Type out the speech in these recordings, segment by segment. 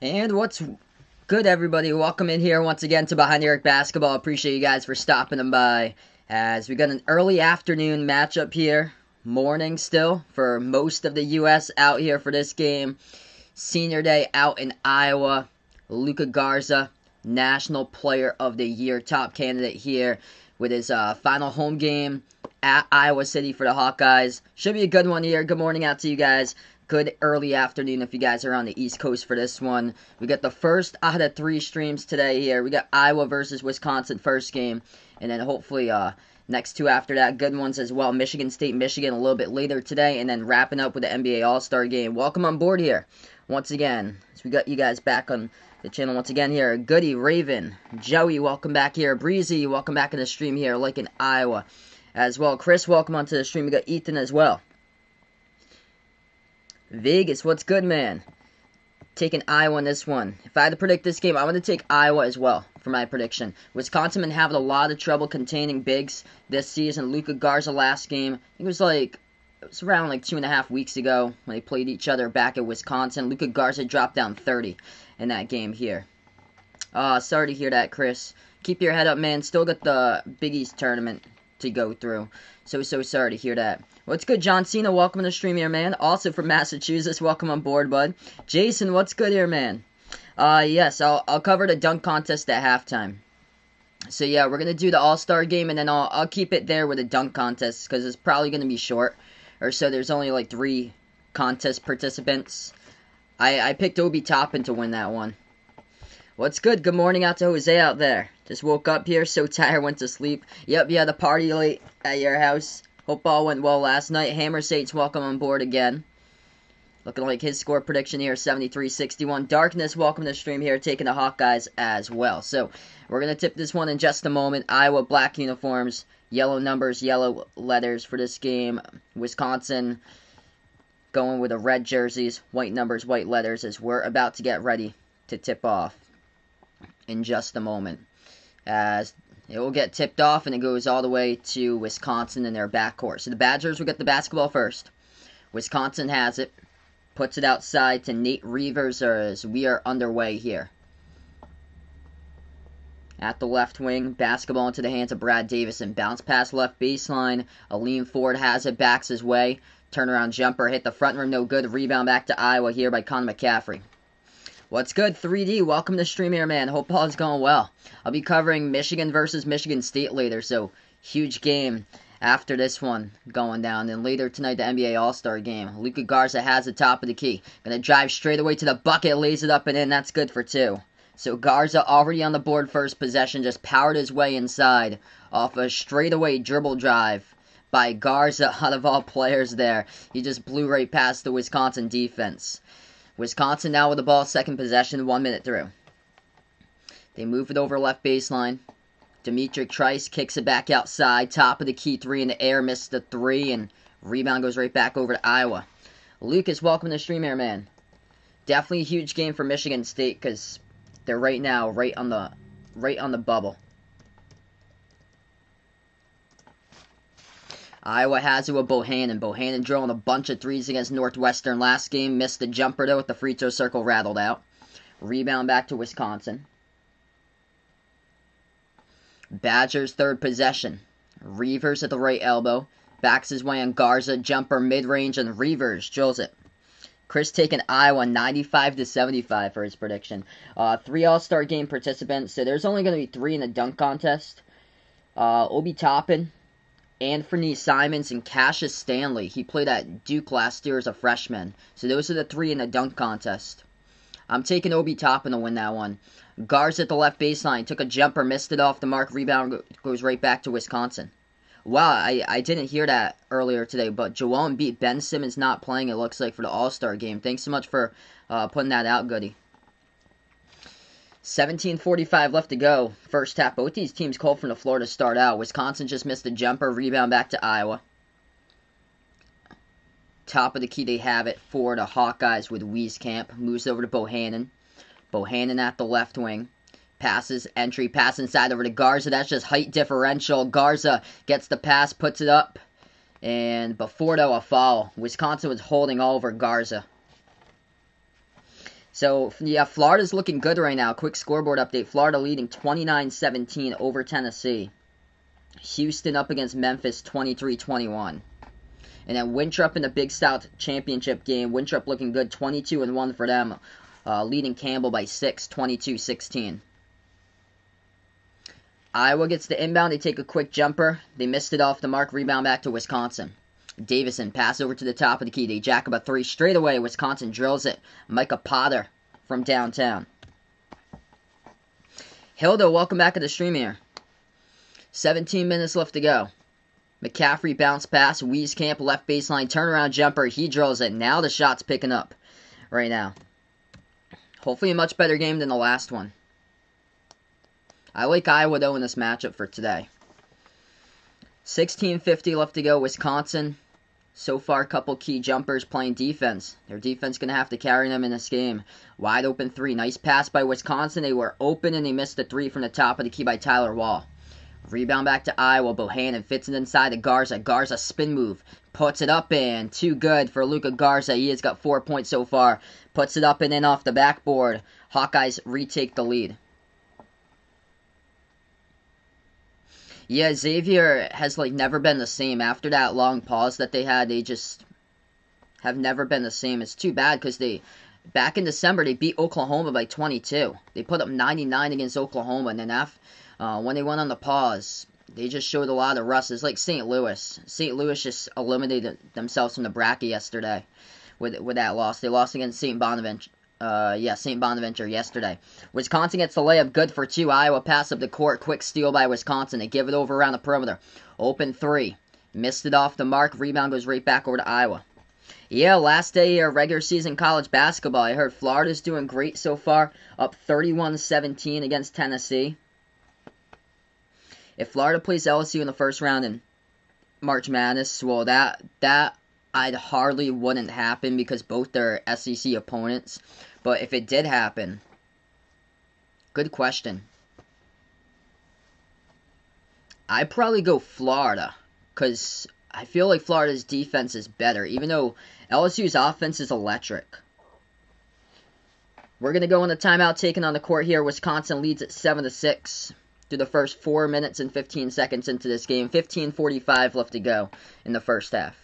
And what's good, everybody? Welcome in here once again to Behind the Arc Basketball. Appreciate you guys for stopping them by. As we got an early afternoon matchup here, morning still for most of the U.S. out here for this game. Senior day out in Iowa. Luka Garza, National Player of the Year, top candidate here with his final home game at Iowa City for the Hawkeyes. Should be a good one here. Good morning out to you guys. Good early afternoon if you guys are on the East Coast for this one. We got the first out of 3 streams today here. We got Iowa versus Wisconsin first game, and then hopefully next 2 after that, good ones as well. Michigan State, Michigan a little bit later today, and then wrapping up with the NBA All-Star Game. Welcome on board here once again. So we got you guys back on the channel once again here. Goody, Raven, Joey, welcome back here. Breezy, welcome back in the stream here, like in Iowa as well. Chris, welcome onto the stream. We got Ethan as well. Vegas, what's good, man? Taking Iowa in this one. If I had to predict this game, I want to take Iowa as well for my prediction. Wisconsin been having a lot of trouble containing bigs this season. Luka Garza last game, it was around 2.5 weeks ago when they played each other back at Wisconsin. Luka Garza dropped down 30 in that game here. Sorry to hear that, Chris. Keep your head up, man. Still got the Big East tournament to go through. So sorry to hear that. What's good, John Cena? Welcome to the stream here, man. Also from Massachusetts, welcome on board, bud. Jason, what's good here, man? Yes, I'll cover the dunk contest at halftime. So yeah, we're gonna do the All-Star game, and then I'll keep it there with the dunk contest because it's probably gonna be short, or so. There's only 3 contest participants. I picked Obi Toppin to win that one. What's good? Good morning out to Jose out there. Just woke up here, so tired, went to sleep. Yep, yeah, the party late at your house. Hope all went well last night. Hammer Sates, welcome on board again. Looking like his score prediction here, 73-61. Darkness, welcome to the stream here, taking the Hawkeyes as well. So, we're going to tip this one in just a moment. Iowa, black uniforms, yellow numbers, yellow letters for this game. Wisconsin going with the red jerseys, white numbers, white letters, as we're about to get ready to tip off in just a moment. As it will get tipped off, and it goes all the way to Wisconsin in their backcourt. So the Badgers will get the basketball first. Wisconsin has it. Puts it outside to Nate Reavers as we are underway here. At the left wing, basketball into the hands of Brad Davison. Bounce pass left baseline. Aleem Ford has it, backs his way. Turnaround jumper, hit the front rim, no good. Rebound back to Iowa here by Connor McCaffrey. What's good, 3D? Welcome to the stream here, man. Hope all is going well. I'll be covering Michigan versus Michigan State later, so huge game after this one going down. And later tonight, the NBA All-Star Game. Luka Garza has the top of the key. Gonna drive straight away to the bucket, lays it up and in. That's good for 2. So Garza already on the board first possession, just powered his way inside off a straightaway dribble drive by Garza out of all players there. He just blew right past the Wisconsin defense. Wisconsin now with the ball, second possession, 1 minute through. They move it over left baseline. Demetric Trice kicks it back outside. Top of the key, 3 in the air, missed the 3, and rebound goes right back over to Iowa. Lucas, welcome to the stream here, man. Definitely a huge game for Michigan State because they're right now right on the bubble. Iowa has it with Bohannon. Bohannon drilling a bunch of threes against Northwestern last game. Missed the jumper, though, with the free throw circle rattled out. Rebound back to Wisconsin. Badgers third possession. Reavers at the right elbow. Backs his way on Garza. Jumper mid-range, and Reavers drills it. Chris taking Iowa 95-75 for his prediction. 3 All-Star Game participants. So there's only going to be 3 in the dunk contest. Obi Toppin, Anthony Simons, and Cassius Stanley. He played at Duke last year as a freshman. So those are the 3 in the dunk contest. I'm taking Obi Toppin to win that one. Garza at the left baseline. Took a jumper, missed it off the mark. Rebound goes right back to Wisconsin. Wow, I didn't hear that earlier today, but Joel Embiid, Ben Simmons not playing, it looks like, for the All-Star Game. Thanks so much for putting that out, Goody. 17:45 left to go. First half. Both these teams cold from the floor to start out. Wisconsin just missed a jumper. Rebound back to Iowa. Top of the key, they have it for the Hawkeyes with Wieskamp. Moves over to Bohannon. Bohannon at the left wing. Passes, entry, pass inside over to Garza. That's just height differential. Garza gets the pass, puts it up. And before, though, a foul. Wisconsin was holding all over Garza. So, yeah, Florida's looking good right now. Quick scoreboard update. Florida leading 29-17 over Tennessee. Houston up against Memphis 23-21. And then Winthrop in the Big South Championship game. Winthrop looking good, 22-1 for them. Leading Campbell by 6, 22-16. Iowa gets the inbound. They take a quick jumper. They missed it off the mark. Rebound back to Wisconsin. Davison, pass over to the top of the key. They jack up a three straight away. Wisconsin drills it. Micah Potter from downtown. Hilda, welcome back to the stream here. 17 minutes left to go. McCaffrey bounce pass. Wieskamp left baseline turnaround jumper. He drills it. Now the shot's picking up right now. Hopefully a much better game than the last one. I like Iowa though in this matchup for today. 16:50 left to go. Wisconsin. So far, a couple key jumpers playing defense. Their defense going to have to carry them in this game. Wide open three. Nice pass by Wisconsin. They were open and they missed the three from the top of the key by Tyler Wall. Rebound back to Iowa. Bohannon fits it inside to Garza. Garza spin move. Puts it up and too good for Luka Garza. He has got 4 points so far. Puts it up and in off the backboard. Hawkeyes retake the lead. Yeah, Xavier has never been the same. After that long pause that they had, they just have never been the same. It's too bad because back in December, they beat Oklahoma by 22. They put up 99 against Oklahoma, and then when they went on the pause, they just showed a lot of rust. It's like St. Louis. St. Louis just eliminated themselves from the bracket yesterday with that loss. They lost against St. Bonaventure. St. Bonaventure yesterday. Wisconsin gets the layup, good for two. Iowa pass up the court, quick steal by Wisconsin. They give it over around the perimeter. Open three. Missed it off the mark. Rebound goes right back over to Iowa. Yeah, last day of regular season college basketball. I heard Florida's doing great so far. Up 31-17 against Tennessee. If Florida plays LSU in the first round in March Madness, well, that I'd hardly wouldn't happen because both their SEC opponents. But if it did happen, good question. I'd probably go Florida because I feel like Florida's defense is better, even though LSU's offense is electric. We're going to go on the timeout taken on the court here. Wisconsin leads at 7-6 through the first 4 minutes and 15 seconds into this game. 15:45 left to go in the first half.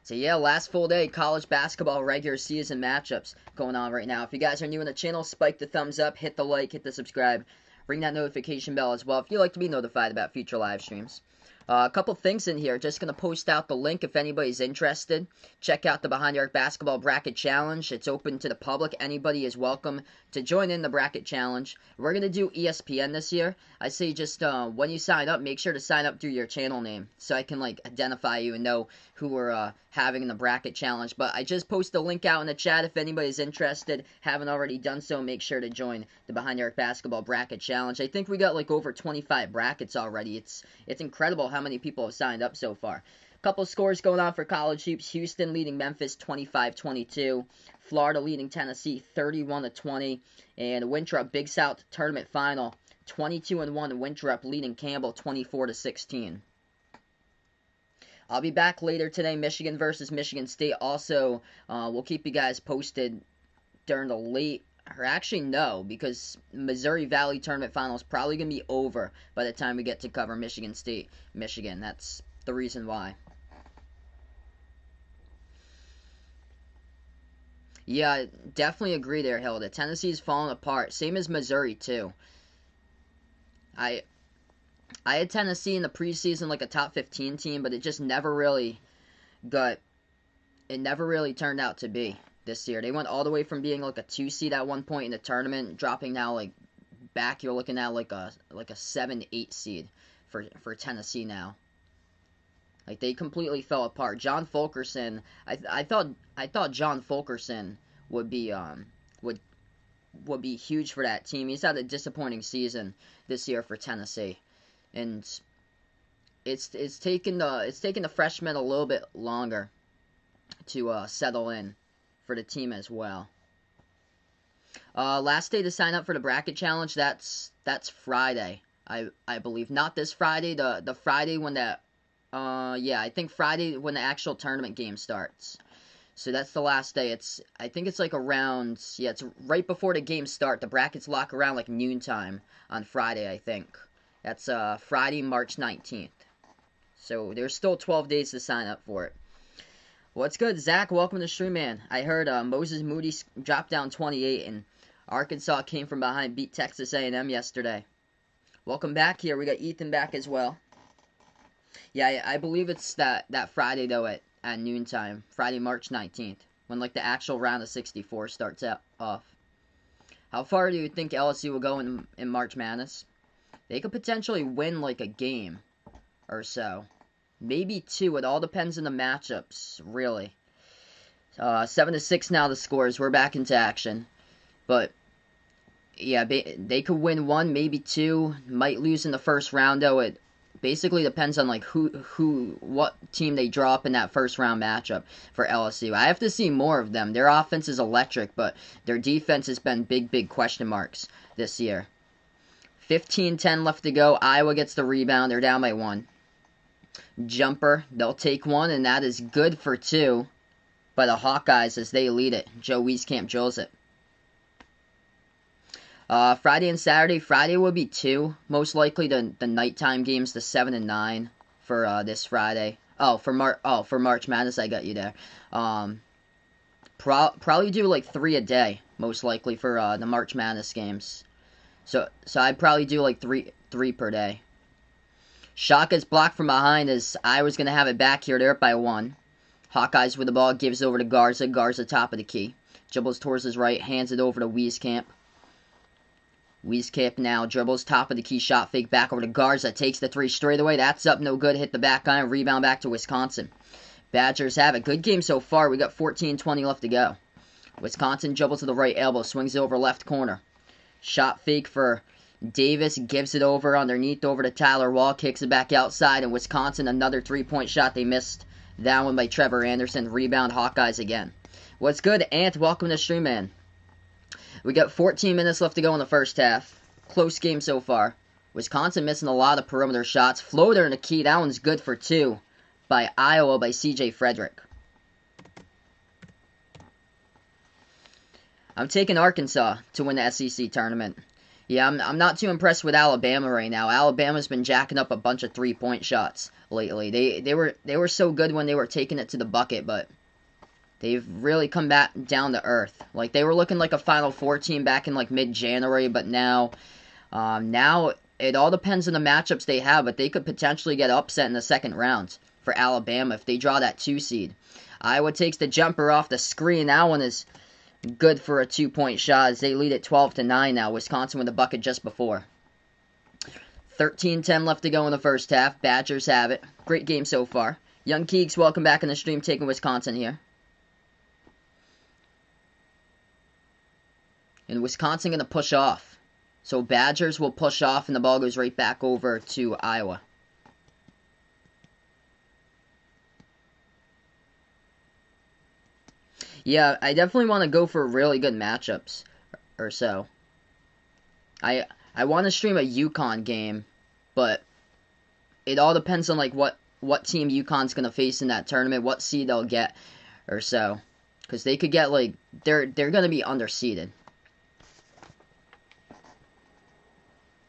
So yeah, last full day, college basketball regular season matchups going on right now. If you guys are new in the channel, spike the thumbs up, hit the like, hit the subscribe, ring that notification bell as well if you'd like to be notified about future live streams. A couple things in here. Just going to post out the link if anybody's interested. Check out the Behind the Arc Basketball Bracket Challenge. It's open to the public. Anybody is welcome to join in the Bracket Challenge. We're going to do ESPN this year. I say just when you sign up, make sure to sign up through your channel name so I can identify you and know who we're having the Bracket Challenge. But I just posted a link out in the chat if anybody's interested. Haven't already done so, make sure to join the Behind the Arc Basketball Bracket Challenge. I think we got over 25 brackets already. It's incredible how many people have signed up so far. Couple scores going on for college hoops. Houston leading Memphis 25-22. Florida leading Tennessee 31-20. And Winthrop Big South Tournament Final 22-1. Winthrop leading Campbell 24-16. I'll be back later today. Michigan versus Michigan State. Also, we'll keep you guys posted during the late. Or actually, no, because Missouri Valley Tournament Finals probably going to be over by the time we get to cover Michigan State, Michigan. That's the reason why. Yeah, definitely agree there, Hilda. Tennessee's falling apart. Same as Missouri, too. I had Tennessee in the preseason like a top 15 team, but it just never really turned out to be this year. They went all the way from being like a 2 seed at one point in the tournament, dropping now back. You're looking at like a 7-8 seed for Tennessee now. They completely fell apart. John Fulkerson, I thought John Fulkerson would be huge for that team. He's had a disappointing season this year for Tennessee, and it's taken the freshmen a little bit longer to settle in for the team as well. Last day to sign up for the bracket challenge. That's Friday, I believe. Not this Friday. The Friday when I think Friday when the actual tournament game starts. So that's the last day. I think it's like around, yeah, it's right before the games start. The brackets lock around like noontime on Friday, I think. That's Friday, March 19th. So there's still 12 days to sign up for it. What's good, Zach? Welcome to the stream, man. I heard Moses Moody dropped down 28, and Arkansas came from behind, beat Texas A&M yesterday. Welcome back here. We got Ethan back as well. Yeah, I believe it's that Friday, though, at noontime. Friday, March 19th, when, like, the actual round of 64 starts off. How far do you think LSU will go in March Madness? They could potentially win, like, a game or so. Maybe 2. It all depends on the matchups, really. 7-6 now the scores. We're back into action. But, yeah, they could win 1, maybe 2. Might lose in the first round, though. It basically depends on, like, what team they draw up in that first round matchup for LSU. I have to see more of them. Their offense is electric, but their defense has been big question marks this year. 15-10 left to go. Iowa gets the rebound. They're down by 1. Jumper, they'll take 1, and that is good for 2 by the Hawkeyes as they lead it. Joe Wieskamp drills it. Friday and Saturday. Friday will be 2. Most likely the nighttime games, the 7 and 9 for this Friday. For March Madness, I got you there. Probably do like 3 a day, most likely for the March Madness games. So I'd probably do like three per day. Shot gets blocked from behind as Iowa's going to have it back here. They're up by 1. Hawkeyes with the ball, gives over to Garza. Garza top of the key. Dribbles towards his right, hands it over to Wieskamp. Wieskamp now dribbles top of the key, shot fake back over to Garza. Takes the 3 straight away. That's up, no good. Hit the back iron. Rebound back to Wisconsin. Badgers have it. Good game so far. We got 14-20 left to go. Wisconsin dribbles to the right elbow, swings it over left corner. Shot fake for Davis, gives it over underneath over to Tyler Wall, kicks it back outside, and Wisconsin another 3-point shot. They missed that one by Trevor Anderson. Rebound Hawkeyes again. What's good, Ant? Welcome to the stream, man. We got 14 minutes left to go in the first half. Close game so far. Wisconsin missing a lot of perimeter shots. Floater in the key. That one's good for 2 by Iowa by C.J. Frederick. I'm taking Arkansas to win the SEC tournament. Yeah, I'm not too impressed with Alabama right now. Alabama's been jacking up a bunch of 3-point shots lately. They were so good when they were taking it to the bucket, but they've really come back down to earth. Like, they were looking like a Final Four team back in like mid-January, but now it all depends on the matchups they have, but they could potentially get upset in the second round for Alabama if they draw that 2 seed. Iowa takes the jumper off the screen. That one is good for a 2-point shot as they lead at 12-9 now. Wisconsin with a bucket just before. 13-10 left to go in the first half. Badgers have it. Great game so far. Young Keeks, welcome back in the stream, taking Wisconsin here. And Wisconsin going to push off. So Badgers will push off and the ball goes right back over to Iowa. Yeah, I definitely want to go for really good matchups or so. I want to stream a UConn game, but it all depends on like what team UConn's going to face in that tournament, what seed they'll get or so. Because they could get like, they're going to be underseeded.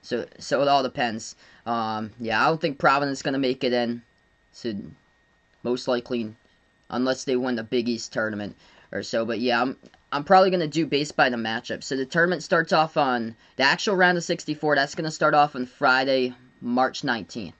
So it all depends. Yeah, I don't think Providence is going to make it in. So most likely, unless they win the Big East tournament or so. But yeah, I'm probably going to do based by the matchup. So the tournament starts off on the actual round of 64. That's going to start off on Friday, March 19th.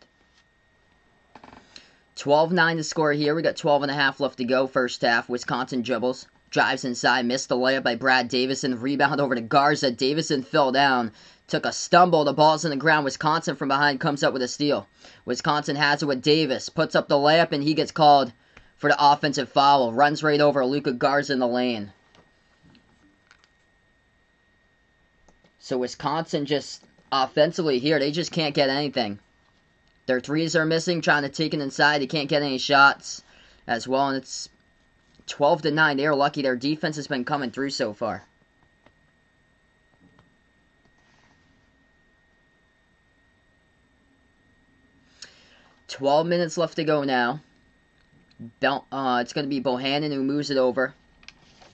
12-9 to score here. We got 12.5 left to go. First half. Wisconsin dribbles. Drives inside. Missed the layup by Brad Davison. Rebound over to Garza. Davison fell down. Took a stumble. The ball's in the ground. Wisconsin from behind comes up with a steal. Wisconsin has it with Davis. Puts up the layup and he gets called for the offensive foul. Runs right over Luka Garza in the lane. So Wisconsin just offensively here, they just can't get anything. Their threes are missing, trying to take it inside. They can't get any shots as well. And it's 12-9. They are lucky. Their defense has been coming through so far. $12 minutes left to go now. It's going to be Bohannon who moves it over.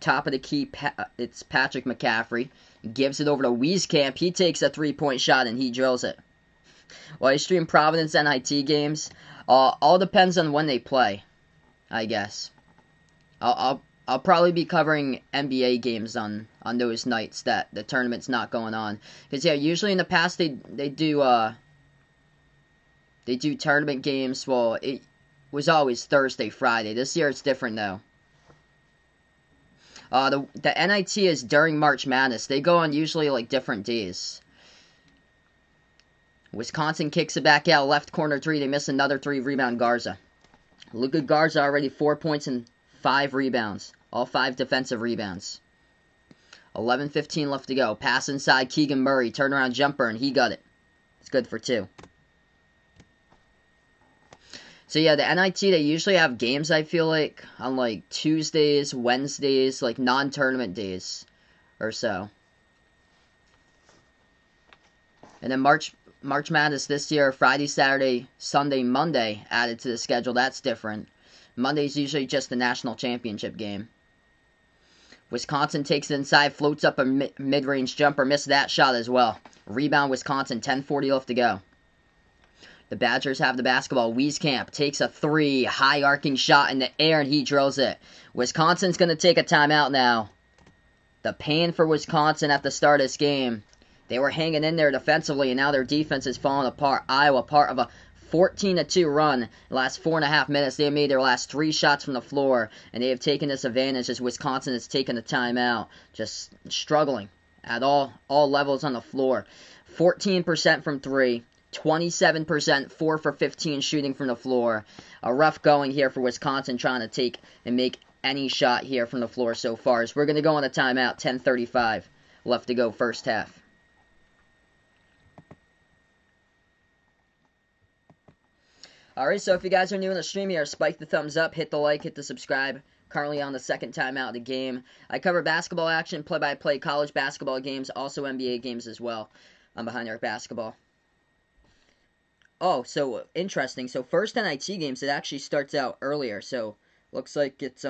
Top of the key, it's Patrick McCaffrey. Gives it over to Wieskamp. He takes a three-point shot and he drills it. Well, I stream Providence NIT games. All depends on when they play, I guess. I'll probably be covering NBA games on those nights that the tournament's not going on. Because, yeah, usually in the past they do tournament games. Well, it was always Thursday, Friday. This year it's different, though. The NIT is during March Madness. They go on usually, like, different days. Wisconsin kicks it back out, left corner three. They miss another three, rebound Garza. Luka Garza already 4 points and 5 rebounds. All 5 defensive rebounds. 11:15 left to go. Pass inside, Keegan Murray. Turnaround jumper, and he got it. It's good for 2. So yeah, the NIT, they usually have games, I feel like, on like Tuesdays, Wednesdays, like non-tournament days or so. And then March Madness this year, Friday, Saturday, Sunday, Monday added to the schedule. That's different. Monday's usually just the national championship game. Wisconsin takes it inside, floats up a mid-range jumper, missed that shot as well. Rebound Wisconsin, 10:40 left to go. The Badgers have the basketball. Wieskamp takes a 3, high arcing shot in the air, and he drills it. Wisconsin's going to take a timeout now. The pain for Wisconsin at the start of this game. They were hanging in there defensively, and now their defense is falling apart. Iowa, part of a 14-2 run in the last 4.5 minutes. They have made their last 3 shots from the floor, and they have taken this advantage as Wisconsin has taken a timeout. Just struggling at all levels on the floor. 14% from 3. 27%, 4 for 15 shooting from the floor. A rough going here for Wisconsin trying to take and make any shot here from the floor so far. So we're going to go on a timeout, 10:35 left to go first half. Alright, so if you guys are new in the stream here, spike the thumbs up, hit the like, hit the subscribe. Currently on the second timeout of the game. I cover basketball action, play-by-play, college basketball games, also NBA games as well. I'm Behind the Arc Basketball. Oh, so interesting. So first NIT games, it actually starts out earlier. So looks like it's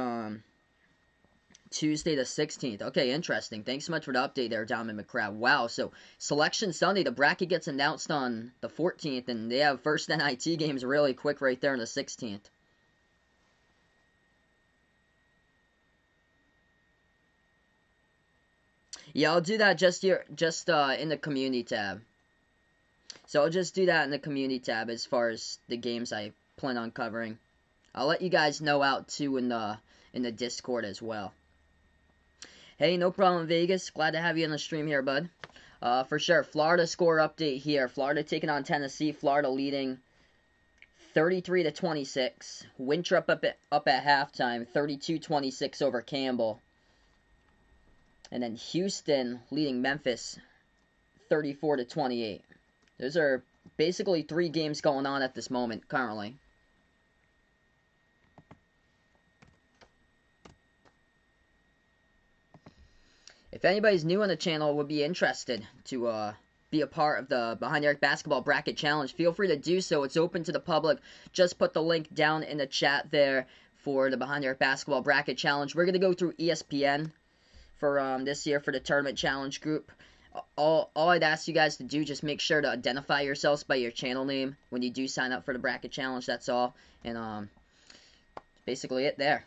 Tuesday the 16th. Okay, interesting. Thanks so much for the update there, Diamond McCrab. Wow, so Selection Sunday, the bracket gets announced on the 14th, and they have first NIT games really quick right there on the 16th. Yeah, I'll do that just in the community tab. So I'll just do that in the community tab as far as the games I plan on covering. I'll let you guys know out too in the Discord as well. Hey, no problem, Vegas. Glad to have you on the stream here, bud. For sure. Florida score update here. Florida taking on Tennessee. Florida leading 33-26. Winthrop up at halftime, 32-26 over Campbell. And then Houston leading Memphis 34-28. Those are basically 3 games going on at this moment currently. If anybody's new on the channel would be interested to be a part of the Behind the Arc Basketball Bracket Challenge, feel free to do so. It's open to the public. Just put the link down in the chat there for the Behind the Arc Basketball Bracket Challenge. We're going to go through ESPN for this year for the Tournament Challenge group. All I'd ask you guys to do, just make sure to identify yourselves by your channel name when you do sign up for the Bracket Challenge. That's all. And that's basically it there.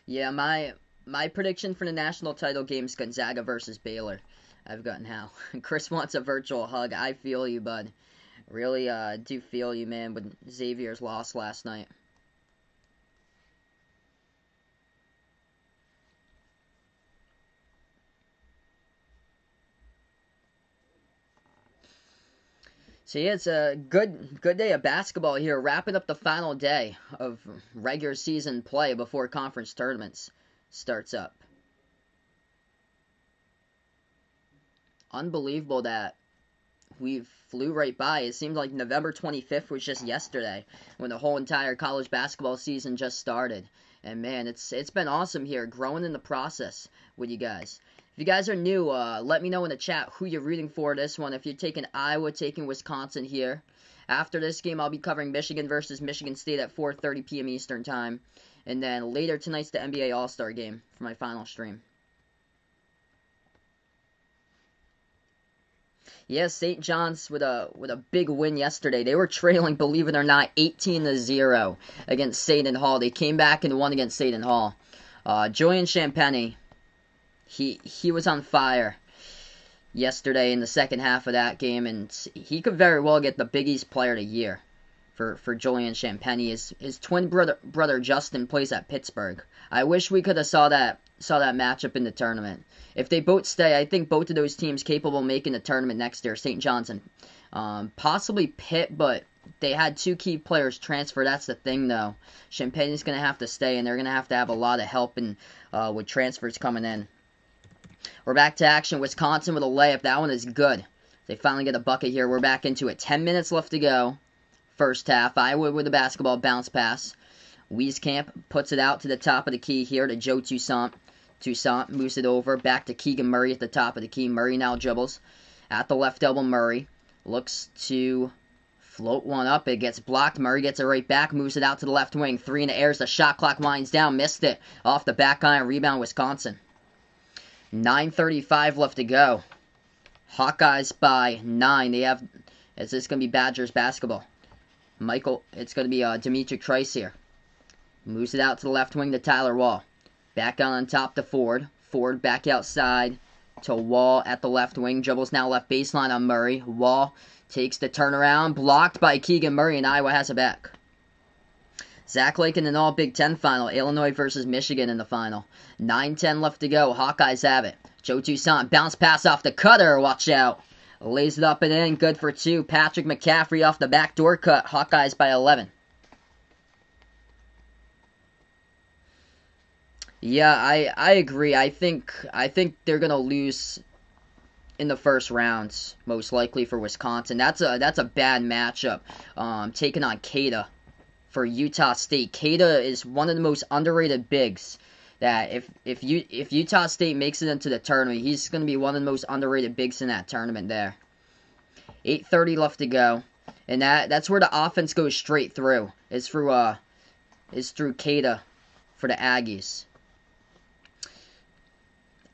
Yeah, my prediction for the national title game is Gonzaga versus Baylor. I've gotten how. Chris wants a virtual hug. I feel you, bud. Really do feel you, man, with Xavier's loss last night. So yeah, it's a good day of basketball here, wrapping up the final day of regular season play before conference tournaments starts up. Unbelievable that we flew right by. It seemed like November 25th was just yesterday when the whole entire college basketball season just started. And man, it's been awesome here, growing in the process with you guys. If you guys are new, let me know in the chat who you're rooting for this one. If you're taking Iowa, taking Wisconsin here. After this game, I'll be covering Michigan versus Michigan State at 4:30 p.m. Eastern Time. And then later tonight's the NBA All-Star game for my final stream. Yes, St. John's with a big win yesterday. They were trailing, believe it or not, 18-0 against Seton Hall. They came back and won against Seton Hall. Julian Champagnie, he was on fire yesterday in the second half of that game, and he could very well get the Big East Player of the Year for Julian Champagnie. His twin brother Justin plays at Pittsburgh. I wish we could have saw that matchup in the tournament. If they both stay, I think both of those teams capable of making the tournament next year. St. John's and possibly Pitt, but they had two key players transfer. That's the thing, though. Champagnie's going to have to stay, and they're going to have a lot of help with transfers coming in. We're back to action. Wisconsin with a layup. That one is good. They finally get a bucket here. We're back into it. 10 minutes left to go. First half. Iowa with the basketball. Bounce pass. Wieskamp puts it out to the top of the key here to Joe Toussaint. Toussaint moves it over. Back to Keegan Murray at the top of the key. Murray now dribbles. At the left elbow, Murray looks to float one up. It gets blocked. Murray gets it right back. Moves it out to the left wing. 3 in the air as the shot clock winds down. Missed it. Off the back iron. Rebound, Wisconsin. 9:35 left to go. Hawkeyes by 9. Is this going to be Badgers basketball? It's going to be Dimitri Trice here. Moves it out to the left wing to Tyler Wall. Back on top to Ford. Ford back outside to Wall at the left wing. Dribbles now left baseline on Murray. Wall takes the turnaround. Blocked by Keegan Murray, and Iowa has it back. Zach Lake in an all Big Ten final. Illinois versus Michigan in the final. 9:10 left to go. Hawkeyes have it. Joe Toussaint bounce pass off the cutter. Watch out. Lays it up and in. Good for 2. Patrick McCaffrey off the backdoor cut. Hawkeyes by 11. Yeah, I agree. I think they're gonna lose in the first rounds, most likely for Wisconsin. That's a bad matchup. Taking on Keita for Utah State. Keita is one of the most underrated bigs. That if Utah State makes it into the tournament, he's gonna be one of the most underrated bigs in that tournament there. 8:30 left to go, and that's where the offense goes straight through. Is through Keita for the Aggies.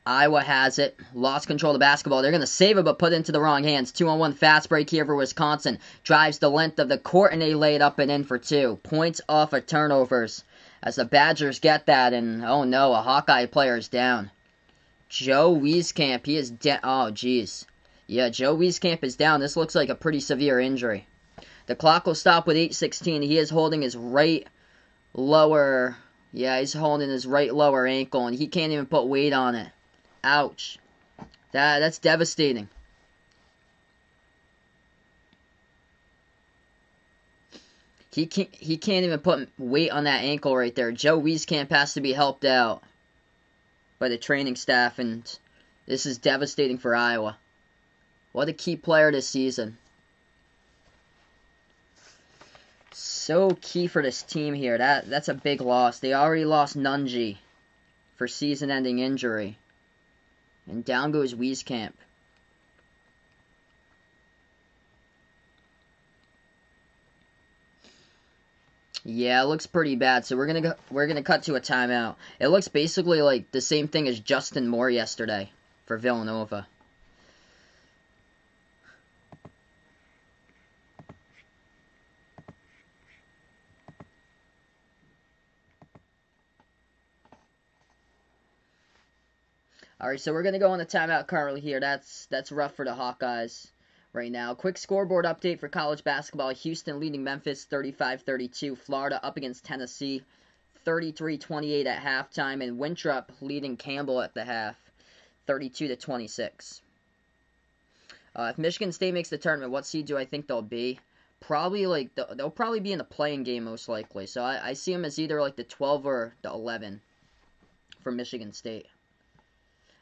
Iowa has it. Lost control of the basketball. They're going to save it, but put it into the wrong hands. 2-on-1 fast break here for Wisconsin. Drives the length of the court, and they lay it up and in for 2. Points off of turnovers. As the Badgers get that, and oh no, a Hawkeye player is down. Joe Wieskamp, he is down. Oh, jeez. Yeah, Joe Wieskamp is down. This looks like a pretty severe injury. The clock will stop with 8:16. He is holding his right lower... Yeah, he's holding his right lower ankle, and he can't even put weight on it. Ouch. That's devastating. He can't even put weight on that ankle right there. Joe Wieskamp has to be helped out by the training staff, and this is devastating for Iowa. What a key player this season. So key for this team here. That's a big loss. They already lost Nunji for season-ending injury. And down goes Wieskamp. Yeah, it looks pretty bad. So we're gonna cut to a timeout. It looks basically like the same thing as Justin Moore yesterday for Villanova. Alright, so we're going to go on the timeout currently here. That's rough for the Hawkeyes right now. Quick scoreboard update for college basketball. Houston leading Memphis 35-32. Florida up against Tennessee 33-28 at halftime. And Winthrop leading Campbell at the half 32-26. If Michigan State makes the tournament, what seed do I think they'll be? Probably like they'll probably be in the playing game most likely. So I see them as either like the 12 or the 11 for Michigan State.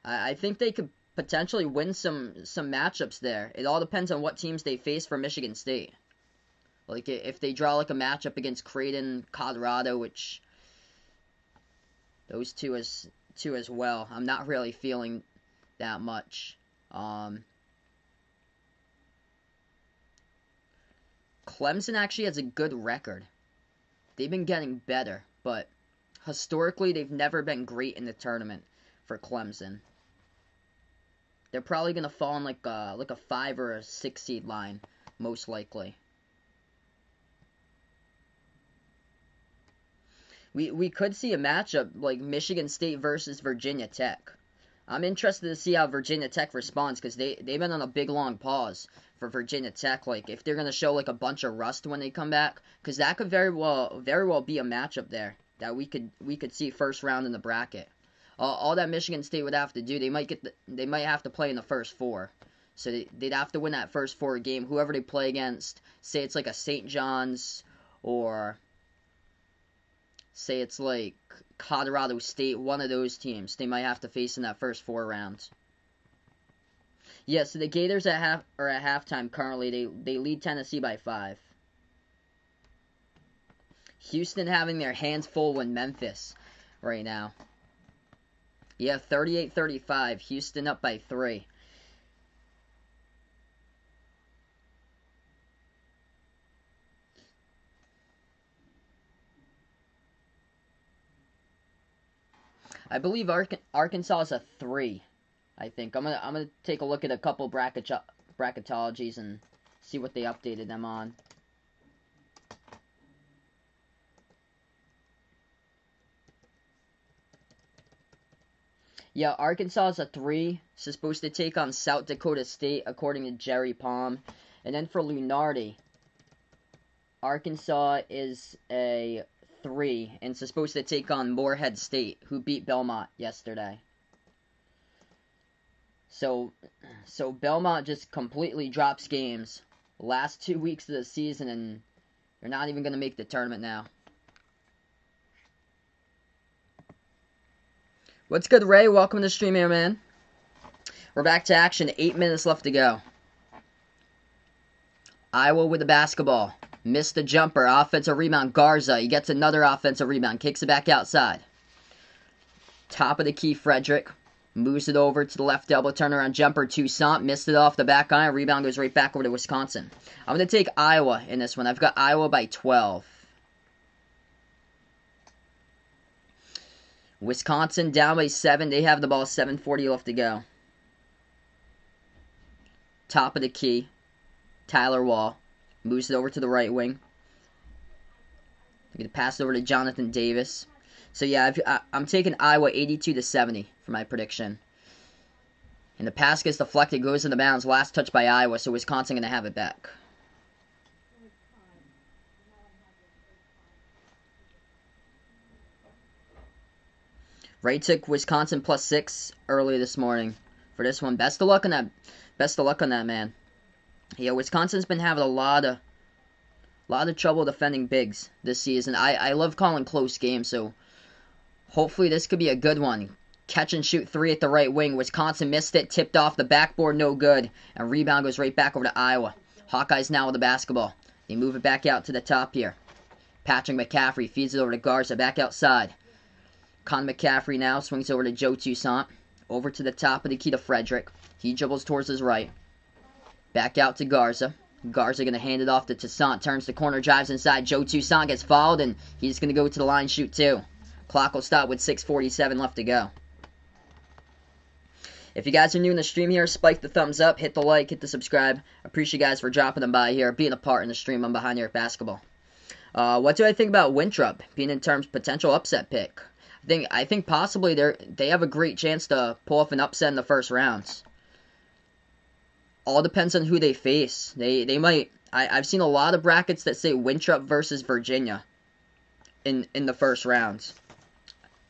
I think they could potentially win some matchups there. It all depends on what teams they face for Michigan State. Like, if they draw, like, a matchup against Creighton, Colorado, which those two as well. I'm not really feeling that much. Clemson actually has a good record. They've been getting better, but historically they've never been great in the tournament for Clemson. They're probably gonna fall in like a 5 or a 6 seed line, most likely. We could see a matchup like Michigan State versus Virginia Tech. I'm interested to see how Virginia Tech responds because they've been on a big long pause for Virginia Tech. Like if they're gonna show like a bunch of rust when they come back, because that could very well be a matchup there that we could see first round in the bracket. All that Michigan State would have to do, they might have to play in the first 4. So they'd have to win that first 4 game. Whoever they play against, say it's like a St. John's or say it's like Colorado State, one of those teams, they might have to face in that first 4 rounds. Yeah, so the Gators at halftime currently they lead Tennessee by 5. Houston having their hands full with Memphis right now. Yeah, 38-35. Houston up by 3. I believe Arkansas is a 3. I think I'm gonna take a look at a couple bracketologies and see what they updated them on. Yeah, Arkansas is a 3. It's supposed to take on South Dakota State, according to Jerry Palm. And then for Lunardi, Arkansas is a 3, and it's supposed to take on Morehead State, who beat Belmont yesterday. So Belmont just completely drops games last 2 weeks of the season, and they're not even going to make the tournament now. What's good, Ray? Welcome to the stream here, man. We're back to action. 8 minutes left to go. Iowa with the basketball. Missed the jumper. Offensive rebound. Garza. He gets another offensive rebound. Kicks it back outside. Top of the key, Frederick. Moves it over to the left elbow. Turnaround jumper. Toussaint. Missed it off the back iron. Rebound goes right back over to Wisconsin. I'm going to take Iowa in this one. I've got Iowa by 12. Wisconsin down by 7. They have the ball. 7:40 left to go. Top of the key. Tyler Wall. Moves it over to the right wing. I'm going to pass it over to Jonathan Davis. So yeah, I'm taking Iowa 82-70 for my prediction. And the pass gets deflected, goes into bounds. Last touch by Iowa, so Wisconsin going to have it back. Ray took Wisconsin +6 earlier this morning for this one. Best of luck on that. Best of luck on that, man. Yeah, Wisconsin's been having a lot of trouble defending bigs this season. I love calling close games, so hopefully this could be a good one. Catch and shoot 3 at the right wing. Wisconsin missed it, tipped off the backboard, no good. And rebound goes right back over to Iowa. Hawkeyes now with the basketball. They move it back out to the top here. Patrick McCaffrey feeds it over to Garza, back outside. Con McCaffrey now swings over to Joe Toussaint. Over to the top of the key to Frederick. He dribbles towards his right. Back out to Garza. Garza going to hand it off to Toussaint. Turns the corner, drives inside. Joe Toussaint gets fouled, and he's going to go to the line, shoot 2. Clock will stop with 6:47 left to go. If you guys are new in the stream here, spike the thumbs up, hit the like, hit the subscribe. Appreciate you guys for dropping them by here, being a part in the stream on Behind Your Basketball. What do I think about Winthrop being in terms of potential upset pick? I think possibly they have a great chance to pull off an upset in the first rounds. All depends on who they face. They might. I've seen a lot of brackets that say Winthrop versus Virginia in the first rounds.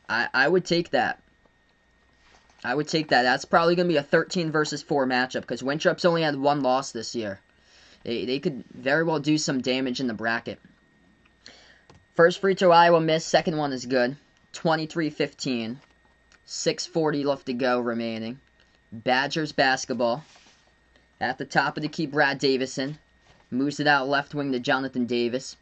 I would take that. I would take that. That's probably going to be a 13 versus 4 matchup because Winthrop's only had 1 loss this year. They could very well do some damage in the bracket. First free throw Iowa missed. Second one is good. 23-15. 6:40 left to go remaining. Badgers basketball. At the top of the key, Brad Davison. Moves it out left wing to Jonathan Davis.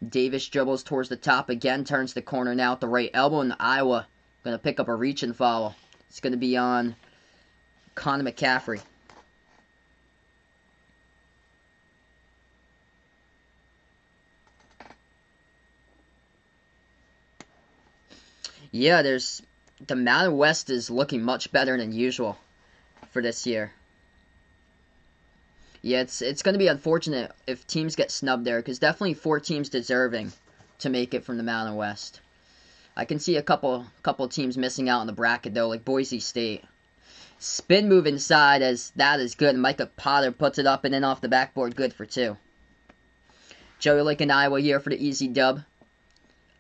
Davis dribbles towards the top again. Turns the corner now at the right elbow. And Iowa going to pick up a reach and foul. It's going to be on Connor McCaffrey. Yeah, the Mountain West is looking much better than usual for this year. Yeah, it's going to be unfortunate if teams get snubbed there, because definitely 4 teams deserving to make it from the Mountain West. I can see a couple teams missing out on the bracket, though, like Boise State. Spin move inside, as that is good. Micah Potter puts it up and in off the backboard, good for 2. Joey Lake and Iowa here for the easy dub.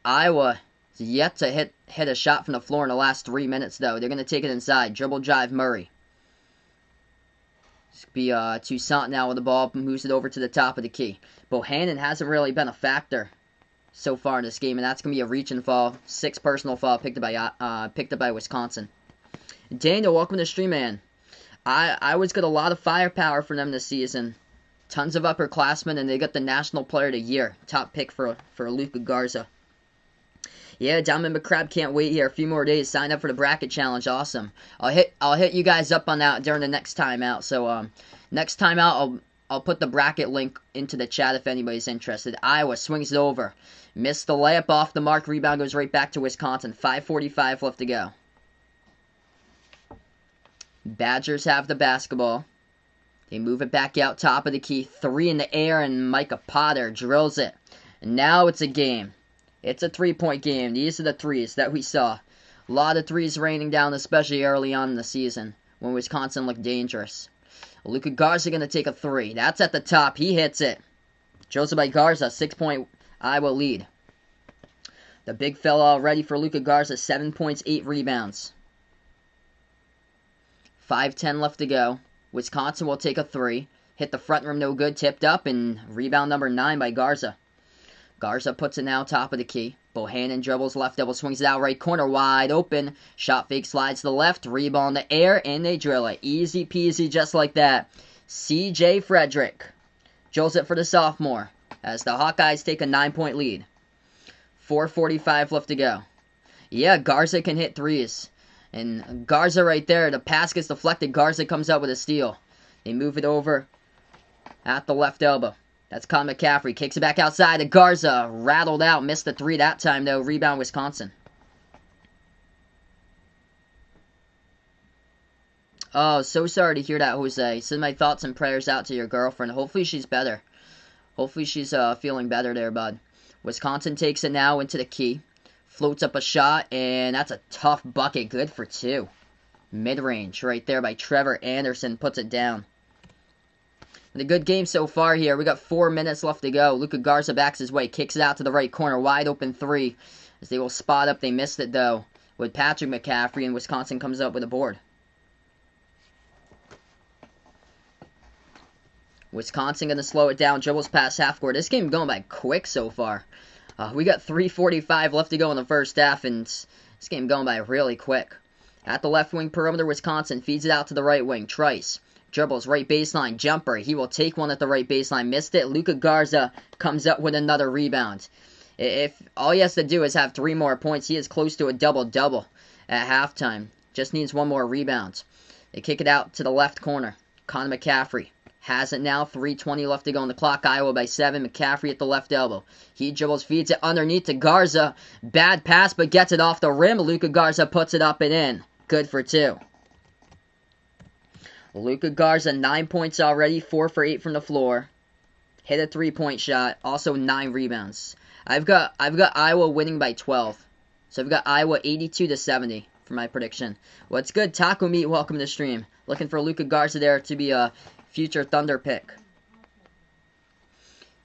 Iowa is yet to hit a shot from the floor in the last 3 minutes, though. They're going to take it inside. Dribble drive Murray. It's going to be Toussaint now with the ball, moves it over to the top of the key. Bohannon hasn't really been a factor so far in this game, and that's going to be a reach and fall. 6 personal foul picked up by Wisconsin. Daniel, welcome to the stream, man. Iowa's got a lot of firepower for them this season. Tons of upperclassmen, and they got the National Player of the Year. Top pick for Luka Garza. Yeah, Diamond McCrab can't wait here. A few more days. Sign up for the bracket challenge. Awesome. I'll hit you guys up on that during the next time out. So next time out, I'll put the bracket link into the chat if anybody's interested. Iowa swings it over. Missed the layup off the mark. Rebound goes right back to Wisconsin. 5:45 left to go. Badgers have the basketball. They move it back out top of the key. 3 in the air, and Micah Potter drills it. And now it's a game. It's a 3-point game. These are the threes that we saw. A lot of threes raining down, especially early on in the season when Wisconsin looked dangerous. Luka Garza going to take a 3. That's at the top. He hits it. Joseph by Garza, 6-point Iowa lead. The big fella already for Luka Garza, 7 points, 8 rebounds. 5:10 left to go. Wisconsin will take a 3. Hit the front rim, no good. Tipped up, and rebound number 9 by Garza. Garza puts it now top of the key. Bohannon dribbles left double, swings it out right corner, wide open. Shot fake slides to the left, rebound in the air, and they drill it. Easy peasy, just like that. C.J. Frederick drills it for the sophomore as the Hawkeyes take a 9-point lead. 4:45 left to go. Yeah, Garza can hit threes. And Garza right there, the pass gets deflected. Garza comes out with a steal. They move it over at the left elbow. That's Connor McCaffrey. Kicks it back outside to Garza. Rattled out. Missed the 3 that time, though. Rebound, Wisconsin. Oh, so sorry to hear that, Jose. Send my thoughts and prayers out to your girlfriend. Hopefully she's better. Hopefully she's feeling better there, bud. Wisconsin takes it now into the key. Floats up a shot, and that's a tough bucket. Good for 2. Mid-range right there by Trevor Anderson. Puts it down. A good game so far here. We got 4 minutes left to go. Luka Garza backs his way. Kicks it out to the right corner. Wide open 3. As they will spot up. They missed it, though, with Patrick McCaffrey, and Wisconsin comes up with a board. Wisconsin going to slow it down. Dribbles past half court. This game going by quick so far. We got 3:45 left to go in the first half, and this game going by really quick. At the left wing perimeter, Wisconsin feeds it out to the right wing. Trice dribbles right baseline. Jumper. He will take one at the right baseline. Missed it. Luka Garza comes up with another rebound. If all he has to do is have 3 more points, he is close to a double-double at halftime. Just needs 1 more rebound. They kick it out to the left corner. Connor McCaffrey has it now. 3:20 left to go on the clock. Iowa by 7. McCaffrey at the left elbow. He dribbles, feeds it underneath to Garza. Bad pass, but gets it off the rim. Luka Garza puts it up and in. Good for 2. Luka Garza, 9 points already. 4 for 8 from the floor. Hit a 3-point shot. Also 9 rebounds. I've got Iowa winning by 12. So I've got Iowa 82-70 for my prediction. What's good? Taco Meat, welcome to the stream. Looking for Luka Garza there to be a future Thunder pick.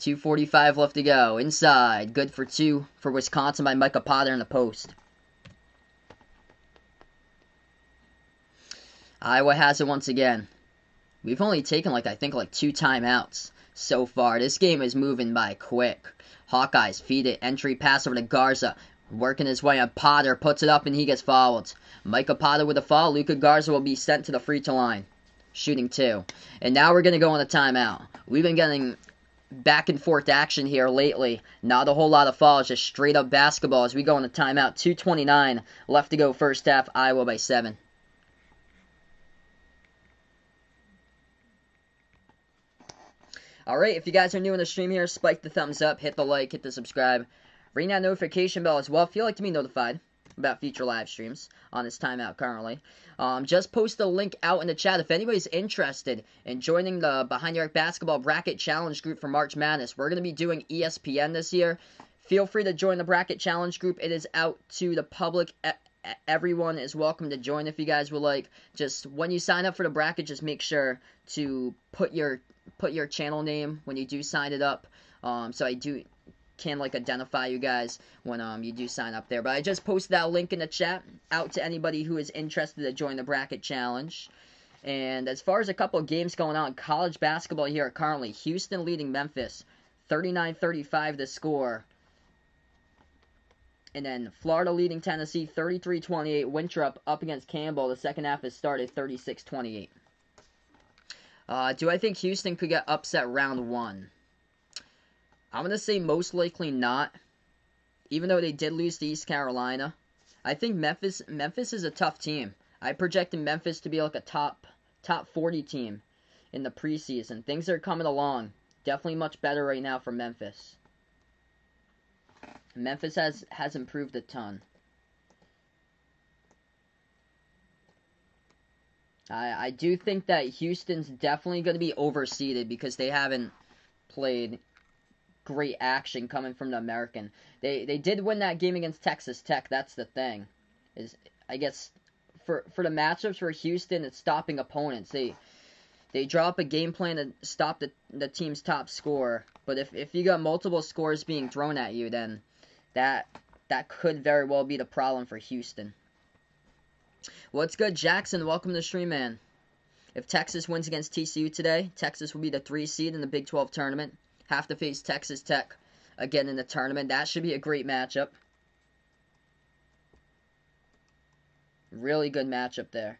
2:45 left to go. Inside. Good for 2 for Wisconsin by Micah Potter in the post. Iowa has it once again. We've only taken I think 2 timeouts so far. This game is moving by quick. Hawkeyes feed it. Entry pass over to Garza. Working his way on Potter. Puts it up and he gets fouled. Micah Potter with a foul. Luka Garza will be sent to the free throw line. Shooting 2. And now we're going to go on a timeout. We've been getting back and forth action here lately. Not a whole lot of fouls. Just straight up basketball as we go on a timeout. 2:29 left to go first half. Iowa by 7. Alright, if you guys are new in the stream here, spike the thumbs up, hit the like, hit the subscribe. Ring that notification bell as well if you like to be notified about future live streams on this timeout currently. Just post a link out in the chat if anybody's interested in joining the Behind the Arc Basketball Bracket Challenge group for March Madness. We're going to be doing ESPN this year. Feel free to join the Bracket Challenge group. It is out to the public. Everyone is welcome to join if you guys would like. Just when you sign up for the bracket, just make sure to put your channel name when you do sign it up. So I can like identify you guys when you do sign up there. But I just posted that link in the chat out to anybody who is interested to join the bracket challenge. And as far as a couple of games going on, college basketball here currently, Houston leading Memphis 39-35 the score. And then Florida leading Tennessee 33-28. Winthrop up against Campbell. The second half has started 36-28. Do I think Houston could get upset round one? I'm going to say most likely not. Even though they did lose to East Carolina. I think Memphis is a tough team. I projected Memphis to be like a top 40 team in the preseason. Things are coming along. Definitely much better right now for Memphis. Memphis has improved a ton. I do think that Houston's definitely going to be overseeded because they haven't played great action coming from the American. They did win that game against Texas Tech. That's the thing. I guess for the matchups for Houston, it's stopping opponents. They draw up a game plan to stop the team's top scorer. But if you got multiple scores being thrown at you, then that could very well be the problem for Houston. What's good, Jackson? Welcome to the stream, man. If Texas wins against TCU today, Texas will be the 3 seed in the Big 12 tournament. Have to face Texas Tech again in the tournament. That should be a great matchup. Really good matchup there.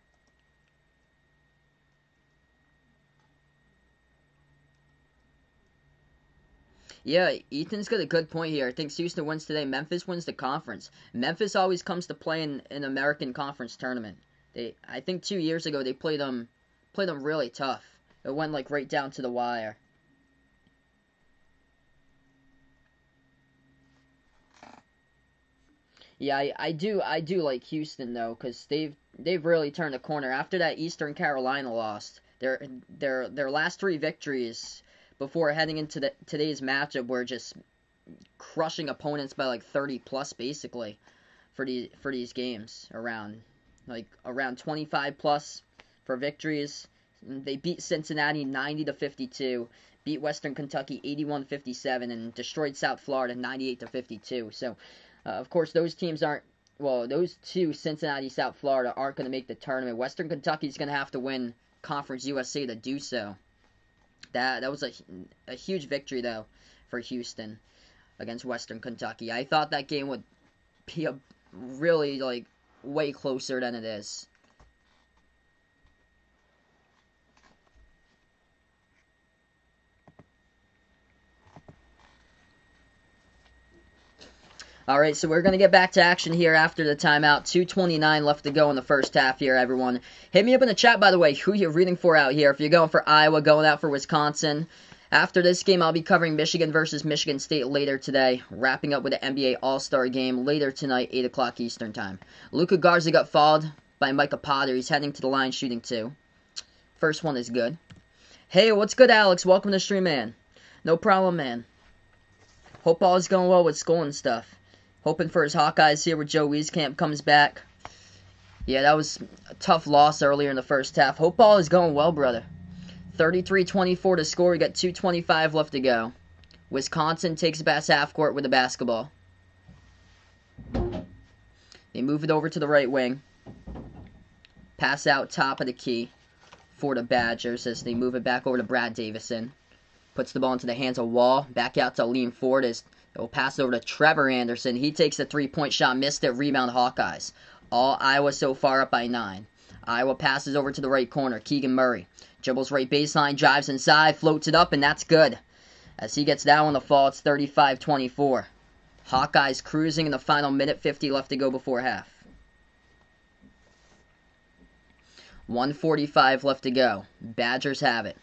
Yeah, Ethan's got a good point here. I think Houston wins today. Memphis wins the conference. Memphis always comes to play in an American Conference tournament. I think 2 years ago they played them really tough. It went like right down to the wire. Yeah, I do like Houston though, because they've really turned a corner after that Eastern Carolina loss. Their last 3 victories before heading into today's matchup were just crushing opponents by like 30 plus basically for these games, around 25 plus for victories. They beat Cincinnati 90-52, beat Western Kentucky 81-57, and destroyed South Florida 98-52. So of course those teams aren't, well, those two, Cincinnati, South Florida, aren't going to make the tournament. Western Kentucky's going to have to win Conference USA to do so. That was a huge victory, though, for Houston against Western Kentucky. I thought that game would be really, like, way closer than it is. Alright, so we're going to get back to action here after the timeout. 2:29 left to go in the first half here, everyone. Hit me up in the chat, by the way, who you're rooting for out here. If you're going for Iowa, going out for Wisconsin. After this game, I'll be covering Michigan versus Michigan State later today. Wrapping up with the NBA All-Star game later tonight, 8 o'clock Eastern Time. Luka Garza got fouled by Micah Potter. He's heading to the line shooting 2. First one is good. Hey, what's good, Alex? Welcome to the stream, man. No problem, man. Hope all is going well with school and stuff. Hoping for his Hawkeyes here with Joe Wieskamp comes back. Yeah, that was a tough loss earlier in the first half. Hope all is going well, brother. 33-24 to score. We got 2:25 left to go. Wisconsin takes past half court with the basketball. They move it over to the right wing. Pass out top of the key for the Badgers as they move it back over to Brad Davison. Puts the ball into the hands of Wall. Back out to Lean Ford as it will pass over to Trevor Anderson. He takes the 3-point shot, missed it, rebound Hawkeyes. All Iowa so far up by 9. Iowa passes over to the right corner. Keegan Murray dribbles right baseline, drives inside, floats it up, and that's good. As he gets that one to fall, it's 35-24. Hawkeyes cruising in the final minute, 50 left to go before half. 1:45 left to go. Badgers have it.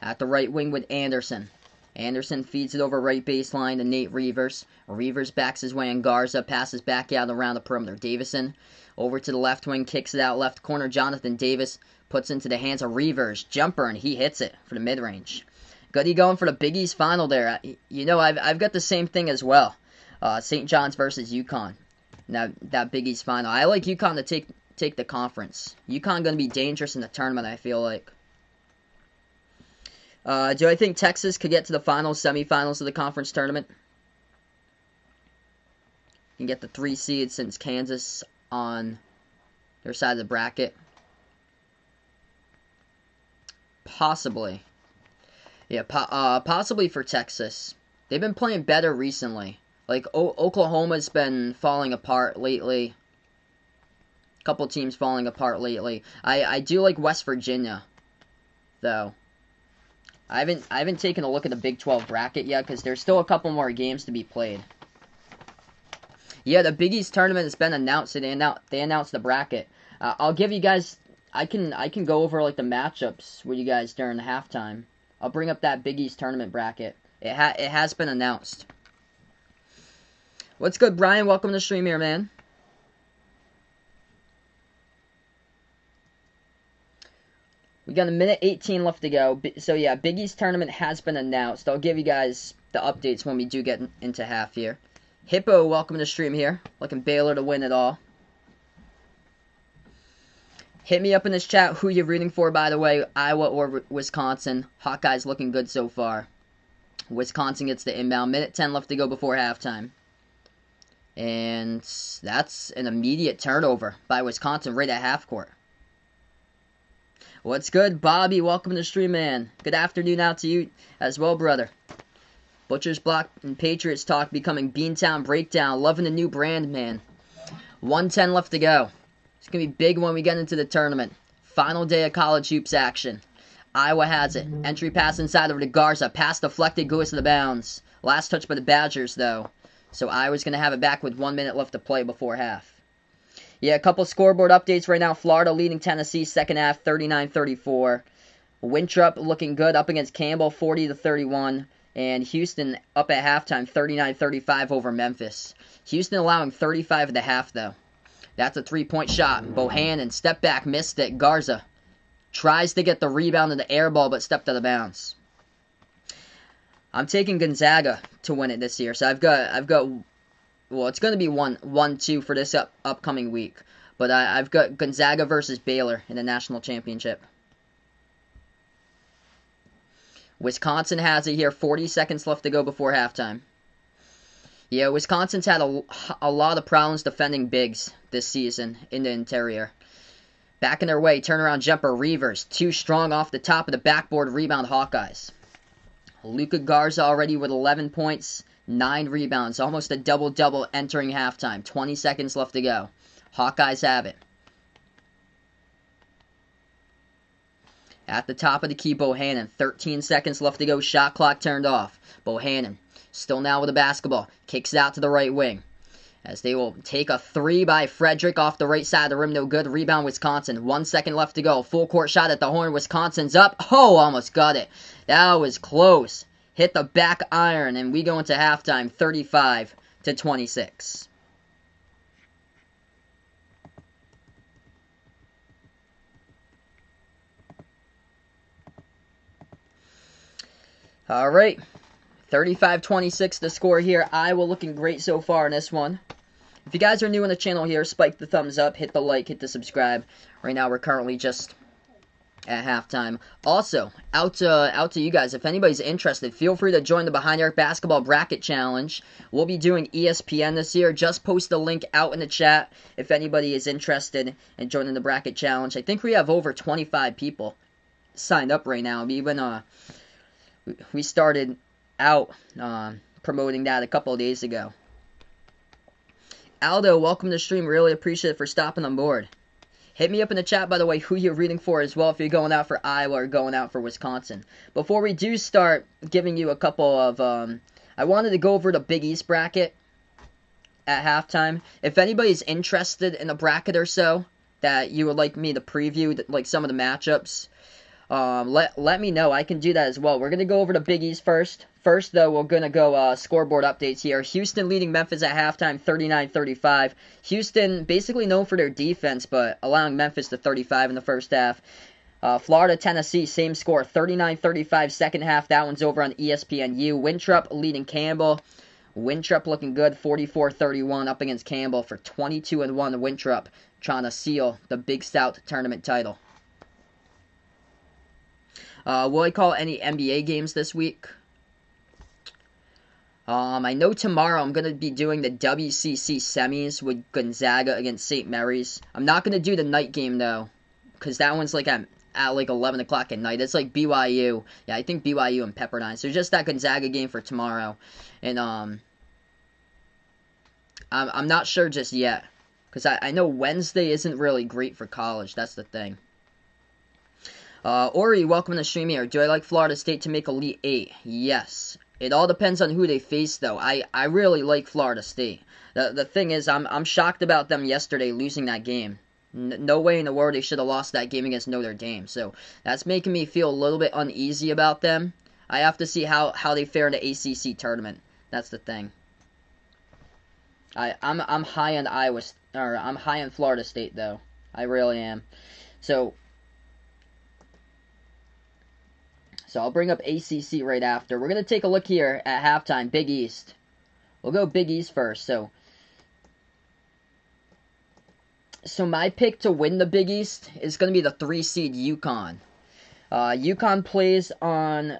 At the right wing with Anderson. Anderson feeds it over right baseline to Nate Reavers. Reavers backs his way in Garza, passes back out around the perimeter. Davison over to the left wing, kicks it out left corner. Jonathan Davis puts into the hands of Reavers. Jumper, and he hits it for the mid-range. Goody going for the Big East final there. You know, I've got the same thing as well. St. John's versus UConn. Now, that Big East final. I like UConn to take the conference. UConn going to be dangerous in the tournament, I feel like. Do I think Texas could get to the finals, semifinals of the conference tournament? You can get the 3 seed since Kansas on their side of the bracket. Possibly. Yeah, possibly for Texas. They've been playing better recently. Like, Oklahoma's been falling apart lately. A couple teams falling apart lately. I do like West Virginia, though. I haven't taken a look at the Big 12 bracket yet because there's still a couple more games to be played. Yeah, the Big East tournament has been announced. They announced the bracket. I'll give you guys. I can go over like the matchups with you guys during the halftime. I'll bring up that Big East tournament bracket. It has been announced. What's good, Brian? Welcome to the stream here, man. We got a minute 18 left to go. So, yeah, Big East tournament has been announced. I'll give you guys the updates when we do get into half here. Hippo, welcome to the stream here. Looking Baylor to win it all. Hit me up in this chat who you're rooting for, by the way. Iowa or Wisconsin. Hawkeyes looking good so far. Wisconsin gets the inbound. Minute 10 left to go before halftime. And that's an immediate turnover by Wisconsin right at half court. What's good, Bobby? Welcome to the stream, man. Good afternoon out to you as well, brother. Butcher's Block and Patriots Talk becoming Beantown Breakdown. Loving the new brand, man. 1:10 left to go. It's going to be big when we get into the tournament. Final day of college hoops action. Iowa has it. Entry pass inside over to Garza. Pass deflected, goes to the bounds. Last touch by the Badgers, though. So Iowa's going to have it back with 1 minute left to play before half. Yeah, a couple scoreboard updates right now. Florida leading Tennessee second half, 39-34. Winthrop looking good up against Campbell, 40-31. And Houston up at halftime, 39-35 over Memphis. Houston allowing 35 at the half, though. That's a three-point shot. Bohannon, step back, missed it. Garza tries to get the rebound in the air ball, but stepped out of bounds. I'm taking Gonzaga to win it this year. So I've got well, it's going to be 1-2 for this upcoming week. But I've got Gonzaga versus Baylor in the national championship. Wisconsin has it here. 40 seconds left to go before halftime. Yeah, Wisconsin's had a lot of problems defending bigs this season in the interior. Back in their way, turnaround jumper, Reavers. Too strong off the top of the backboard, rebound Hawkeyes. Luka Garza already with 11 points, 9 rebounds. Almost a double-double entering halftime. 20 seconds left to go. Hawkeyes have it. At the top of the key, Bohannon. 13 seconds left to go. Shot clock turned off. Bohannon still now with the basketball. Kicks it out to the right wing. As they will take a 3 by Frederick off the right side of the rim. No good. Rebound, Wisconsin. 1 second left to go. Full court shot at the horn. Wisconsin's up. Oh, almost got it. That was close. Hit the back iron, and we go into halftime 35-26. All right. 35-26 the score here. Iowa looking great so far in this one. If you guys are new on the channel here, spike the thumbs up, hit the like, hit the subscribe. Right now we're currently just at halftime. Also, out to you guys, if anybody's interested, feel free to join the Behind the Arc Basketball Bracket Challenge. We'll be doing ESPN this year. Just post the link out in the chat if anybody is interested in joining the Bracket Challenge. I think we have over 25 people signed up right now. We started out promoting that a couple of days ago. Aldo, welcome to the stream. Really appreciate it for stopping on board. Hit me up in the chat, by the way, who you're rooting for as well, if you're going out for Iowa or going out for Wisconsin. Before we do start giving you a couple of, I wanted to go over the Big East bracket at halftime. If anybody's interested in a bracket or so that you would like me to preview, like some of the matchups, let me know. I can do that as well. We're going to go over the Big East first. First, though, we're going to go scoreboard updates here. Houston leading Memphis at halftime, 39-35. Houston basically known for their defense, but allowing Memphis to 35 in the first half. Florida, Tennessee, same score, 39-35 second half. That one's over on ESPNU. Winthrop leading Campbell. Winthrop looking good, 44-31 up against Campbell for 22-1. Winthrop trying to seal the Big South tournament title. Will I call any NBA games this week? I know tomorrow I'm going to be doing the WCC semis with Gonzaga against St. Mary's. I'm not going to do the night game, though, because that one's like at like 11 o'clock at night. It's like BYU. Yeah, I think BYU and Pepperdine. So just that Gonzaga game for tomorrow. And I'm not sure just yet, because I know Wednesday isn't really great for college. That's the thing. Ori, welcome to the stream here. Do I like Florida State to make Elite 8? Yes. It all depends on who they face, though. I really like Florida State. The thing is, I'm shocked about them yesterday losing that game. No way in the world they should have lost that game against Notre Dame. So that's making me feel a little bit uneasy about them. I have to see how they fare in the ACC tournament. That's the thing. I'm high on I'm high on Florida State, though. I really am. So I'll bring up ACC right after. We're going to take a look here at halftime, Big East. We'll go Big East first. So my pick to win the Big East is going to be the 3 seed UConn. UConn plays on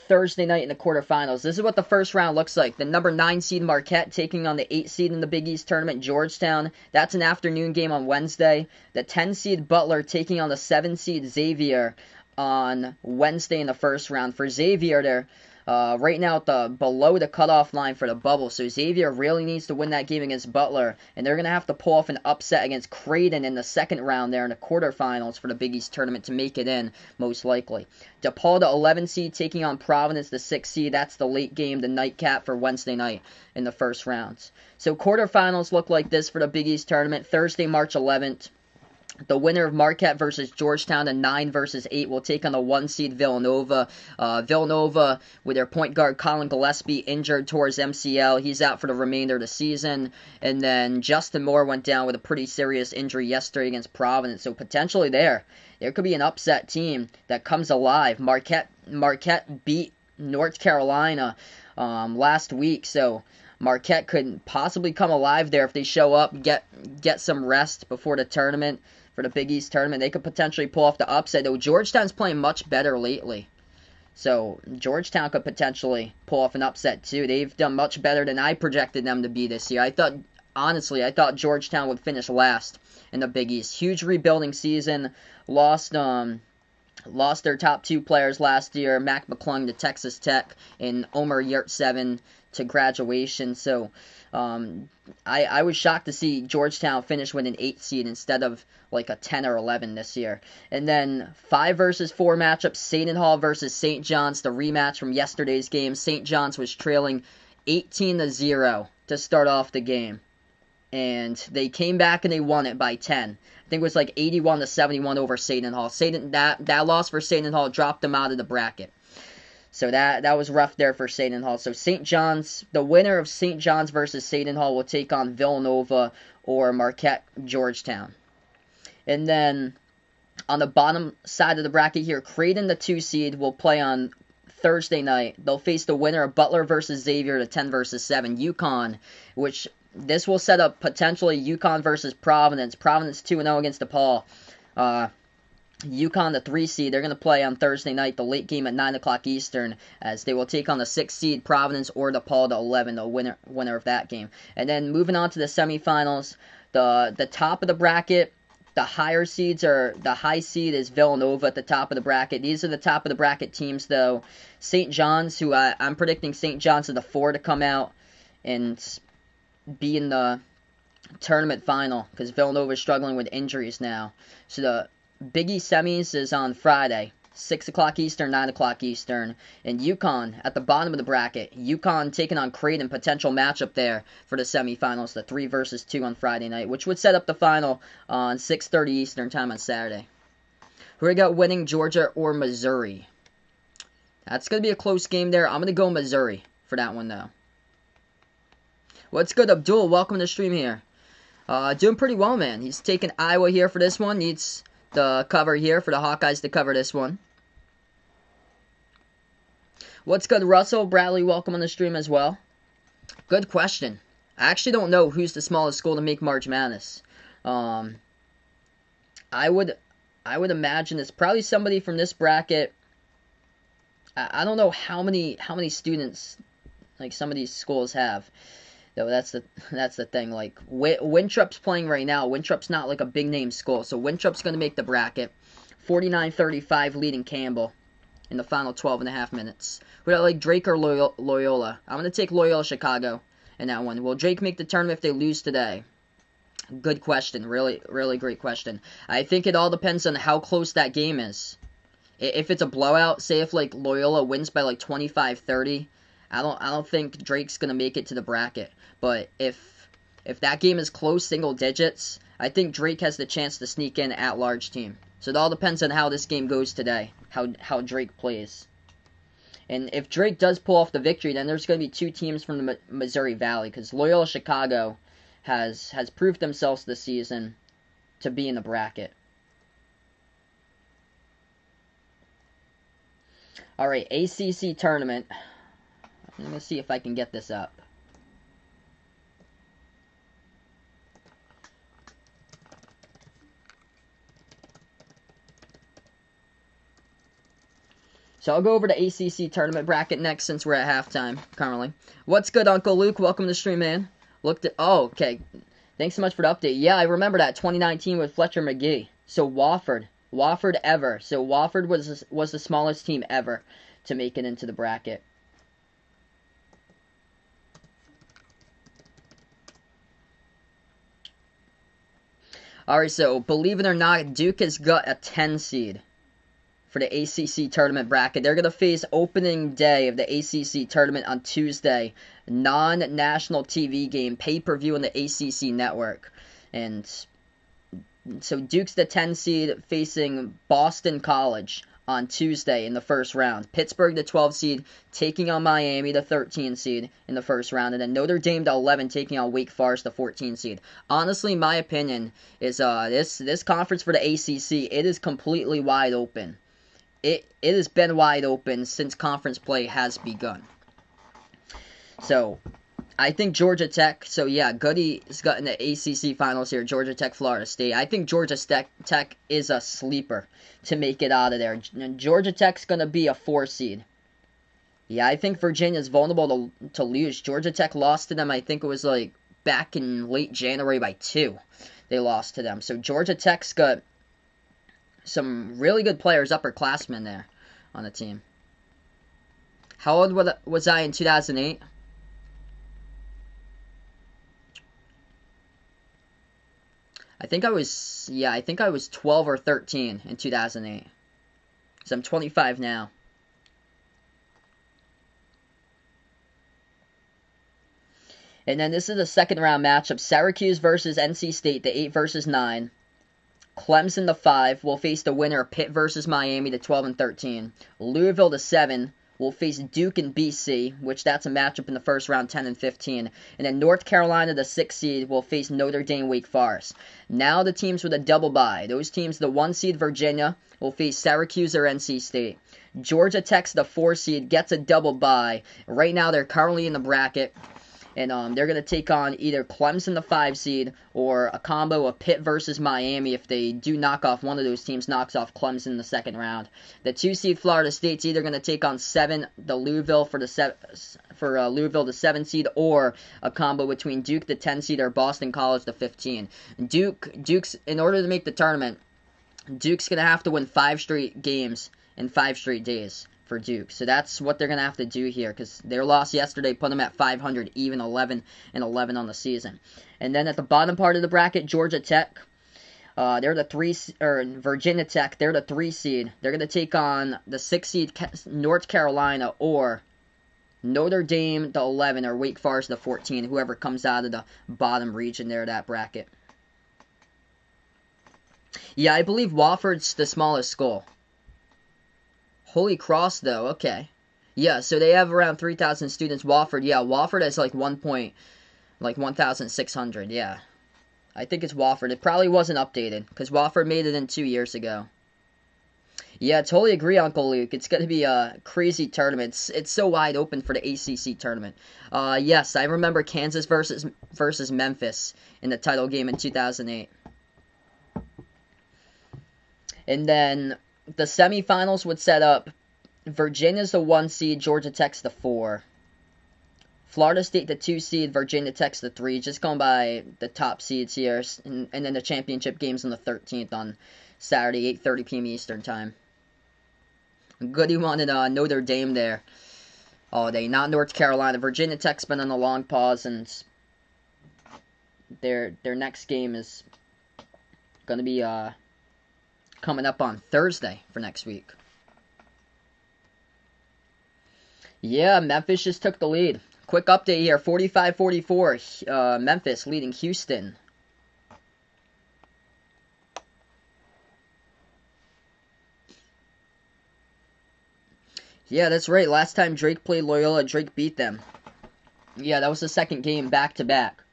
Thursday night in the quarterfinals. This is what the first round looks like. The number 9 seed Marquette taking on the 8 seed in the Big East tournament, Georgetown. That's an afternoon game on Wednesday. The 10 seed Butler taking on the 7 seed Xavier on Wednesday in the first round. For Xavier, they're right now at below the cutoff line for the bubble, so Xavier really needs to win that game against Butler, and they're going to have to pull off an upset against Creighton in the second round there in the quarterfinals for the Big East tournament to make it in, most likely. DePaul, the 11 seed, taking on Providence, the 6 seed. That's the late game, the nightcap for Wednesday night in the first rounds. So quarterfinals look like this for the Big East tournament. Thursday, March 11th. The winner of Marquette versus Georgetown, the 9 versus 8, will take on the 1 seed Villanova. Villanova, with their point guard Colin Gillespie injured towards MCL. He's out for the remainder of the season. And then Justin Moore went down with a pretty serious injury yesterday against Providence. So potentially there could be an upset team that comes alive. Marquette beat North Carolina last week. So Marquette could possibly come alive there if they show up, get some rest before the tournament. For the Big East tournament, they could potentially pull off the upset, though Georgetown's playing much better lately. So Georgetown could potentially pull off an upset too. They've done much better than I projected them to be this year. I thought Georgetown would finish last in the Big East. Huge rebuilding season. Lost their top 2 players last year, Mac McClung to Texas Tech and Omer Yurtseven to graduation. So I was shocked to see Georgetown finish with an 8 seed instead of like a 10 or 11 this year. And then 5 versus 4 matchup, Seton Hall versus St. John's, the rematch from yesterday's game. St. John's was trailing 18-0 to start off the game. And they came back and they won it by 10. I think it was like 81-71 over Seton Hall. That loss for Seton Hall dropped them out of the bracket. So that was rough there for Seton Hall. So St. John's, the winner of St. John's versus Seton Hall will take on Villanova or Marquette Georgetown. And then on the bottom side of the bracket here, Creighton, the 2 seed, will play on Thursday night. They'll face the winner of Butler versus Xavier, the 10 versus 7. UConn, which this will set up potentially UConn versus Providence. Providence 2-0 against DePaul. UConn, the 3 seed, they're going to play on Thursday night, the late game at 9 o'clock Eastern, as they will take on the 6 seed Providence or DePaul, the 11, the winner of that game. And then moving on to the semifinals, the top of the bracket, the high seed is Villanova at the top of the bracket. These are the top of the bracket teams, though. St. John's, who I'm predicting St. John's are the 4 to come out and be in the tournament final, because Villanova is struggling with injuries now. So the Big East semis is on Friday, 6 o'clock Eastern, 9 o'clock Eastern. And UConn at the bottom of the bracket. UConn taking on Creighton, potential matchup there for the semifinals, the 3 versus 2 on Friday night, which would set up the final on 6:30 Eastern time on Saturday. Who do we got winning, Georgia or Missouri? That's going to be a close game there. I'm going to go Missouri for that one, though. What's good, Abdul? Welcome to the stream here. Doing pretty well, man. He's taking Iowa here for this one. Needs the cover here for the Hawkeyes to cover this one. What's good, Russell? Bradley, welcome on the stream as well. Good question. I actually don't know who's the smallest school to make March Madness. I would imagine it's probably somebody from this bracket. I don't know how many students like some of these schools have. Though that's the thing. Like Wintrup's playing right now. Wintrup's not like a big name school, so Wintrup's going to make the bracket. 49-35 leading Campbell in the final 12.5 minutes. Would I like Drake or Loyola? I'm going to take Loyola Chicago in that one. Will Drake make the tournament if they lose today? Good question. Really, really great question. I think it all depends on how close that game is. If it's a blowout, say if like Loyola wins by like 25-30, I don't think Drake's gonna make it to the bracket. But if that game is close, single digits, I think Drake has the chance to sneak in at large team. So it all depends on how this game goes today, how Drake plays. And if Drake does pull off the victory, then there's going to be two teams from the Missouri Valley, because Loyola Chicago has proved themselves this season to be in the bracket. All right, ACC tournament. I'm going to see if I can get this up. So I'll go over the ACC tournament bracket next since we're at halftime currently. What's good, Uncle Luke? Welcome to the stream, man. Oh, okay. Thanks so much for the update. Yeah, I remember that 2019 with Fletcher McGee. So Wofford ever. So Wofford was the smallest team ever to make it into the bracket. Alright, so believe it or not, Duke has got a 10 seed for the ACC tournament bracket. They're going to face opening day of the ACC tournament on Tuesday. Non-national TV game, pay-per-view on the ACC network. And so Duke's the 10 seed facing Boston College on Tuesday in the first round. Pittsburgh, the 12 seed, taking on Miami, the 13 seed in the first round. And then Notre Dame, the 11, taking on Wake Forest, the 14 seed. Honestly, my opinion is this conference for the ACC, it is completely wide open. It has been wide open since conference play has begun. So, I think Georgia Tech, so yeah, Goody's got in the ACC finals here, Georgia Tech, Florida State. I think Georgia Tech is a sleeper to make it out of there. Georgia Tech's going to be a 4 seed. Yeah, I think Virginia's vulnerable to lose. Georgia Tech lost to them, I think it was like back in late January by 2. They lost to them. So Georgia Tech's got some really good players, upperclassmen there on the team. How old was I in 2008? I think I was 12 or 13 in 2008. So I'm 25 now. And then this is the second round matchup. Syracuse versus NC State, the 8 versus 9. Clemson, the 5, will face the winner of Pitt versus Miami, the 12 and 13. Louisville, the 7, will face Duke and BC, which that's a matchup in the first round, 10 and 15. And then North Carolina, the 6 seed, will face Notre Dame, Wake Forest. Now the teams with a double bye. Those teams, the 1 seed, Virginia, will face Syracuse or NC State. Georgia Tech's the 4 seed, gets a double bye. Right now they're currently in the bracket. And they're going to take on either Clemson, the 5 seed, or a combo of Pitt versus Miami if they do knock off one of those teams, knocks off Clemson in the second round. The 2 seed Florida State's either going to take on 7, the Louisville Louisville, the 7 seed, or a combo between Duke, the 10 seed, or Boston College, the 15. Duke's in order to make the tournament, Duke's going to have to win 5 straight games in 5 straight days for Duke. So that's what they're going to have to do here, because their loss yesterday put them at 500, even 11 and 11 on the season. And then at the bottom part of the bracket, Georgia Tech, they're the 3, or Virginia Tech, they're the 3 seed. They're going to take on the 6 seed North Carolina or Notre Dame, the 11, or Wake Forest, the 14, whoever comes out of the bottom region there of that bracket. Yeah, I believe Wofford's the smallest school. Holy Cross, though, okay. Yeah, so they have around 3,000 students. Wofford, yeah, Wofford has like 1,600, yeah. I think it's Wofford. It probably wasn't updated, because Wofford made it in 2 years ago. Yeah, totally agree, Uncle Luke. It's going to be a crazy tournament. It's so wide open for the ACC tournament. Yes, I remember Kansas versus Memphis in the title game in 2008. And then the semifinals would set up Virginia's the 1 seed, Georgia Tech's the 4. Florida State the 2 seed, Virginia Tech's the 3. Just going by the top seeds here. And then the championship game's on the 13th on Saturday, 8:30 p.m. Eastern Time. Goody wanted Notre Dame there all day, not North Carolina. Virginia Tech's been on a long pause, and their next game is going to be coming up on Thursday for next week. Yeah, Memphis just took the lead. Quick update here, 45-44, Memphis leading Houston. Yeah, that's right. Last time Drake played Loyola, Drake beat them. Yeah, that was the second game back-to-back.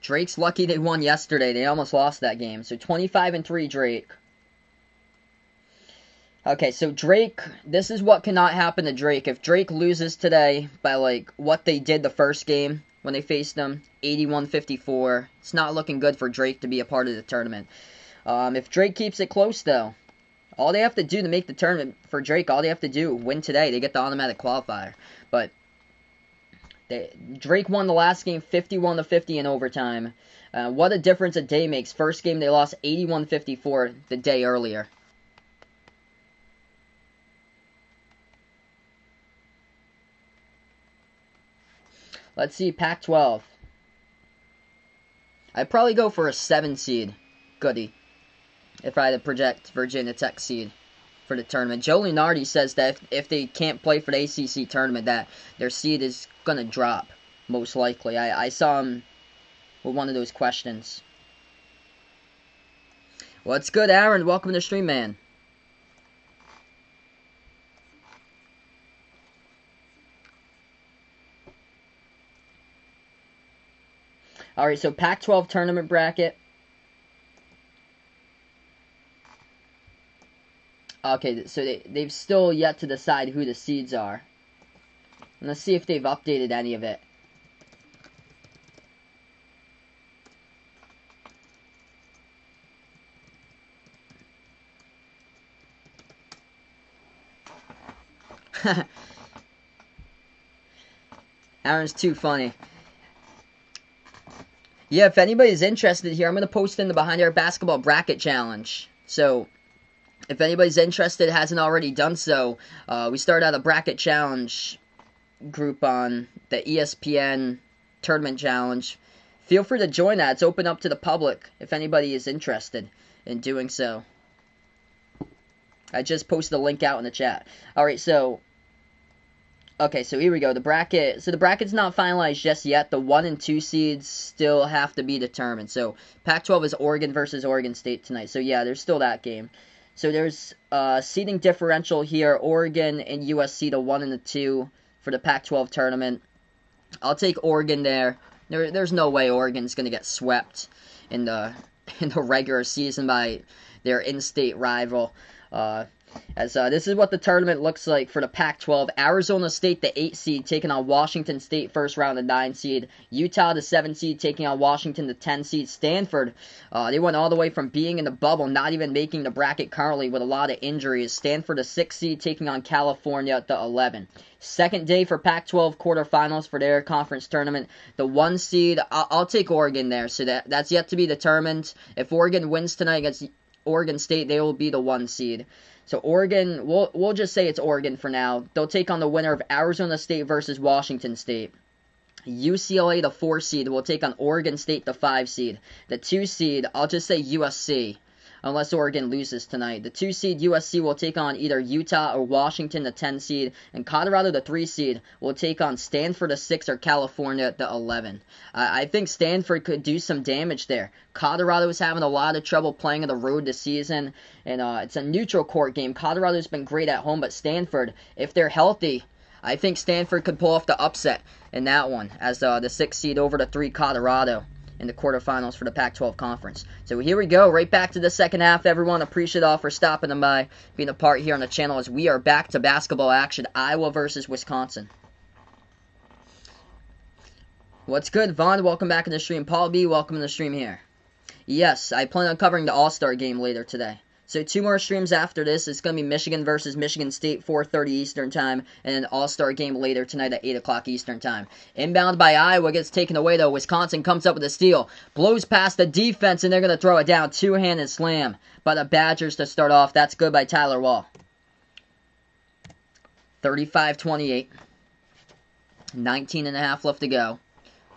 Drake's lucky they won yesterday. They almost lost that game. So 25-3 Drake. Okay, so Drake, this is what cannot happen to Drake. If Drake loses today by, like, what they did the first game when they faced them, 81-54, it's not looking good for Drake to be a part of the tournament. If Drake keeps it close, though, all they have to do to make the tournament for Drake, all they have to do, win today, they get the automatic qualifier. But Drake won the last game 51-50 in overtime. What a difference a day makes. First game, they lost 81-54 the day earlier. Let's see, Pac-12. I'd probably go for a 7 seed. Goody. If I had to project Virginia Tech seed for the tournament. Joe Lunardi says that if they can't play for the ACC tournament, that their seed is going to drop, most likely. I saw him with one of those questions. What's good, Aaron? Welcome to the stream, man. Alright, so Pac-12 tournament bracket. Okay, so they've still yet to decide who the seeds are. And let's see if they've updated any of it. Aaron's too funny. Yeah, if anybody's interested here, I'm going to post in the Behind Our Basketball Bracket Challenge. So, if anybody's interested, hasn't already done so, we started out a bracket challenge group on the ESPN Tournament Challenge. Feel free to join that. It's open up to the public if anybody is interested in doing so. I just posted a link out in the chat. Alright, so... Okay, so here we go. The bracket. So the bracket's not finalized just yet. The 1 and 2 seeds still have to be determined. So Pac-12 is Oregon versus Oregon State tonight. So yeah, there's still that game. So there's seeding differential here. Oregon and USC, the 1 and the 2 for the Pac-12 tournament. I'll take Oregon there. There's no way Oregon's going to get swept in the regular season by their in-state rival. This is what the tournament looks like for the Pac-12. Arizona State, the 8 seed, taking on Washington State, first round, the 9 seed. Utah, the 7 seed, taking on Washington, the 10 seed. Stanford, they went all the way from being in the bubble, not even making the bracket currently with a lot of injuries. Stanford, the 6 seed, taking on California at the 11. Second day for Pac-12 quarterfinals for their conference tournament. The 1 seed, I'll take Oregon there, so that's yet to be determined. If Oregon wins tonight against Oregon State, they will be the 1 seed. So Oregon, we'll just say it's Oregon for now. They'll take on the winner of Arizona State versus Washington State. UCLA, the 4 seed, will take on Oregon State, the 5 seed. The 2 seed, I'll just say USC. unless Oregon loses tonight. The 2 seed USC will take on either Utah or Washington, the 10 seed, and Colorado, the 3 seed, will take on Stanford, the 6, or California, the 11. I think Stanford could do some damage there. Colorado is having a lot of trouble playing on the road this season, and it's a neutral court game. Colorado's been great at home, but Stanford, if they're healthy, I think Stanford could pull off the upset in that one as the 6 seed over the 3 Colorado in the quarterfinals for the Pac-12 Conference. So here we go, right back to the second half, everyone. Appreciate all for stopping by, being a part here on the channel as we are back to basketball action. Iowa versus Wisconsin. What's good, Vaughn? Welcome back in the stream. Paul B, welcome to the stream here. Yes, I plan on covering the All-Star game later today. So 2 more streams after this. It's going to be Michigan versus Michigan State, 4:30 Eastern Time, and an All-Star game later tonight at 8 o'clock Eastern Time. Inbound by Iowa, gets taken away though. Wisconsin comes up with a steal, blows past the defense, and they're going to throw it down. Two-handed slam by the Badgers to start off. That's good by Tyler Wall. 35-28. 19.5 left to go.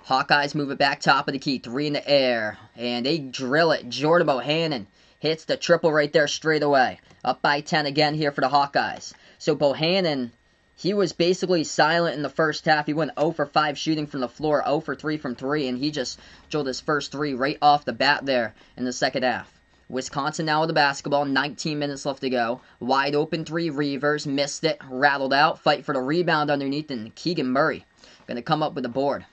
Hawkeyes move it back top of the key. 3 in the air, and they drill it. Jordan Bohannon hits the triple right there straight away. Up by 10 again here for the Hawkeyes. So Bohannon, he was basically silent in the first half. He went 0 for 5 shooting from the floor, 0 for 3 from 3, and he just drilled his first 3 right off the bat there in the second half. Wisconsin now with the basketball, 19 minutes left to go. Wide open 3, Reavers, missed it, rattled out. Fight for the rebound underneath, and Keegan Murray going to come up with the board.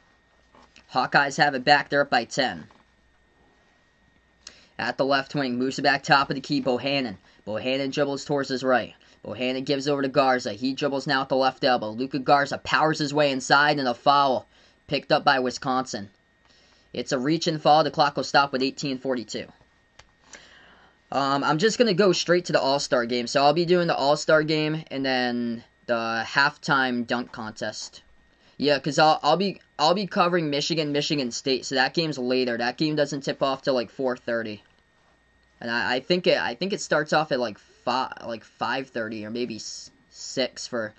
Hawkeyes have it back, they're up by 10. At the left wing, moves it back top of the key, Bohannon. Bohannon dribbles towards his right. Bohannon gives over to Garza. He dribbles now at the left elbow. Luka Garza powers his way inside, and a foul picked up by Wisconsin. It's a reach and fall. The clock will stop with 18:42. I'm just going to go straight to the All-Star game. So I'll be doing the All-Star game and then the halftime dunk contest. Yeah, because I'll be covering Michigan State, so that game's later. That game doesn't tip off till like 4:30, and I think it starts off at like 5:30 or maybe 6 for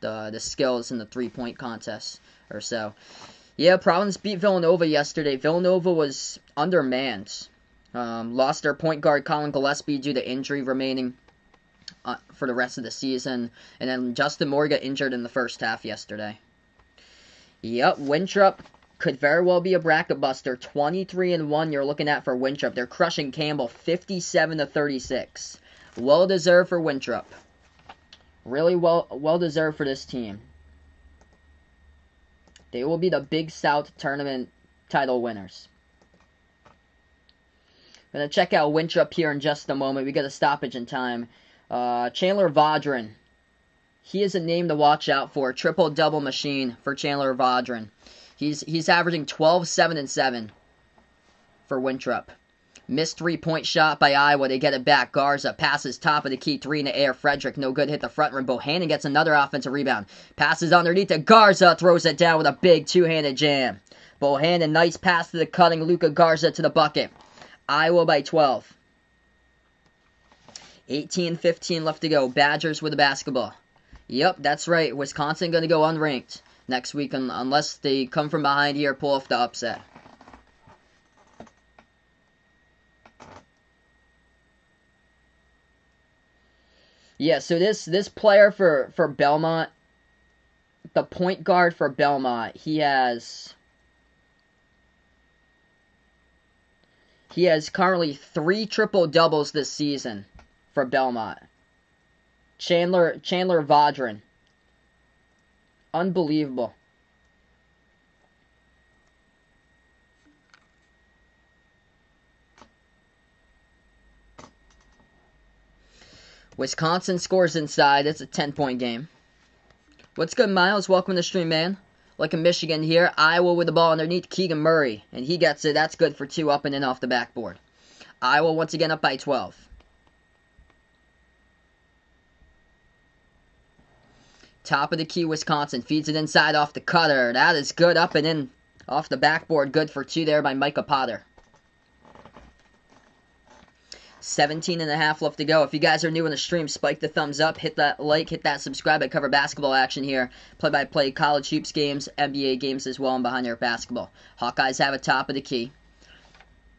the skills and the 3-point contest or so. Yeah, Providence beat Villanova yesterday. Villanova was undermanned. Lost their point guard Colin Gillespie due to injury remaining for the rest of the season, and then Justin Moore got injured in the first half yesterday. Yep, Winthrop could very well be a bracket buster. 23-1 you're looking at for Winthrop. They're crushing Campbell 57-36. Well deserved for Winthrop. Really well deserved for this team. They will be the Big South tournament title winners. I'm going to check out Winthrop here in just a moment. We got a stoppage in time. Chandler Vaudrin. He is a name to watch out for. Triple-double machine for Chandler Vaudrin. He's averaging 12, 7, and 7 for Winthrop. Missed 3-point shot by Iowa. They get it back. Garza passes top of the key. 3 in the air. Frederick, no good. Hit the front rim. Bohannon gets another offensive rebound. Passes underneath to Garza. Throws it down with a big two-handed jam. Bohannon, nice pass to the cutting Luka Garza to the bucket. Iowa by 12. 18-15 left to go. Badgers with the basketball. Yep, that's right. Wisconsin going to go unranked next week unless they come from behind here, pull off the upset. Yeah, so this player for Belmont, the point guard for Belmont, he has currently 3 triple-doubles this season for Belmont. Chandler Vaudrin. Unbelievable. Wisconsin scores inside. It's a 10-point game. What's good, Miles? Welcome to the stream, man. Like in Michigan here. Iowa with the ball underneath Keegan Murray. And he gets it. That's good for 2 up and in off the backboard. Iowa once again up by 12. Top of the key, Wisconsin. Feeds it inside off the cutter. That is good up and in off the backboard. Good for 2 there by Micah Potter. 17.5 left to go. If you guys are new in the stream, spike the thumbs up, hit that like, hit that subscribe. I cover basketball action here. Play-by-play college hoops games, NBA games as well, and behind your basketball. Hawkeyes have it top of the key.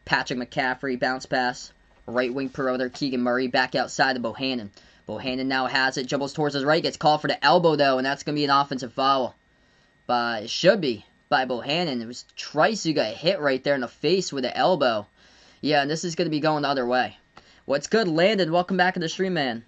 Patrick McCaffrey, bounce pass. Right wing perimeter, Keegan Murray back outside to Bohannon. Bohannon now has it, dribbles towards his right, gets called for the elbow though, and that's going to be an offensive foul. But it should be by Bohannon. It was Trice who got hit right there in the face with the elbow. Yeah, and this is going to be going the other way. What's good, Landon? Welcome back to the stream, man.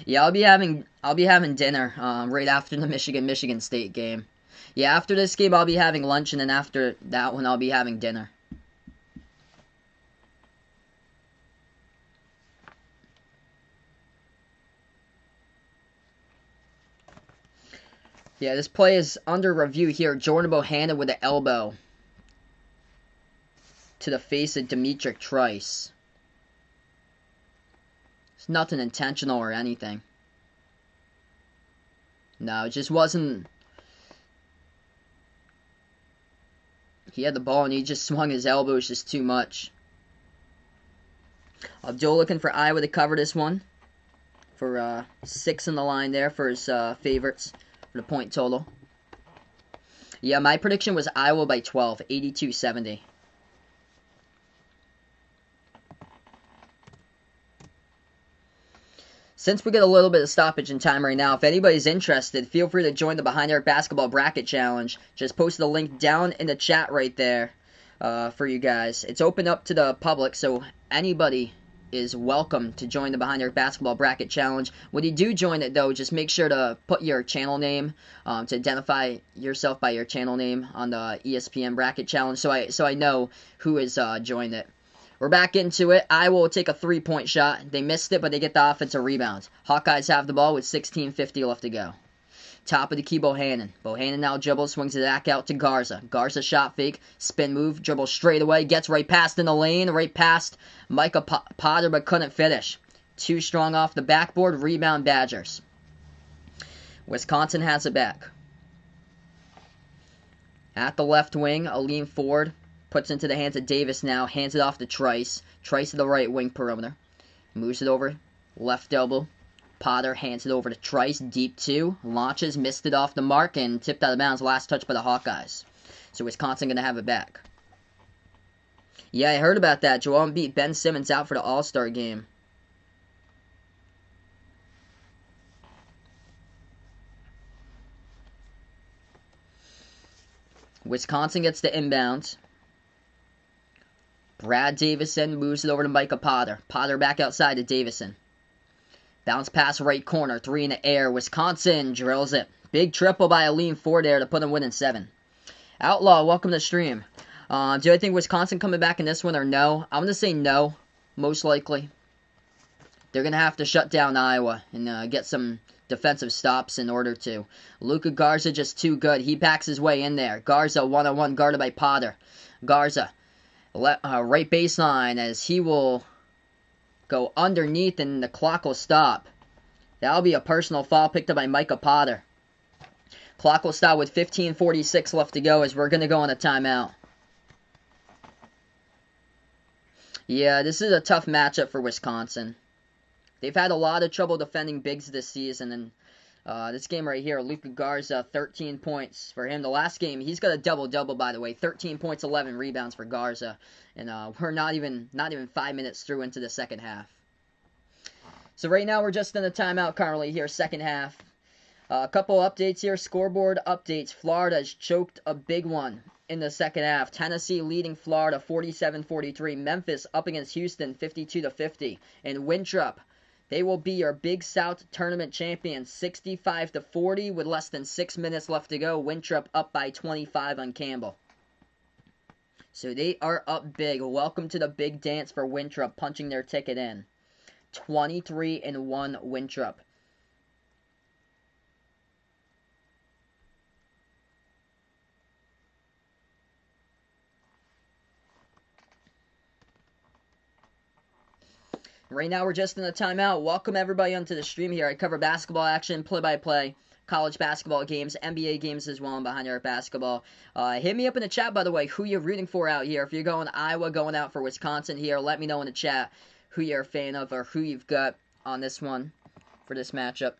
Yeah, I'll be having dinner right after the Michigan State game. Yeah, after this game I'll be having lunch, and then after that one I'll be having dinner. Yeah, this play is under review here. Jordan Bohannon with the elbow to the face of Demetric Trice. It's nothing intentional or anything. No, it just wasn't. He had the ball and he just swung his elbow. It's just too much. Abdul looking for Iowa to cover this one. For 6 in the line there for his favorites for the point total. Yeah, my prediction was Iowa by 12, 82-70. Since we get a little bit of stoppage in time right now, if anybody's interested, feel free to join the Behind Arc Basketball Bracket Challenge. Just post the link down in the chat right there for you guys. It's open up to the public, so anybody is welcome to join the Behind Arc Basketball Bracket Challenge. When you do join it, though, just make sure to put your channel name to identify yourself by your channel name on the ESPN Bracket Challenge, so I know who has joined it. We're back into it. Iowa will take a 3-point shot. They missed it, but they get the offensive rebound. Hawkeyes have the ball with 16:50 left to go. Top of the key, Bohannon. Bohannon now dribbles, swings it back out to Garza. Garza shot fake, spin move, dribbles straight away, gets right past in the lane, right past Micah Potter, but couldn't finish. Too strong off the backboard, rebound Badgers. Wisconsin has it back. At the left wing, a lean forward. Puts into the hands of Davis now. Hands it off to Trice. Trice to the right wing perimeter. Moves it over. Left elbow. Potter hands it over to Trice. Deep 2. Launches. Missed it off the mark and tipped out of bounds. Last touch by the Hawkeyes. So Wisconsin going to have it back. Yeah, I heard about that. Joel Embiid, Ben Simmons out for the All-Star game. Wisconsin gets the inbound. Brad Davison moves it over to Micah Potter. Potter back outside to Davison. Bounce pass right corner. 3 in the air. Wisconsin drills it. Big triple by a lean forward there to put them winning 7. Outlaw, welcome to the stream. Do I think Wisconsin coming back in this one or no? I'm going to say no, most likely. They're going to have to shut down Iowa and get some defensive stops in order to. Luka Garza just too good. He backs his way in there. Garza one-on-one guarded by Potter. Garza. Right baseline as he will go underneath and the clock will stop. That'll be a personal foul picked up by Micah Potter. Clock will stop with 15:46 left to go as we're going to go on a timeout. Yeah, this is a tough matchup for Wisconsin. They've had a lot of trouble defending bigs this season, and this game right here, Luka Garza, 13 points for him. The last game, he's got a double-double, by the way. 13 points, 11 rebounds for Garza. And we're not even 5 minutes through into the second half. So right now, we're just in a timeout currently here, second half. A couple updates here, scoreboard updates. Florida's choked a big one in the second half. Tennessee leading Florida 47-43. Memphis up against Houston 52-50. And Winthrop, they will be your Big South Tournament champions, 65-40 with less than 6 minutes left to go. Winthrop up by 25 on Campbell. So they are up big. Welcome to the big dance for Winthrop, punching their ticket in. 23-1 Winthrop. Right now, we're just in a timeout. Welcome everybody onto the stream here. I cover basketball action, play-by-play, college basketball games, NBA games as well, and Behind Arc Basketball. Hit me up in the chat, by the way, who you're rooting for out here. If you're going Iowa, going out for Wisconsin here, let me know in the chat who you're a fan of or who you've got on this one for this matchup.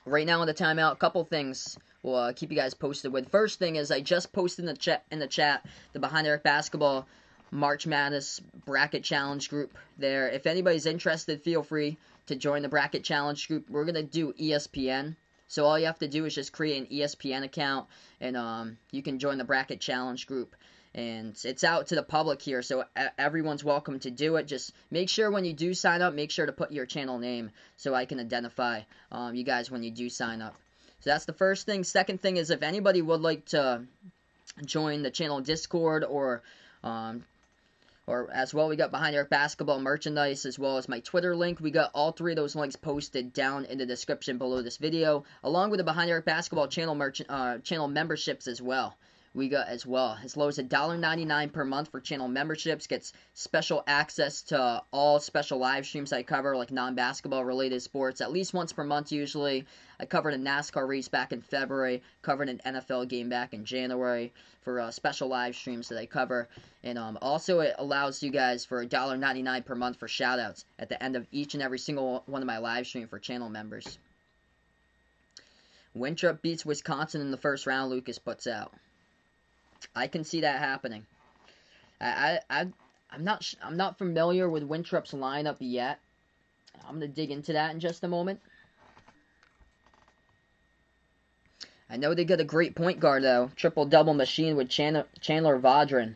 Right now in the timeout, a couple things we'll keep you guys posted with. First thing is I just posted in the chat the Behind the Arc Basketball March Madness Bracket Challenge group there. If anybody's interested, feel free to join the Bracket Challenge group. We're going to do ESPN. So all you have to do is just create an ESPN account, and you can join the Bracket Challenge group. And it's out to the public here, so everyone's welcome to do it. Just make sure when you do sign up, make sure to put your channel name so I can identify you guys when you do sign up. So that's the first thing. Second thing is if anybody would like to join the channel Discord or as well, we got Behind the Arc Basketball merchandise as well as my Twitter link. We got all three of those links posted down in the description below this video, along with the Behind the Arc Basketball channel memberships as well. We got as well as low as $1.99 per month for channel memberships. Gets special access to all special live streams I cover, like non-basketball related sports, at least once per month usually. I covered a NASCAR race back in February, covered an NFL game back in January for special live streams that I cover. And also it allows you guys for $1.99 per month for shoutouts at the end of each and every single one of my live streams for channel members. Winthrop beats Wisconsin in the first round, Lucas puts out. I can see that happening. I'm not familiar with Winthrop's lineup yet. I'm gonna dig into that in just a moment. I know they got a great point guard though, triple-double machine with Chandler Vaudrin.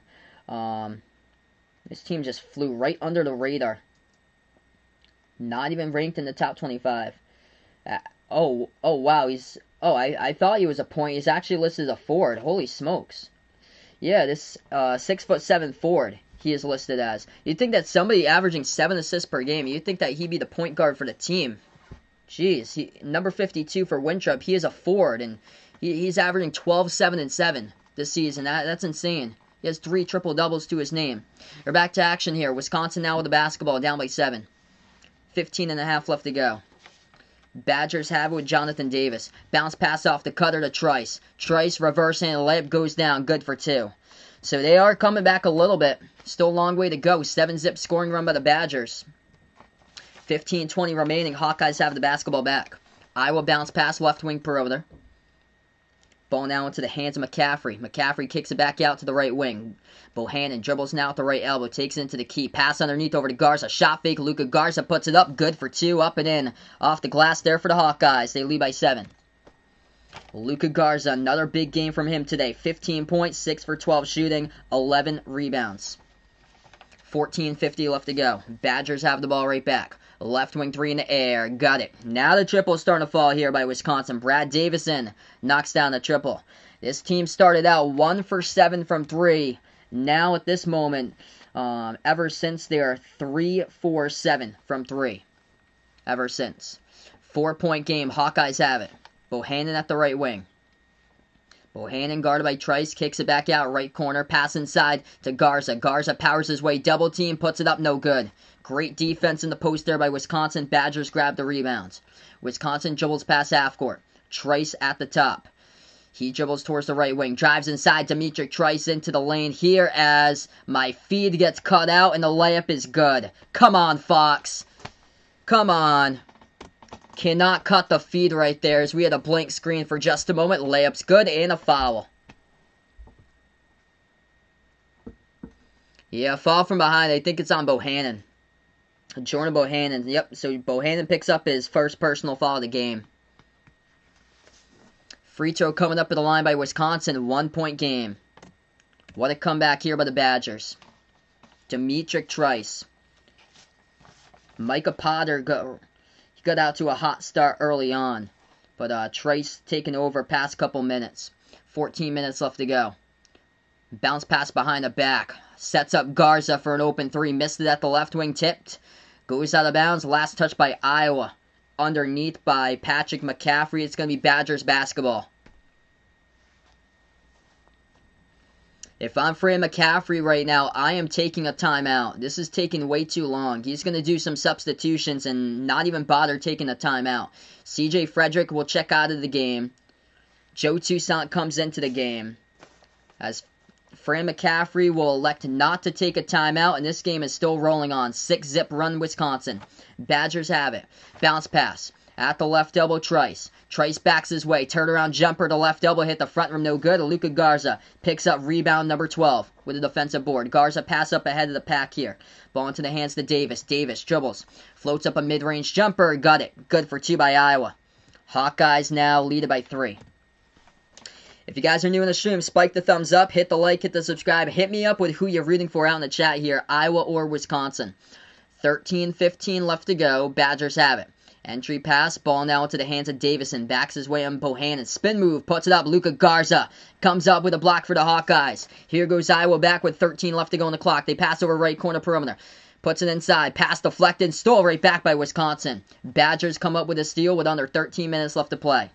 This team just flew right under the radar. Not even ranked in the top 25. Oh wow, I thought he was a point. He's actually listed as a forward. Holy smokes. Yeah, this 6'7" forward he is listed as. You'd think that somebody averaging 7 assists per game, you'd think that he'd be the point guard for the team. Jeez, number 52 for Winthrop, he is a forward, and he's averaging 12, 7, and 7 this season. That's insane. He has 3 triple-doubles to his name. We're back to action here. Wisconsin now with the basketball, down by 7. 15.5 left to go. Badgers have it with Jonathan Davis. Bounce pass off the cutter to Trice. Trice reversing and the layup goes down. Good for 2. So they are coming back a little bit. Still a long way to go. 7-zip scoring run by the Badgers. 15:20 remaining. Hawkeyes have the basketball back. Iowa bounce pass left wing perimeter. Ball now into the hands of McCaffrey. McCaffrey kicks it back out to the right wing. Bohannon dribbles now at the right elbow. Takes it into the key. Pass underneath over to Garza. Shot fake. Luka Garza puts it up. Good for 2. Up and in. Off the glass there for the Hawkeyes. They lead by 7. Luka Garza, another big game from him today. 15 points, 6 for 12 shooting, 11 rebounds. 14:50 left to go. Badgers have the ball right back. Left wing 3 in the air. Got it. Now the triple is starting to fall here by Wisconsin. Brad Davison knocks down the triple. This team started out 1 for 7 from 3. Now at this moment, ever since they are 3 for 7 from 3. Ever since. 4-point game. Hawkeyes have it. Bohannon at the right wing. Bohannon guarded by Trice, kicks it back out, right corner, pass inside to Garza. Garza powers his way, double team, puts it up, no good. Great defense in the post there by Wisconsin. Badgers grab the rebounds. Wisconsin dribbles past half court. Trice at the top. He dribbles towards the right wing, drives inside, Demetric Trice into the lane here as my feed gets cut out and the layup is good. Come on, Fox. Come on. Cannot cut the feed right there as we had a blank screen for just a moment. Layup's good and a foul. Yeah, foul from behind. I think it's on Bohannon. Jordan Bohannon. Yep, so Bohannon picks up his first personal foul of the game. Free throw coming up at the line by Wisconsin. 1-point game. What a comeback here by the Badgers. Demetric Trice. Micah Potter got out to a hot start early on. But Trice taking over past couple minutes. 14 minutes left to go. Bounce pass behind the back. Sets up Garza for an open 3. Missed it at the left wing. Tipped. Goes out of bounds. Last touch by Iowa. Underneath by Patrick McCaffrey. It's going to be Badgers basketball. If I'm Fran McCaffrey right now, I am taking a timeout. This is taking way too long. He's going to do some substitutions and not even bother taking a timeout. CJ Frederick will check out of the game. Joe Toussaint comes into the game. As Fran McCaffrey will elect not to take a timeout, and this game is still rolling on. 6-zip run Wisconsin. Badgers have it. Bounce pass. At the left elbow, Trice. Trice backs his way. Turnaround jumper to left elbow. Hit the front rim, no good. Luka Garza picks up rebound number 12 with a defensive board. Garza pass up ahead of the pack here. Ball into the hands to Davis. Davis dribbles. Floats up a mid-range jumper. Got it. Good for 2 by Iowa. Hawkeyes now lead it by 3. If you guys are new in the stream, spike the thumbs up, hit the like, hit the subscribe. Hit me up with who you're rooting for out in the chat here, Iowa or Wisconsin. 13-15 left to go. Badgers have it. Entry pass, ball now into the hands of Davison. Backs his way on Bohannon. Spin move, puts it up. Luka Garza comes up with a block for the Hawkeyes. Here goes Iowa back with 13 left to go on the clock. They pass over right corner perimeter. Puts it inside. Pass deflected. Stole right back by Wisconsin. Badgers come up with a steal with under 13 minutes left to play.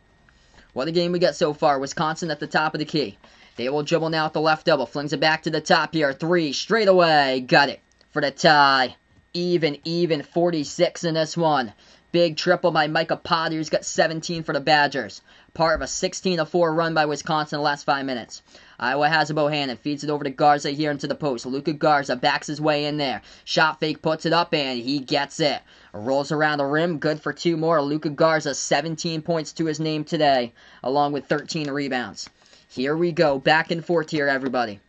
What a game we got so far. Wisconsin at the top of the key. They will dribble now at the left elbow. Flings it back to the top here. 3 straight away. Got it for the tie. Even 46 in this one. Big triple by Micah Potter, who's got 17 for the Badgers. Part of a 16-4 run by Wisconsin in the last 5 minutes. Iowa has a Bohannon. Feeds it over to Garza here into the post. Luka Garza backs his way in there. Shot fake, puts it up, and he gets it. Rolls around the rim. Good for 2 more. Luka Garza, 17 points to his name today, along with 13 rebounds. Here we go. Back and forth here, everybody.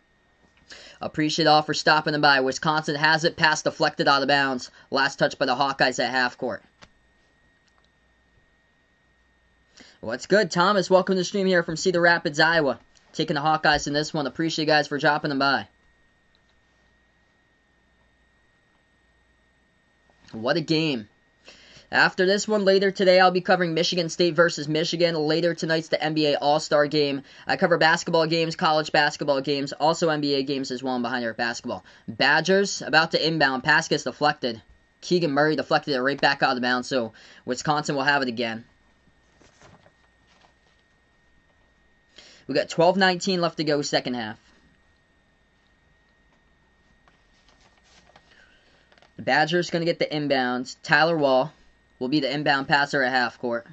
Appreciate all for stopping them by. Wisconsin has it. Pass deflected out of bounds. Last touch by the Hawkeyes at half court. What's good, Thomas? Welcome to the stream here from Cedar Rapids, Iowa. Taking the Hawkeyes in this one. Appreciate you guys for dropping them by. What a game. After this one, later today, I'll be covering Michigan State versus Michigan. Later tonight's the NBA All-Star Game. I cover basketball games, college basketball games, also NBA games as well and behind our basketball. Badgers about to inbound. Pass gets deflected. Keegan Murray deflected it right back out of bounds, so Wisconsin will have it again. We got 12-19 left to go, second half. The Badgers going to get the inbounds. Tyler Wall will be the inbound passer at half court.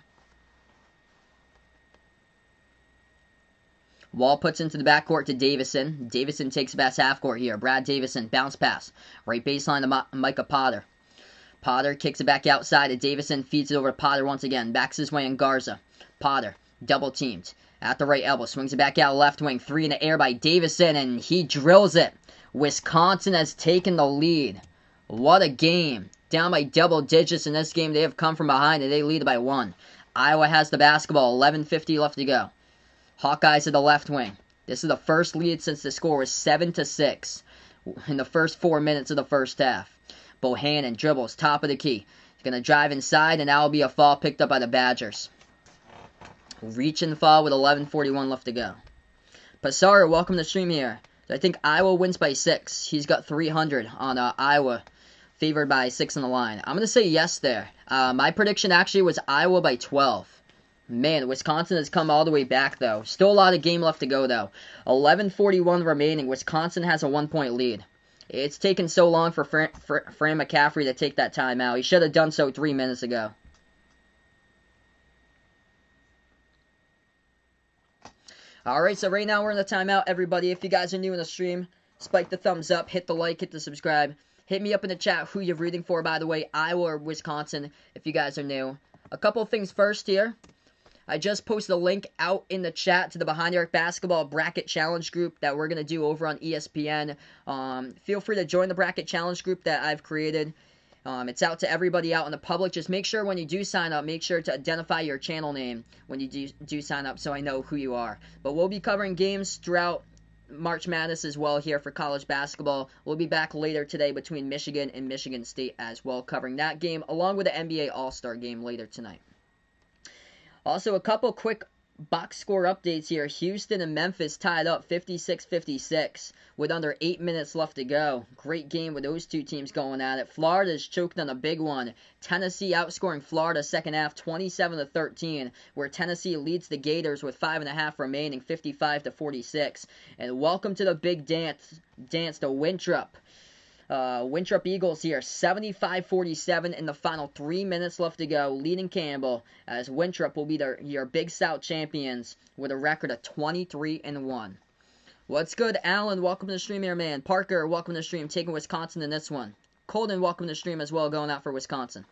Wall puts into the backcourt to Davison. Davison takes the pass half court here. Brad Davison, bounce pass. Right baseline to Micah Potter. Potter kicks it back outside to Davison. Feeds it over to Potter once again. Backs his way on Garza. Potter, double teamed. At the right elbow, swings it back out left wing. 3 in the air by Davison, and he drills it. Wisconsin has taken the lead. What a game. Down by double digits in this game. They have come from behind, and they lead by 1. Iowa has the basketball. 11:50 left to go. Hawkeyes at the left wing. This is the first lead since the score was 7-6 in the first 4 minutes of the first half. Bohannon dribbles, top of the key. He's going to drive inside, and that will be a foul picked up by the Badgers. Reach and fall with 11:41 left to go. Passaro, welcome to the stream here. I think Iowa wins by 6. He's got 300 on Iowa, favored by 6 in the line. I'm going to say yes there. My prediction actually was Iowa by 12. Man, Wisconsin has come all the way back, though. Still a lot of game left to go, though. 11:41 remaining. Wisconsin has a 1-point lead. It's taken so long for Fran McCaffrey to take that timeout. He should have done so 3 minutes ago. Alright, so right now we're in the timeout, everybody. If you guys are new in the stream, spike the thumbs up, hit the like, hit the subscribe. Hit me up in the chat who you're rooting for, by the way, Iowa or Wisconsin, if you guys are new. A couple of things first here. I just posted a link out in the chat to the Behind the Arc Basketball Bracket Challenge group that we're going to do over on ESPN. Feel free to join the Bracket Challenge group that I've created. It's out to everybody out in the public. Just make sure when you do sign up, make sure to identify your channel name when you do sign up so I know who you are. But we'll be covering games throughout March Madness as well here for college basketball. We'll be back later today between Michigan and Michigan State as well, covering that game along with the NBA All-Star game later tonight. Also, a couple quick box score updates here. Houston and Memphis tied up 56-56 with under 8 minutes left to go. Great game with those two teams going at it. Florida's choked on a big one. Tennessee outscoring Florida second half 27-13, where Tennessee leads the Gators with 5.5 remaining, 55-46. And welcome to the big dance to Winthrop. Winthrop Eagles here, 75-47 in the final 3 minutes left to go, leading Campbell, as Winthrop will be your Big South champions with a record of 23-1. What's good, Alan? Welcome to the stream here, man. Parker, welcome to the stream, taking Wisconsin in this one. Colden, welcome to the stream as well, going out for Wisconsin.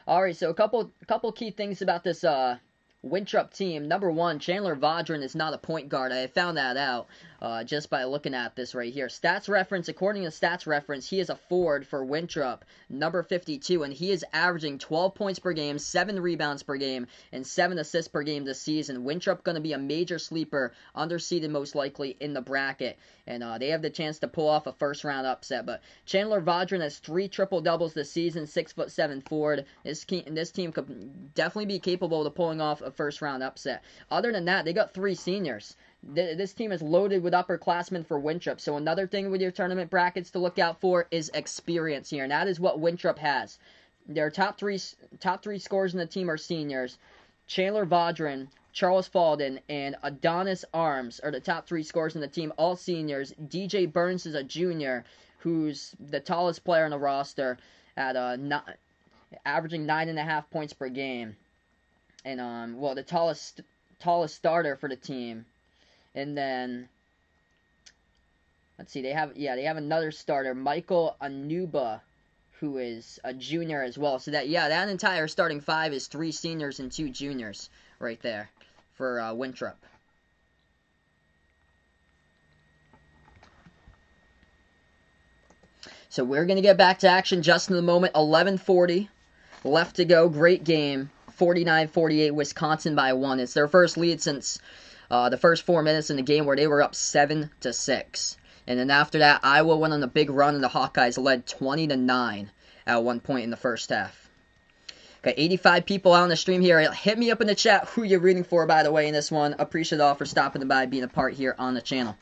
All right, so a couple key things about this Winthrop team. Number one, Chandler Vaudrin is not a point guard. I found that out just by looking at this right here. Stats reference, according to Stats reference, he is a forward for Winthrop, number 52, and he is averaging 12 points per game, 7 rebounds per game, and 7 assists per game this season. Winthrop going to be a major sleeper, underseeded most likely in the bracket, and they have the chance to pull off a first-round upset. But Chandler Vaudrin has 3 triple-doubles this season, 6'7" forward. This team could definitely be capable of pulling off a first-round upset. Other than that, they got 3 seniors. This team is loaded with upperclassmen for Winthrop. So another thing with your tournament brackets to look out for is experience here, and that is what Winthrop has. Their top three scorers in the team are seniors. Chandler Vaudrin, Charles Falden, and Adonis Arms are the top 3 scorers in the team, all seniors. DJ Burns is a junior, who's the tallest player on the roster at averaging 9.5 points per game, and the tallest starter for the team. And then let's see, they have another starter, Michael Anuba, who is a junior as well. So that entire starting 5 is 3 seniors and 2 juniors right there for Winthrop. So we're going to get back to action just in a moment. 11:40 left to go. Great game. 49-48, Wisconsin by 1. It's their first lead since the first 4 minutes in the game, where they were up 7-6. And then after that, Iowa went on a big run, and the Hawkeyes led 20-9 at one point in the first half. Got 85 people out on the stream here. Hit me up in the chat who you're rooting for, by the way, in this one. Appreciate it all for stopping by, being a part here on the channel.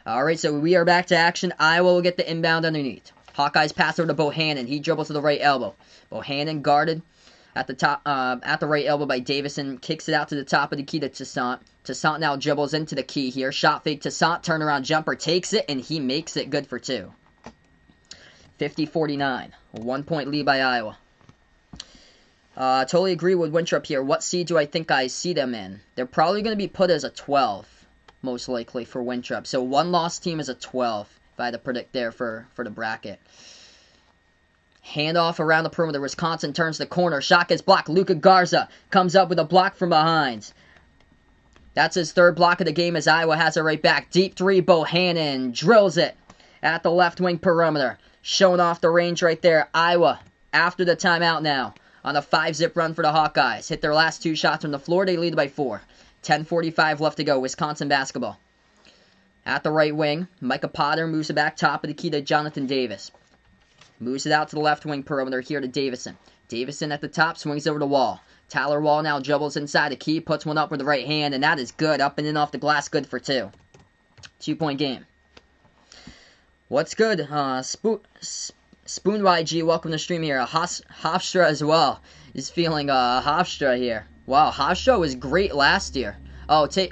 Alright, so we are back to action. Iowa will get the inbound underneath. Hawkeyes pass over to Bohannon. He dribbles to the right elbow. Bohannon guarded at the right elbow by Davison. Kicks it out to the top of the key to Toussaint. Toussaint now dribbles into the key here. Shot fake Toussaint. Turnaround jumper. Takes it, and he makes it good for 2. 50-49. 1 point lead by Iowa. Totally agree with Winthrop here. What seed do I think I see them in? They're probably going to be put as a 12, most likely, for Winthrop. So one loss team is a 12, if I had to predict there for the bracket. Handoff around the perimeter. Wisconsin turns the corner. Shot gets blocked. Luka Garza comes up with a block from behind. That's his 3rd block of the game as Iowa has it right back. Deep 3, Bohannon drills it at the left wing perimeter. Showing off the range right there. Iowa, after the timeout now, on a 5-zip run for the Hawkeyes. Hit their last 2 shots from the floor. They lead by 4. 10:45 left to go. Wisconsin basketball. At the right wing, Micah Potter moves it back top of the key to Jonathan Davis. Moves it out to the left wing perimeter here to Davison. Davison at the top, swings over the Wall. Tyler Wall now dribbles inside the key, puts one up with the right hand, and that is good. Up and in off the glass, good for 2. 2-point game. What's good? Spoon YG, welcome to the stream here. Hofstra as well is feeling Hofstra here. Wow, Hofstra was great last year. Okay,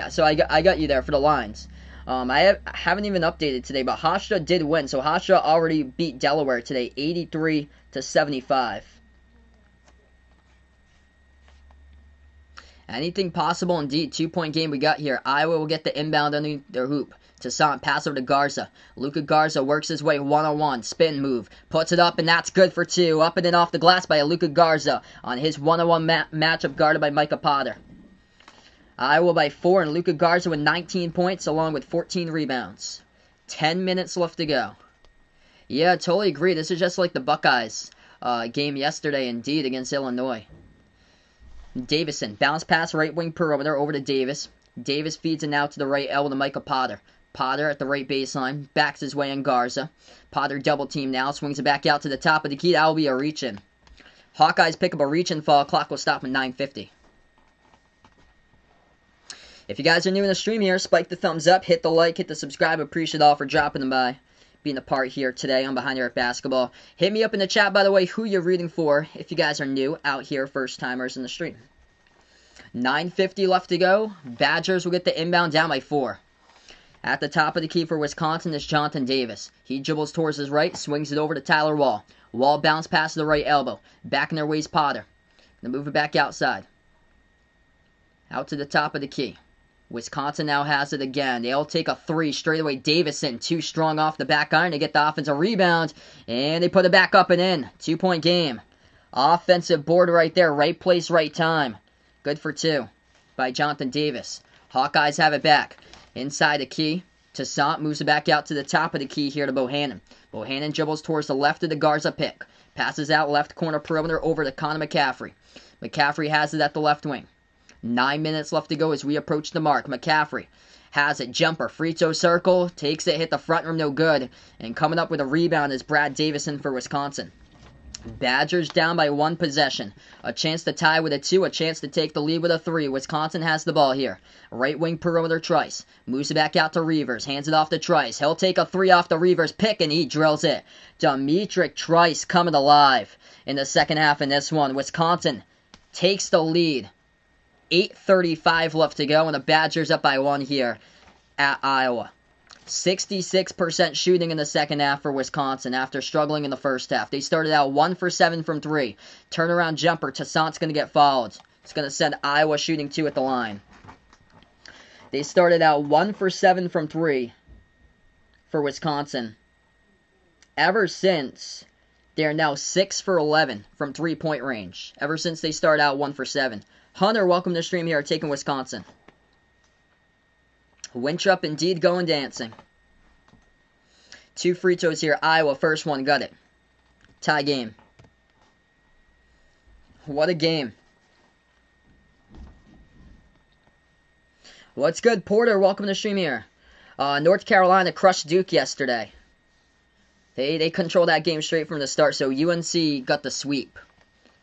so I got you there for the lines. I haven't even updated today, but Hofstra did win. So Hofstra already beat Delaware today, 83-75. Anything possible indeed. 2-point game we got here. Iowa will get the inbound underneath their hoop. Toussaint, pass over to Garza. Luka Garza works his way one-on-one. Spin move. Puts it up, and that's good for 2. Up and in off the glass by Luka Garza on his one-on-one matchup guarded by Micah Potter. Iowa by 4, and Luka Garza with 19 points along with 14 rebounds. 10 minutes left to go. Yeah, totally agree. This is just like the Buckeyes game yesterday, indeed, against Illinois. Davison, bounce pass right wing perimeter over to Davis. Davis feeds it now to the right elbow to Micah Potter. Potter at the right baseline, backs his way on Garza. Potter double team now, swings it back out to the top of the key. That will be a reach-in. Hawkeyes pick up a reach-in fall. Clock will stop at 9:50. If you guys are new in the stream here, spike the thumbs up, hit the like, hit the subscribe. Appreciate it all for dropping them by, being a part here today on Behind Your Arc Basketball. Hit me up in the chat, by the way, who you're rooting for if you guys are new out here, first-timers in the stream. 9:50 left to go. Badgers will get the inbound down by 4. At the top of the key for Wisconsin is Jonathan Davis. He dribbles towards his right, swings it over to Tyler Wall. Wall bounce pass to the right elbow. Back in their ways, Potter. They move it back outside. Out to the top of the key. Wisconsin now has it again. They'll take a 3 straight away. Davison, too strong off the back iron to get the offensive rebound. And they put it back up and in. 2-point game. Offensive board right there. Right place, right time. Good for 2 by Jonathan Davis. Hawkeyes have it back. Inside the key. Toussaint moves it back out to the top of the key here to Bohannon. Bohannon dribbles towards the left of the Garza pick. Passes out left corner perimeter over to Connor McCaffrey. McCaffrey has it at the left wing. 9 minutes left to go as we approach the mark. McCaffrey has it. Jumper. Free throw circle. Takes it. Hit the front rim. No good. And coming up with a rebound is Brad Davison for Wisconsin. Badgers down by 1 possession. A chance to tie with a 2. A chance to take the lead with a 3. Wisconsin has the ball here. Right wing perimeter Trice. Moves it back out to Reavers. Hands it off to Trice. He'll take a 3 off the Reavers pick and he drills it. Demetric Trice coming alive in the second half in this one. Wisconsin takes the lead. 8:35 left to go and the Badgers up by 1 here at Iowa. 66% shooting in the second half for Wisconsin after struggling in the first half. They started out 1 for 7 from 3. Turnaround jumper. Toussaint's going to get fouled. It's going to send Iowa shooting 2 at the line. They started out 1 for 7 from 3 for Wisconsin. Ever since, they're now 6 for 11 from 3-point range. Ever since they started out 1 for 7. Hunter, welcome to the stream here, taking Wisconsin. Winthrop indeed going dancing. 2 free throws here. Iowa, first one, got it. Tie game. What a game. What's good, Porter? Welcome to the stream here. North Carolina crushed Duke yesterday. They controlled that game straight from the start, so UNC got the sweep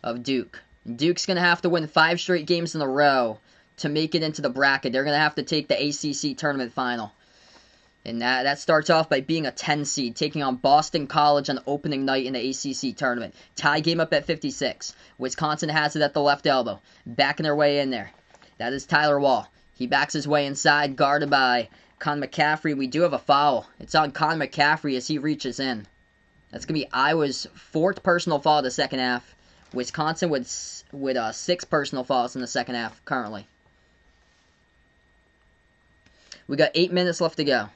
of Duke. Duke's going to have to win 5 straight games in a row to make it into the bracket. They're going to have to take the ACC tournament final. And that starts off by being a 10 seed, taking on Boston College on opening night in the ACC tournament. Tie game up at 56. Wisconsin has it at the left elbow. Backing their way in there. That is Tyler Wall. He backs his way inside, guarded by Con McCaffrey. We do have a foul. It's on Con McCaffrey as he reaches in. That's going to be Iowa's 4th personal foul of the second half. Wisconsin with 6 personal fouls in the second half currently. We got 8 minutes left to go.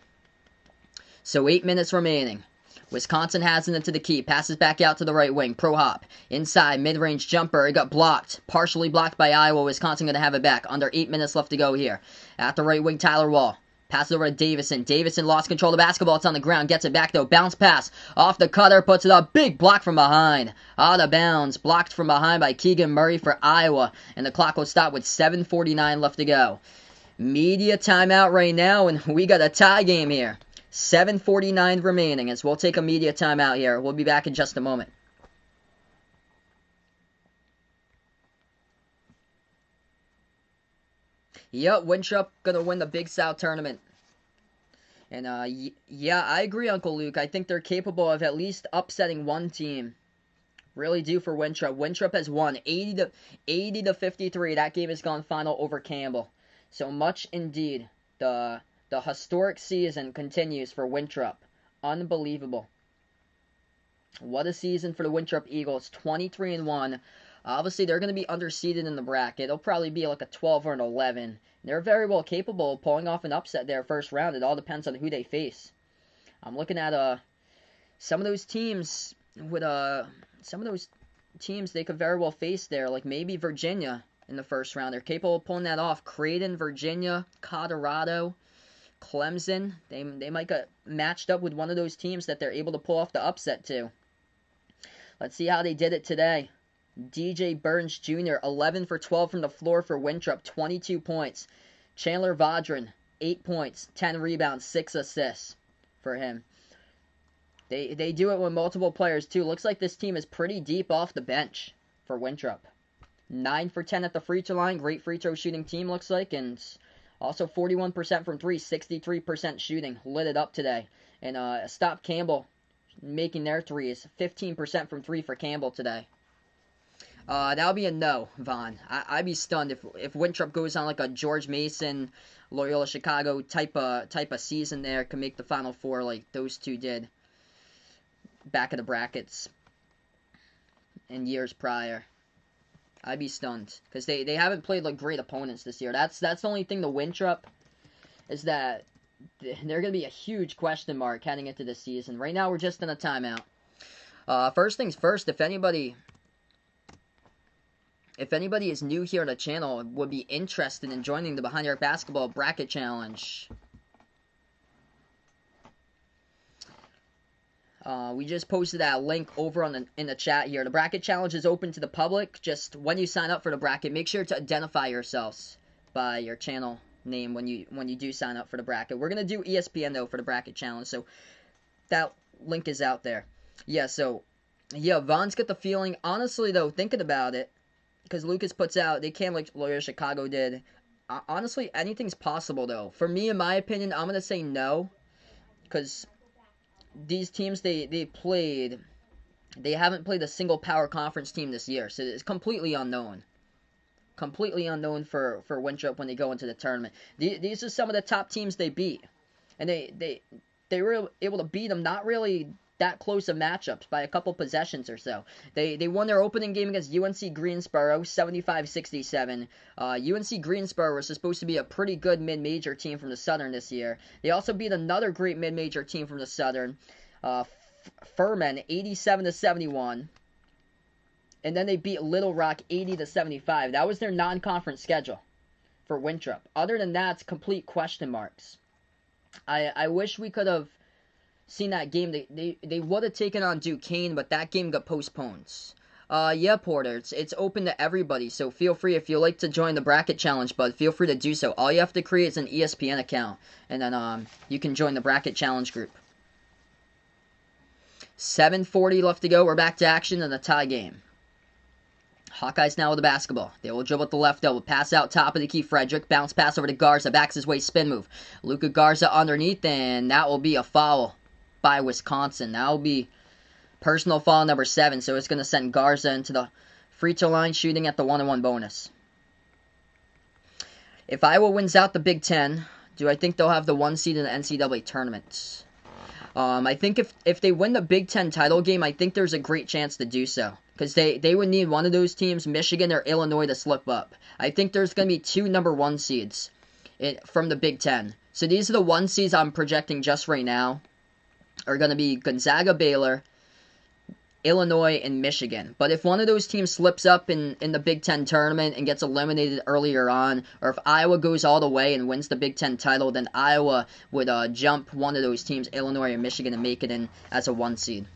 So 8 minutes remaining. Wisconsin has it into the key. Passes back out to the right wing. Pro hop. Inside. Mid-range jumper. It got blocked. Partially blocked by Iowa. Wisconsin going to have it back. Under 8 minutes left to go here. At the right wing, Tyler Wall. Passes over to Davison. Davison lost control of the basketball. It's on the ground. Gets it back though. Bounce pass. Off the cutter. Puts it up. Big block from behind. Out of bounds. Blocked from behind by Keegan Murray for Iowa. And the clock will stop with 7:49 left to go. Media timeout right now. And we got a tie game here. 7:49 remaining as we'll take a media timeout here. We'll be back in just a moment. Yep, Winthrop gonna win the Big South tournament. And yeah, I agree, Uncle Luke. I think they're capable of at least upsetting one team. Really do for Winthrop. Winthrop has won 80 to 53. That game has gone final over Campbell. So much indeed. The historic season continues for Winthrop. Unbelievable. What a season for the Winthrop Eagles. 23-1. Obviously, they're going to be underseeded in the bracket. It'll probably be like a 12 or an 11. They're very well capable of pulling off an upset there first round. It all depends on who they face. I'm looking at some of those teams with they could very well face there, like maybe Virginia in the first round. They're capable of pulling that off. Creighton, Virginia, Colorado, Clemson. They might get matched up with one of those teams that they're able to pull off the upset to. Let's see how they did it today. DJ Burns Jr., 11 for 12 from the floor for Winthrop, 22 points. Chandler Vaudrin, 8 points, 10 rebounds, 6 assists for him. They do it with multiple players, too. Looks like this team is pretty deep off the bench for Winthrop. 9 for 10 at the free throw line. Great free throw shooting team, looks like. And also 41% from 3, 63% shooting. Lit it up today. And Stop Campbell making their threes. 15% from 3 for Campbell today. That'll be a no, Vaughn. I'd be stunned if Winthrop goes on like a George Mason, Loyola Chicago type of season there, can make the Final Four like those two did back of the brackets in years prior. I'd be stunned because they haven't played like great opponents this year. That's the only thing to Winthrop is that they're gonna be a huge question mark heading into this season. Right now we're just in a timeout. First things first, if anybody if anybody is new here on the channel and would be interested in joining the Behind the Arc Basketball Bracket Challenge, we just posted that link over in the chat here. The bracket challenge is open to the public. Just when you sign up for the bracket, make sure to identify yourselves by your channel name when you do sign up for the bracket. We're gonna do ESPN though for the bracket challenge, so that link is out there. Yeah, so yeah, Vaughn's got the feeling. Honestly though, thinking about it, because Lucas puts out, they can't like Loyola Chicago did. Honestly, anything's possible though. For me, in my opinion, I'm gonna say no, because these teams they haven't played a single power conference team this year, so it's completely unknown. Completely unknown for Winthrop when they go into the tournament. These are some of the top teams they beat, and they were able to beat them not really that close of matchups by a couple possessions or so. They won their opening game against UNC Greensboro 75-67. UNC Greensboro was supposed to be a pretty good mid-major team from the Southern this year. They also beat another great mid-major team from the Southern, Furman 87-71. And then they beat Little Rock 80-75. That was their non-conference schedule for Winthrop. Other than that, it's complete question marks. I wish we could have seen that game. They would have taken on Duquesne, but that game got postponed. Yeah, Porter, it's open to everybody, so feel free. If you like to join the bracket challenge, bud, feel free to do so. All you have to create is an ESPN account, and then you can join the bracket challenge group. 7:40 left to go. We're back to action in a tie game. Hawkeyes now with the basketball. They will dribble at the left elbow. Pass out top of the key. Frederick. Bounce pass over to Garza. Backs his way. Spin move. Luka Garza underneath. And that will be a foul by Wisconsin. That will be personal foul number 7. So it's going to send Garza into the free throw line shooting at the 1-on-1 bonus. If Iowa wins out the Big Ten, do I think they'll have the 1 seed in the NCAA tournament? I think if they win the Big Ten title game, I think there's a great chance to do so. Because they would need one of those teams, Michigan or Illinois, to slip up. I think there's going to be 2 number 1 seeds from the Big Ten. So these are the 1 seeds I'm projecting just right now. Are going to be Gonzaga, Baylor, Illinois, and Michigan. But if one of those teams slips up in the Big Ten tournament and gets eliminated earlier on, or if Iowa goes all the way and wins the Big Ten title, then Iowa would jump one of those teams, Illinois or Michigan, and make it in as a 1 seed.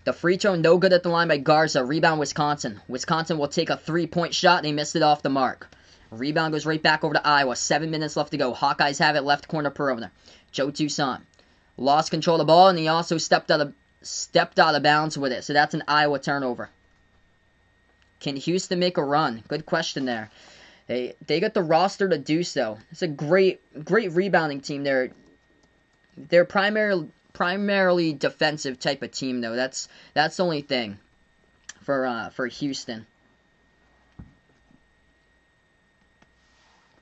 The free throw, no good at the line by Garza. Rebound, Wisconsin. Wisconsin will take a 3-point shot. They missed it off the mark. Rebound goes right back over to Iowa. 7 minutes left to go. Hawkeyes have it, left corner perimeter. Joe Toussaint lost control of the ball, and he also stepped out of bounds with it. So that's an Iowa turnover. Can Houston make a run? Good question there. They got the roster to do so. It's a great rebounding team. They're primarily defensive type of team though. That's the only thing for Houston.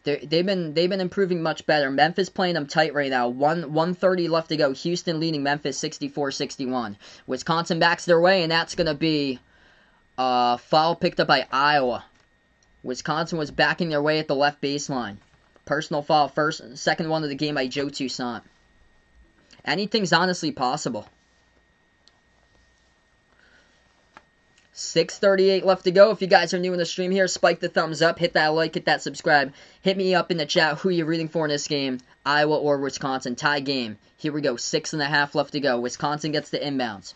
They've been improving much better. Memphis playing them tight right now. 1:30 left to go. Houston leading Memphis 64-61. Wisconsin backs their way, and that's gonna be a foul picked up by Iowa. Wisconsin was backing their way at the left baseline. Personal foul, second one of the game by Joe Toussaint. Anything's honestly possible. 6:38 left to go. If you guys are new in the stream here, spike the thumbs up, hit that like, hit that subscribe. Hit me up in the chat who you're rooting for in this game, Iowa or Wisconsin. Tie game. Here we go. 6.5 left to go. Wisconsin gets the inbounds.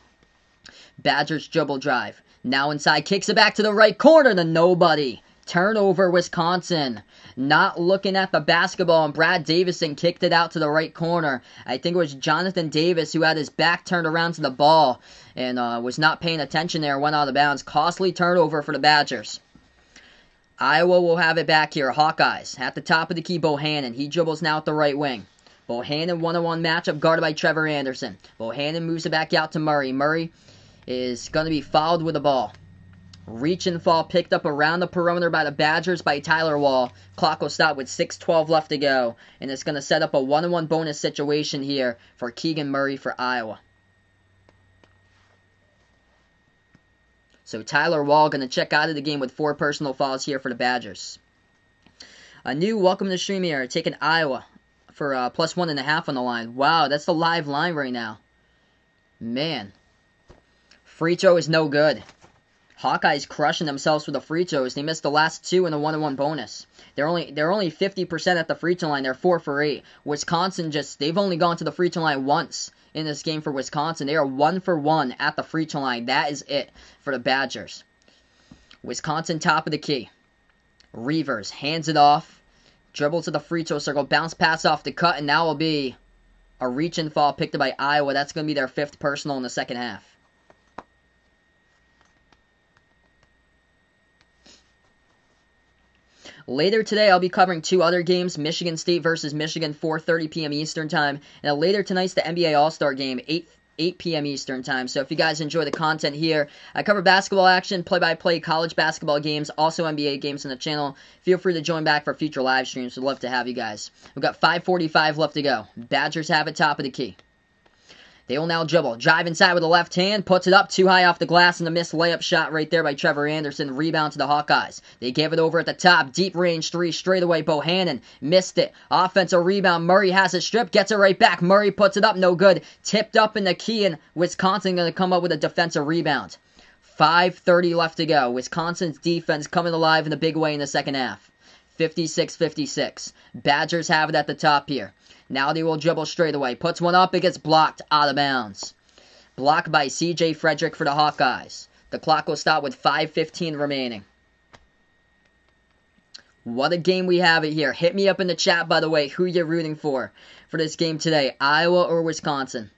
Badgers dribble drive. Now inside, kicks it back to the right corner to nobody. Turnover, Wisconsin. Not looking at the basketball, and Brad Davison kicked it out to the right corner. I think it was Jonathan Davis who had his back turned around to the ball and was not paying attention there, went out of bounds. Costly turnover for the Badgers. Iowa will have it back here. Hawkeyes at the top of the key, Bohannon. He dribbles now at the right wing. Bohannon 1-on-1 matchup guarded by Trevor Anderson. Bohannon moves it back out to Murray. Murray is going to be fouled with the ball. Reach and fall picked up around the perimeter by the Badgers by Tyler Wall. Clock will stop with 6:12 left to go. And it's going to set up a 1-on-1 bonus situation here for Keegan Murray for Iowa. So Tyler Wall going to check out of the game with 4 personal fouls here for the Badgers. A new welcome to the stream here. Taking Iowa for plus 1.5 on the line. Wow, that's the live line right now. Man. Free throw is no good. Hawkeyes crushing themselves with the free throws. They missed the last 2 in the 1-on-1 bonus. They're only 50% at the free throw line. They're 4 for 8. Wisconsin they've only gone to the free throw line once in this game for Wisconsin. They are 1 for 1 at the free throw line. That is it for the Badgers. Wisconsin top of the key. Reavers hands it off. Dribble to the free throw circle. Bounce pass off the cut. And now will be a reach and fall picked up by Iowa. That's going to be their 5th personal in the second half. Later today, I'll be covering 2 other games. Michigan State versus Michigan, 4:30 p.m. Eastern Time. And later tonight's the NBA All-Star Game, 8 p.m. Eastern Time. So if you guys enjoy the content here, I cover basketball action, play-by-play college basketball games, also NBA games on the channel. Feel free to join back for future live streams. We'd love to have you guys. We've got 5:45 left to go. Badgers have it top of the key. They will now dribble. Drive inside with the left hand. Puts it up too high off the glass, and a missed layup shot right there by Trevor Anderson. Rebound to the Hawkeyes. They give it over at the top. Deep range 3 straight away. Bohannon missed it. Offensive rebound. Murray has it stripped. Gets it right back. Murray puts it up. No good. Tipped up in the key, and Wisconsin going to come up with a defensive rebound. 5:30 left to go. Wisconsin's defense coming alive in a big way in the second half. 56-56. Badgers have it at the top here. Now they will dribble straight away. Puts one up. It gets blocked out of bounds. Blocked by C.J. Frederick for the Hawkeyes. The clock will stop with 5:15 remaining. What a game we have it here. Hit me up in the chat, by the way, who you're rooting for this game today. Iowa or Wisconsin?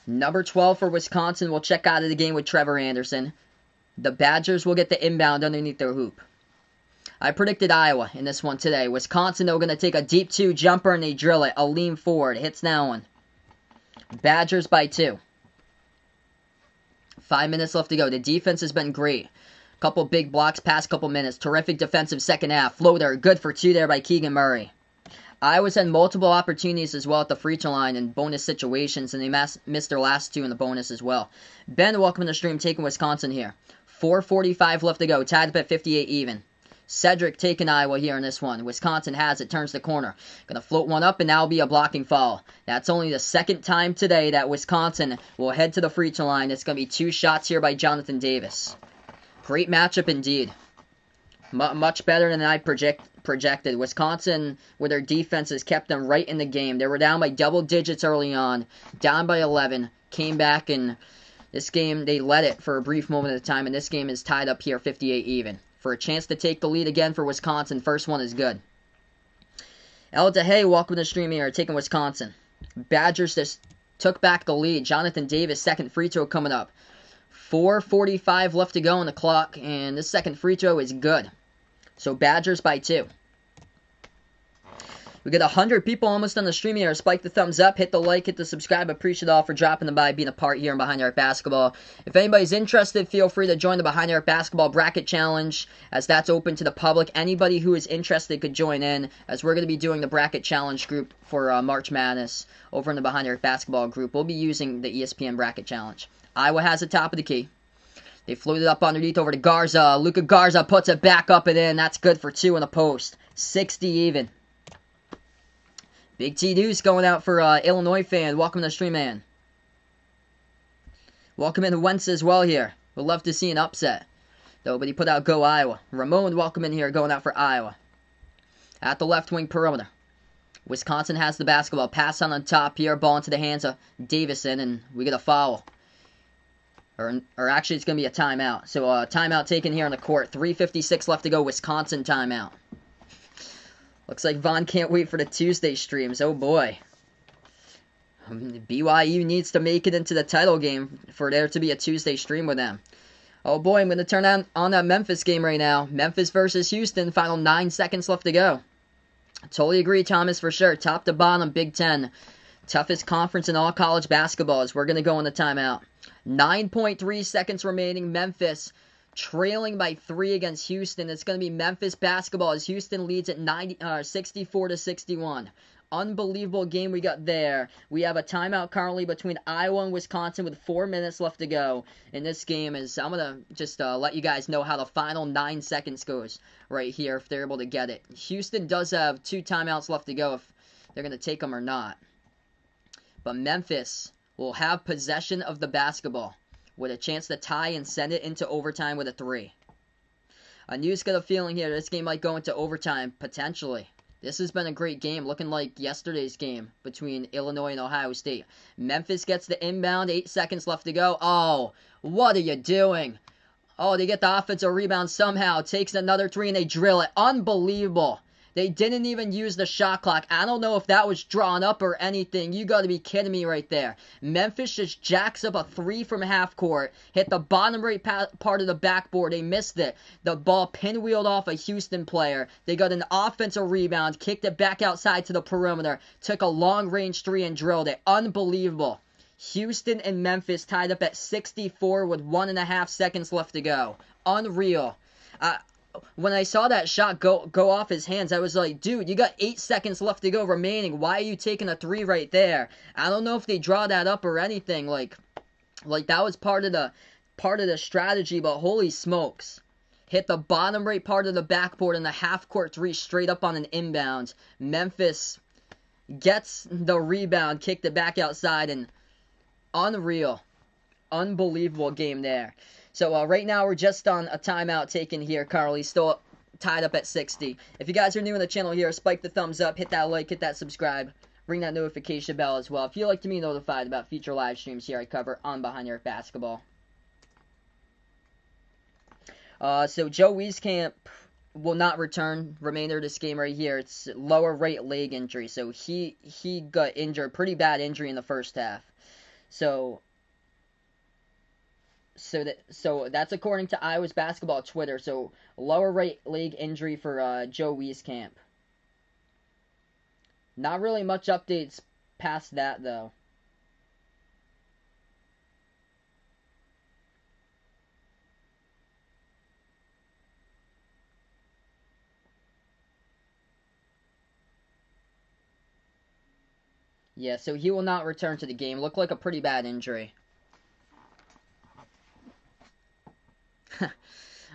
Number 12 for Wisconsin will check out of the game with Trevor Anderson. The Badgers will get the inbound underneath their hoop. I predicted Iowa in this one today. Wisconsin, though, going to take a deep 2 jumper, and they drill it. A lean forward. Hits that one. Badgers by 2. 5 minutes left to go. The defense has been great. Couple big blocks past couple minutes. Terrific defensive second half. Floater. Good for 2 there by Keegan Murray. Iowa's had multiple opportunities as well at the free throw line in bonus situations, and they missed their last 2 in the bonus as well. Ben, welcome to the stream, taking Wisconsin here. 4:45 left to go. Tied up at 58 even. Cedric taking Iowa here in this one. Wisconsin has it, turns the corner. Going to float one up, and now will be a blocking foul. That's only the second time today that Wisconsin will head to the free throw line. It's going to be 2 shots here by Jonathan Davis. Great matchup indeed. Much better than I projected. Wisconsin, with their defenses, kept them right in the game. They were down by double digits early on, down by 11, came back, and this game, they led it for a brief moment at a time, and this game is tied up here 58 even. For a chance to take the lead again for Wisconsin, first one is good. El DeHay, welcome to the stream here, taking Wisconsin. Badgers just took back the lead. Jonathan Davis, second free throw coming up. 4:45 left to go on the clock, and this second free throw is good. So Badgers by 2. We got 100 people almost on the stream here. Spike the thumbs up, hit the like, hit the subscribe. Appreciate it all for dropping the by, being a part here in Behind the Arc Basketball. If anybody's interested, feel free to join the Behind the Arc Basketball Bracket Challenge, as that's open to the public. Anybody who is interested could join in, as we're going to be doing the Bracket Challenge group for March Madness over in the Behind the Arc Basketball group. We'll be using the ESPN Bracket Challenge. Iowa has the top of the key. They floated up underneath over to Garza. Luka Garza puts it back up and in. That's good for 2 in the post. 60 even. Big T Deuce going out for Illinois fan. Welcome to the stream, man. Welcome in Wentz as well here. We'd love to see an upset, though, but he put out Go Iowa. Ramon, welcome in here, going out for Iowa. At the left wing perimeter. Wisconsin has the basketball. Pass on top here. Ball into the hands of Davison, and we get a foul. Or actually, it's going to be a timeout. So, timeout taken here on the court. 3:56 left to go. Wisconsin timeout. Looks like Vaughn can't wait for the Tuesday streams. Oh, boy. BYU needs to make it into the title game for there to be a Tuesday stream with them. Oh, boy, I'm going to turn on that Memphis game right now. Memphis versus Houston. Final 9 seconds left to go. Totally agree, Thomas, for sure. Top to bottom, Big Ten. Toughest conference in all college basketball as we're going to go in the timeout. 9.3 seconds remaining. Memphis trailing by 3 against Houston. It's going to be Memphis basketball as Houston leads at 64-61. Unbelievable game we got there. We have a timeout currently between Iowa and Wisconsin with 4 minutes left to go. And this game is, I'm going to just let you guys know how the final 9 seconds goes right here if they're able to get it. Houston does have 2 timeouts left to go if they're going to take them or not. But Memphis will have possession of the basketball with a chance to tie and send it into overtime with a 3. New's got a feeling here this game might go into overtime, potentially. This has been a great game, looking like yesterday's game between Illinois and Ohio State. Memphis gets the inbound, 8 seconds left to go. Oh, what are you doing? Oh, they get the offensive rebound somehow. Takes another 3 and they drill it. Unbelievable. They didn't even use the shot clock. I don't know if that was drawn up or anything. You got to be kidding me right there. Memphis just jacks up a 3 from half court. Hit the bottom right part of the backboard. They missed it. The ball pinwheeled off a Houston player. They got an offensive rebound. Kicked it back outside to the perimeter. Took a long range 3 and drilled it. Unbelievable. Houston and Memphis tied up at 64 with 1.5 seconds left to go. Unreal. When I saw that shot go off his hands, I was like, dude, you got 8 seconds left to go remaining. Why are you taking a 3 right there? I don't know if they draw that up or anything. Like that was part of the strategy, but holy smokes. Hit the bottom right part of the backboard and the half-court 3 straight up on an inbound. Memphis gets the rebound, kicked it back outside, and unreal. Unbelievable game there. So right now we're just on a timeout taken here, Carly. Still tied up at 60. If you guys are new on the channel here, spike the thumbs up, hit that like, hit that subscribe, ring that notification bell as well. If you'd like to be notified about future live streams here I cover on Behind Your Basketball. So Joe Wieskamp will not return remainder of this game right here. It's lower right leg injury. So he got injured, pretty bad injury in the first half. So that's according to Iowa's basketball Twitter. So lower right leg injury for Joe Wieskamp. Not really much updates past that though. Yeah, so he will not return to the game. Looked like a pretty bad injury.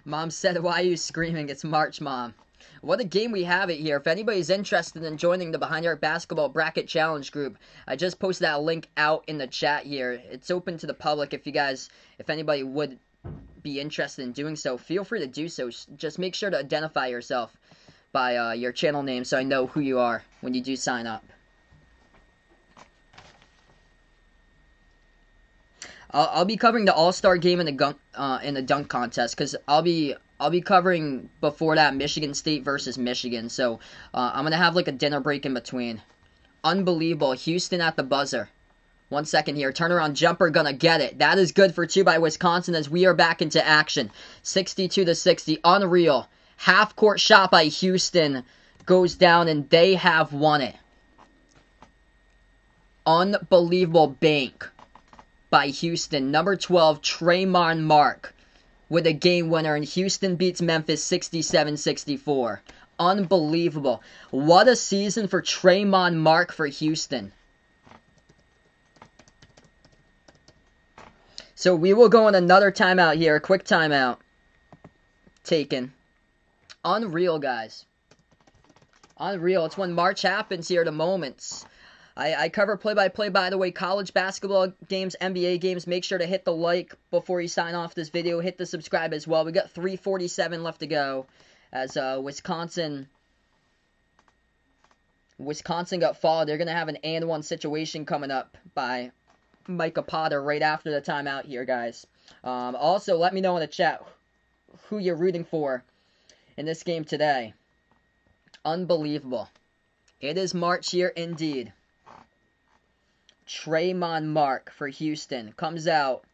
Mom said, why are you screaming? It's March, Mom. What a game we have it here. If anybody's interested in joining the Behind Your Basketball Bracket Challenge group, I just posted that link out in the chat here. It's open to the public. If anybody would be interested in doing so, feel free to do so. Just make sure to identify yourself by your channel name so I know who you are when you do sign up. I'll be covering the All-Star game in the dunk contest because I'll be covering before that Michigan State versus Michigan. So I'm gonna have like a dinner break in between. Unbelievable. Houston at the buzzer. 1 second here. Turnaround jumper gonna get it. That is good for 2 by Wisconsin as we are back into action. 62-60. Unreal. Half court shot by Houston goes down and they have won it. Unbelievable bank by Houston. Number 12, Tremont Mark with a game winner, and Houston beats Memphis 67-64. Unbelievable. What a season for Tremont Mark for Houston. So we will go on another timeout here. A quick timeout taken. Unreal, guys. Unreal. It's when March happens here, the moments. I cover play-by-play, by the way, college basketball games, NBA games. Make sure to hit the like before you sign off this video. Hit the subscribe as well. We got 3:47 left to go as Wisconsin got fouled. They're going to have an and-one situation coming up by Micah Potter right after the timeout here, guys. Also, let me know in the chat who you're rooting for in this game today. Unbelievable. It is March here indeed. Tremont Mark for Houston comes out.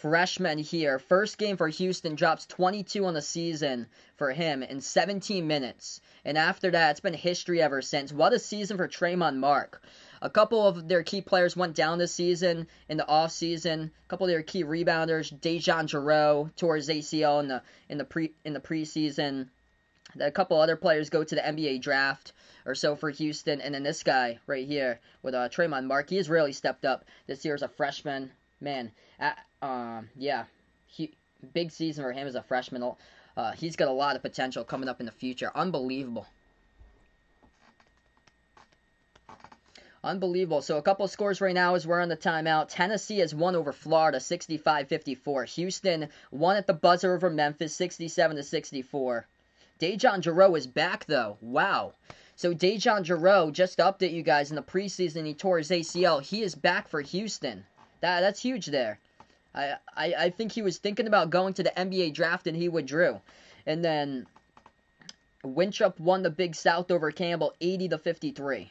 Freshman here. First game for Houston, drops 22 on the season for him in 17 minutes. And after that, it's been history ever since. What a season for Tremont Mark. A couple of their key players went down this season in the offseason. A couple of their key rebounders, Dejan Jarreau tore his ACL in the preseason. A couple other players go to the NBA draft or so for Houston. And then this guy right here with Tremont Mark, he has really stepped up this year as a freshman. Man, yeah, big season for him as a freshman. He's got a lot of potential coming up in the future. Unbelievable. Unbelievable. So a couple of scores right now as we're on the timeout. Tennessee has won over Florida 65-54. Houston won at the buzzer over Memphis 67-64. Dejan Jarreau is back though. Wow. So Dejan Jarreau, just to update you guys, in the preseason he tore his ACL. He is back for Houston. That's huge there. I think he was thinking about going to the NBA draft and he withdrew. And then Winthrop won the Big South over Campbell 80-53.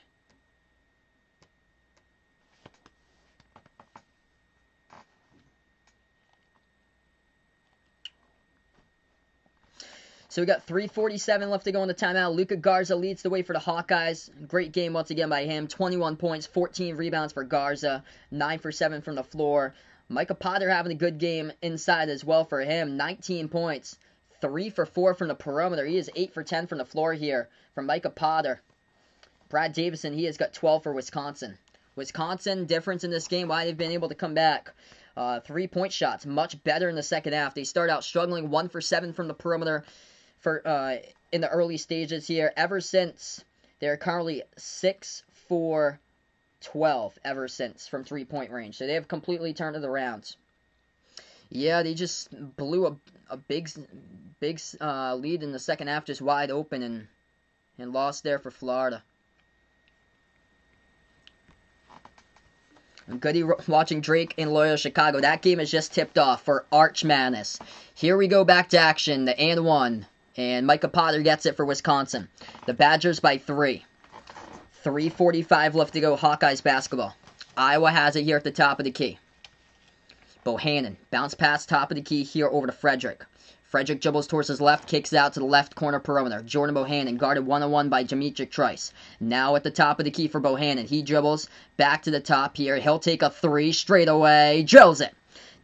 So we got 3:47 left to go in the timeout. Luka Garza leads the way for the Hawkeyes. Great game once again by him. 21 points, 14 rebounds for Garza. 9 for 7 from the floor. Micah Potter having a good game inside as well for him. 19 points, 3 for 4 from the perimeter. He is 8 for 10 from the floor here from Micah Potter. Brad Davison, he has got 12 for Wisconsin. Wisconsin, difference in this game, why they've been able to come back. 3-point shots, much better in the second half. They start out struggling, 1 for 7 from the perimeter for in the early stages here. Ever since, they're currently 6 for 12 ever since from 3-point range. So they have completely turned it around. Yeah, they just blew a big lead in the second half, just wide open, and lost there for Florida. Goody watching Drake in Loyola Chicago. That game is just tipped off for Arch Madness. Here we go back to action, the and 1. And Micah Potter gets it for Wisconsin. The Badgers by 3. 3:45 left to go, Hawkeyes basketball. Iowa has it here at the top of the key. Bohannon, bounce pass top of the key here over to Frederick. Frederick dribbles towards his left, kicks out to the left corner perimeter. Jordan Bohannon guarded one-on-one by Demetric Trice. Now at the top of the key for Bohannon. He dribbles back to the top here. He'll take a 3 straight away. Drills it.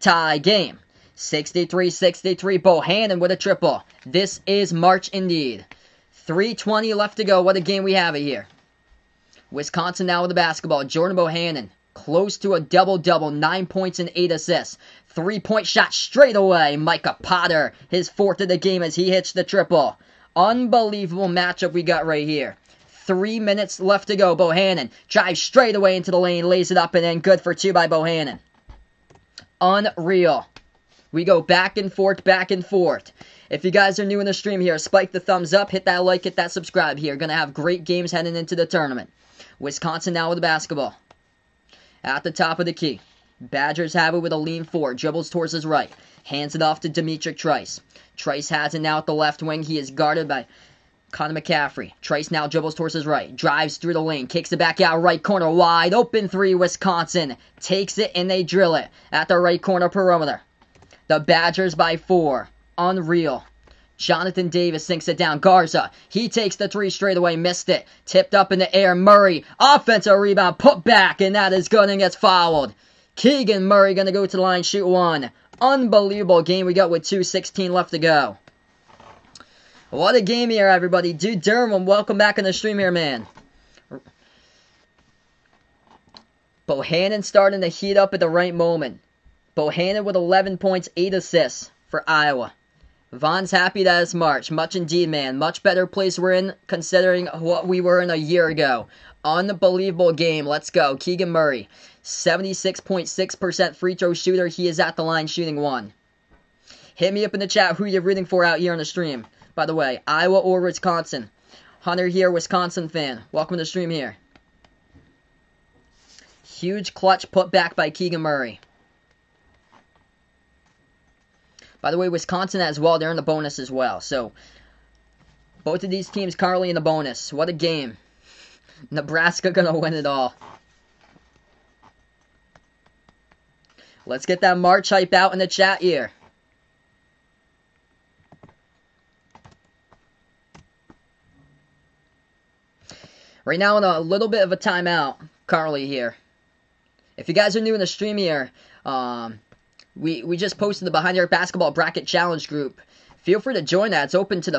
Tie game. 63-63. Bohannon with a triple. This is March indeed. 3:20 left to go. What a game we have it here. Wisconsin now with the basketball. Jordan Bohannon, close to a double-double. 9 points and 8 assists. 3-point shot straight away. Micah Potter, his 4th of the game as he hits the triple. Unbelievable matchup we got right here. 3 minutes left to go. Bohannon drives straight away into the lane, lays it up, and then good for 2 by Bohannon. Unreal. We go back and forth, back and forth. If you guys are new in the stream here, spike the thumbs up, hit that like, hit that subscribe here. Gonna have great games heading into the tournament. Wisconsin now with the basketball. At the top of the key. Badgers have it with a lean 4. Dribbles towards his right. Hands it off to Demetric Trice. Trice has it now at the left wing. He is guarded by Connor McCaffrey. Trice now dribbles towards his right. Drives through the lane. Kicks it back out right corner. Wide open 3. Wisconsin takes it and they drill it at the right corner perimeter. The Badgers by 4. Unreal. Jonathan Davis sinks it down. Garza, he takes the 3 straight away. Missed it. Tipped up in the air. Murray, offensive rebound. Put back, and that is good and gets fouled. Keegan Murray going to go to the line, shoot 1. Unbelievable game we got with 2:16 left to go. What a game here, everybody. Dude Durham, welcome back on the stream here, man. Bohannon starting to heat up at the right moment. Bohannon with 11 points, 8 assists for Iowa. Vaughn's happy that it's March. Much indeed, man. Much better place we're in considering what we were in a year ago. Unbelievable game. Let's go. Keegan Murray, 76.6% free throw shooter. He is at the line shooting 1. Hit me up in the chat who you're rooting for out here on the stream. By the way, Iowa or Wisconsin. Hunter here, Wisconsin fan. Welcome to the stream here. Huge clutch put back by Keegan Murray. By the way, Wisconsin as well, they're in the bonus as well. So, both of these teams currently in the bonus. What a game. Nebraska gonna win it all. Let's get that March hype out in the chat here. Right now in a little bit of a timeout currently here. If you guys are new in the stream here, we just posted the Behind the Arc Basketball Bracket Challenge group. Feel free to join that. It's open to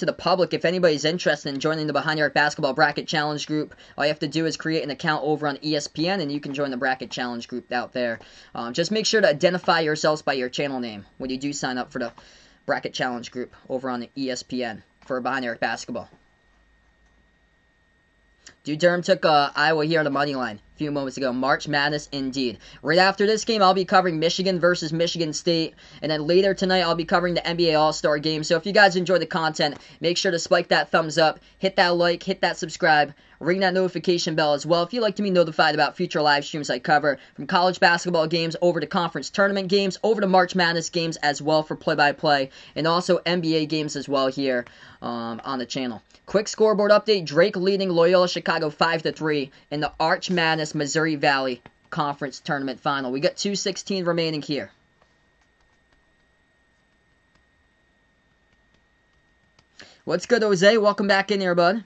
the public if anybody's interested in joining the Behind the Arc Basketball Bracket Challenge group. All you have to do is create an account over on ESPN and you can join the Bracket Challenge group out there. Just make sure to identify yourselves by your channel name when you do sign up for the Bracket Challenge group over on the ESPN for Behind the Arc Basketball. Dude, Durham took Iowa here on the money line a few moments ago. March Madness indeed. Right after this game, I'll be covering Michigan versus Michigan State. And then later tonight, I'll be covering the NBA All-Star Game. So if you guys enjoy the content, make sure to spike that thumbs up, hit that like, hit that subscribe, ring that notification bell as well if you'd like to be notified about future live streams I cover, from college basketball games over to conference tournament games, over to March Madness games as well for play-by-play, and also NBA games as well here on the channel. Quick scoreboard update: Drake leading Loyola Chicago 5-3 in the Arch Madness Missouri Valley Conference Tournament Final. We got 2:16 remaining here. What's good, Jose? Welcome back in here, bud.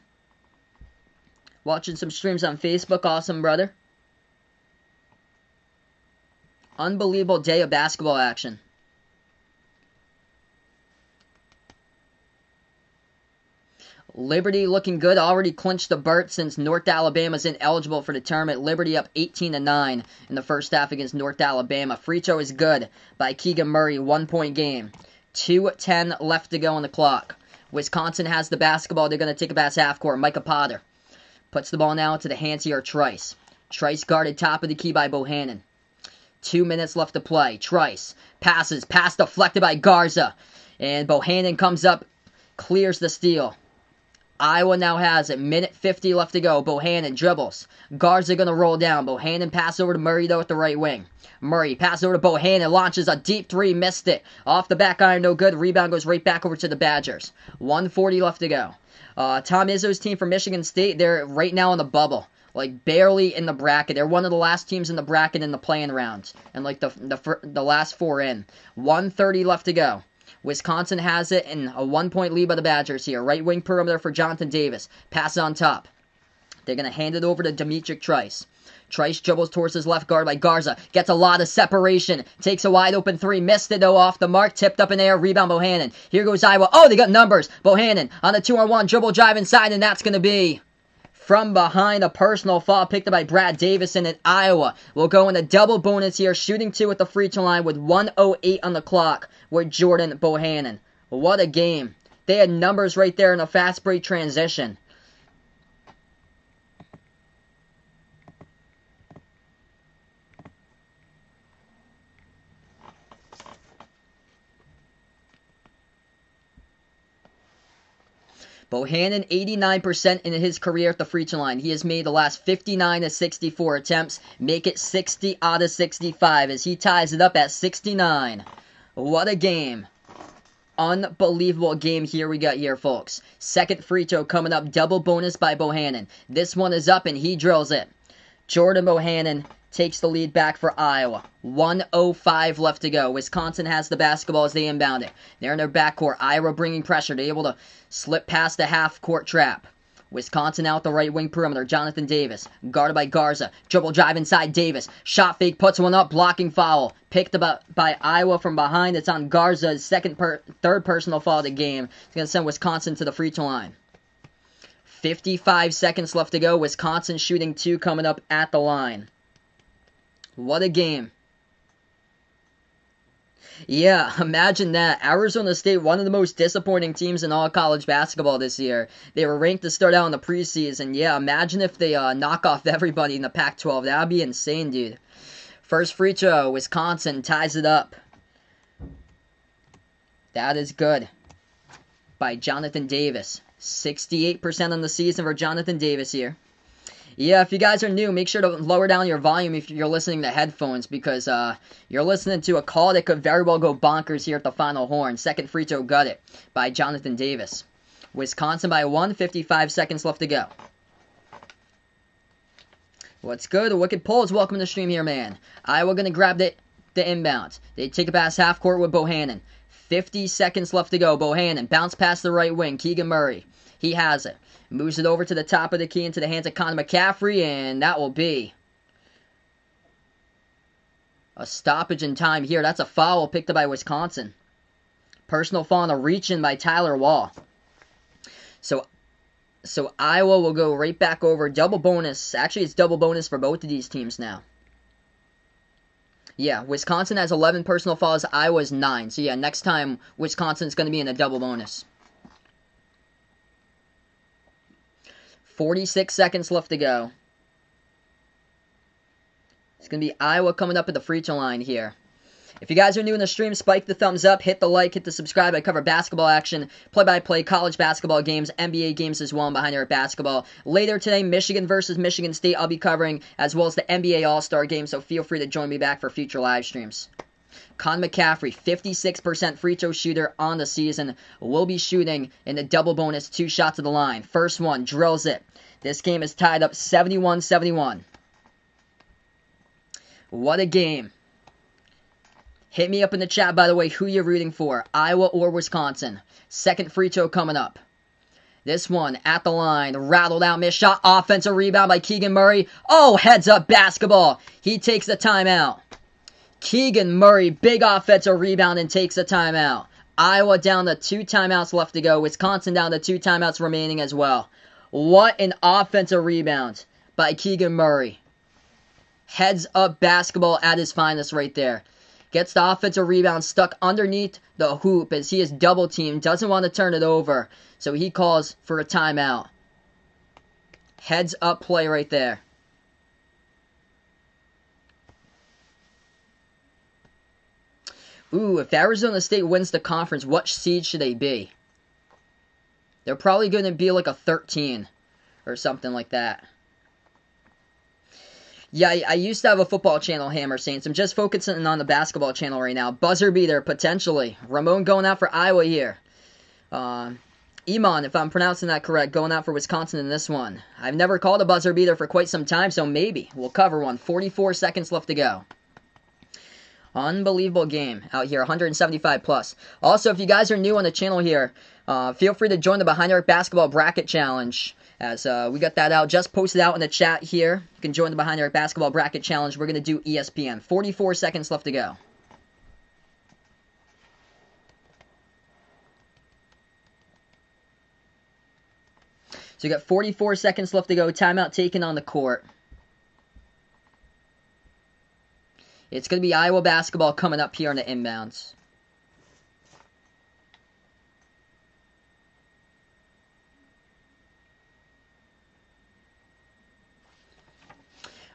Watching some streams on Facebook. Awesome, brother. Unbelievable day of basketball action. Liberty looking good. Already clinched the berth since North Alabama's ineligible for the tournament. Liberty up 18-9 in the first half against North Alabama. Free throw is good by Keegan Murray. 1-point game. 2:10 left to go on the clock. Wisconsin has the basketball. They're going to take a pass half court. Micah Potter puts the ball now into the hands here of Trice. Trice guarded top of the key by Bohannon. 2 minutes left to play. Trice passes. Pass deflected by Garza. And Bohannon comes up, clears the steal. Iowa now has it. Minute 50 left to go. Bohannon dribbles. Garza going to roll down. Bohannon pass over to Murray, though, at the right wing. Murray pass over to Bohannon. Launches a deep three. Missed it. Off the back iron, no good. Rebound goes right back over to the Badgers. 1:40 left to go. Tom Izzo's team from Michigan State, they're right now in the bubble. Like, barely in the bracket. They're one of the last teams in the bracket in the playing round. And, like, the last four in. 1:30 left to go. Wisconsin has it in a 1-point lead by the Badgers here. Right wing perimeter for Jonathan Davis. Pass on top. They're going to hand it over to Demetric Trice. Trice dribbles towards his left guard by Garza. Gets a lot of separation. Takes a wide open three. Missed it, though, off the mark. Tipped up in the air. Rebound Bohannon. Here goes Iowa. Oh, they got numbers. Bohannon on a 2-on-1. Dribble drive inside, and that's going to be from behind. A personal foul picked up by Brad Davison, and Iowa will go in a double bonus here. Shooting two at the free throw line with 1:08 on the clock with Jordan Bohannon. What a game. They had numbers right there in a fast break transition. Bohannon, 89% in his career at the free throw line. He has made the last 59 of 64 attempts. Make it 60 out of 65 as he ties it up at 69. What a game. Unbelievable game here we got here, folks. Second free throw coming up. Double bonus by Bohannon. This one is up and he drills it. Jordan Bohannon takes the lead back for Iowa. 1:05 left to go. Wisconsin has the basketball as they inbound it. They're in their backcourt. Iowa bringing pressure. They're able to slip past the half-court trap. Wisconsin out the right wing perimeter. Jonathan Davis, guarded by Garza. Dribble drive inside Davis. Shot fake, puts one up, blocking foul. Picked up by Iowa from behind. It's on Garza's third personal foul of the game. It's going to send Wisconsin to the free throw line. 55 seconds left to go. Wisconsin shooting two coming up at the line. What a game. Yeah, imagine that. Arizona State, one of the most disappointing teams in all college basketball this year. They were ranked to start out in the preseason. Yeah, imagine if they knock off everybody in the Pac-12. That would be insane, dude. First free throw, Wisconsin ties it up. That is good. By Jonathan Davis. 68% on the season for Jonathan Davis here. Yeah, if you guys are new, make sure to lower down your volume if you're listening to headphones because you're listening to a call that could very well go bonkers here at the final horn. Second free throw got it by Jonathan Davis. Wisconsin by 1, 55 seconds left to go. What's good? The Wicked Poles, welcome to the stream here, man. Iowa going to grab the inbound. They take it past half court with Bohannon. 50 seconds left to go. Bohannon bounce past the right wing. Keegan Murray. He has it. Moves it over to the top of the key into the hands of Connor McCaffrey, and that will be a stoppage in time here. That's a foul picked up by Wisconsin. Personal foul on a reach-in by Tyler Wall. So Iowa will go right back over. Double bonus. Actually, it's double bonus for both of these teams now. Yeah, Wisconsin has 11 personal fouls. Iowa's 9. So yeah, next time Wisconsin's going to be in a double bonus. 46 seconds left to go. It's going to be Iowa coming up at the free throw line here. If you guys are new in the stream, spike the thumbs up, hit the like, hit the subscribe. I cover basketball action, play-by-play, college basketball games, NBA games as well, and Behind the Arc basketball. Later today, Michigan versus Michigan State I'll be covering, as well as the NBA All-Star Game, so feel free to join me back for future live streams. Con McCaffrey, 56% free throw shooter on the season, will be shooting in the double bonus 2 shots at the line. First one, drills it. This game is tied up 71-71. What a game. Hit me up in the chat, by the way, who you're rooting for, Iowa or Wisconsin. Second free throw coming up. This one at the line, rattled out, missed shot, offensive rebound by Keegan Murray. Oh, heads up basketball. He takes the timeout. Keegan Murray, big offensive rebound and takes a timeout. Iowa down to 2 timeouts left to go. Wisconsin down to 2 timeouts remaining as well. What an offensive rebound by Keegan Murray. Heads up basketball at his finest right there. Gets the offensive rebound stuck underneath the hoop as he is double teamed. Doesn't want to turn it over. So he calls for a timeout. Heads up play right there. Ooh, if Arizona State wins the conference, what seed should they be? They're probably going to be like a 13 or something like that. Yeah, I used to have a football channel, Hammer Saints. I'm just focusing on the basketball channel right now. Buzzer beater, potentially. Ramon going out for Iowa here. Iman, if I'm pronouncing that correct, going out for Wisconsin in this one. I've never called a buzzer beater for quite some time, so maybe we'll cover one. 44 seconds left to go. Unbelievable game out here, 175 plus. Also, if you guys are new on the channel here, feel free to join the Behind the Arc Basketball Bracket Challenge. As we got that out, just posted out in the chat here. You can join the Behind the Arc Basketball Bracket Challenge. We're going to do ESPN. 44 seconds left to go. So you got 44 seconds left to go. Timeout taken on the court. It's going to be Iowa basketball coming up here on the inbounds.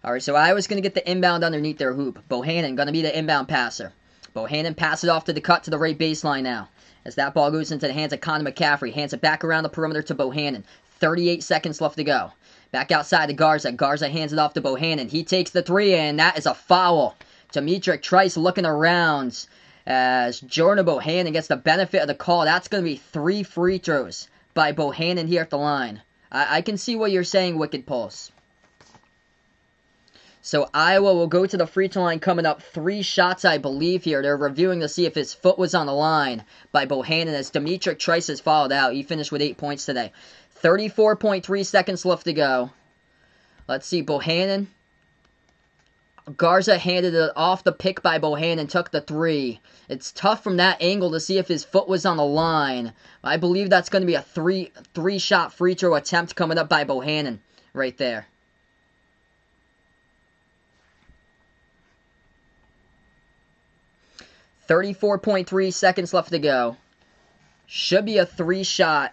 Alright, so Iowa's going to get the inbound underneath their hoop. Bohannon going to be the inbound passer. Bohannon passes off to the cut to the right baseline now. As that ball goes into the hands of Con McCaffrey. Hands it back around the perimeter to Bohannon. 38 seconds left to go. Back outside to Garza. Garza hands it off to Bohannon. He takes the 3 and that is a foul. Demetric Trice looking around as Jordan Bohannon gets the benefit of the call. That's going to be 3 free throws by Bohannon here at the line. I can see what you're saying, Wicked Pulse. So Iowa will go to the free throw line coming up. 3 shots, I believe, here. They're reviewing to see if his foot was on the line by Bohannon as Demetric Trice has fouled out. He finished with 8 points today. 34.3 seconds left to go. Let's see, Bohannon. Garza handed it off the pick by Bohannon, took the 3. It's tough from that angle to see if his foot was on the line. I believe that's going to be a three-shot free throw attempt coming up by Bohannon right there. .3 seconds left to go. Should be a 3-shot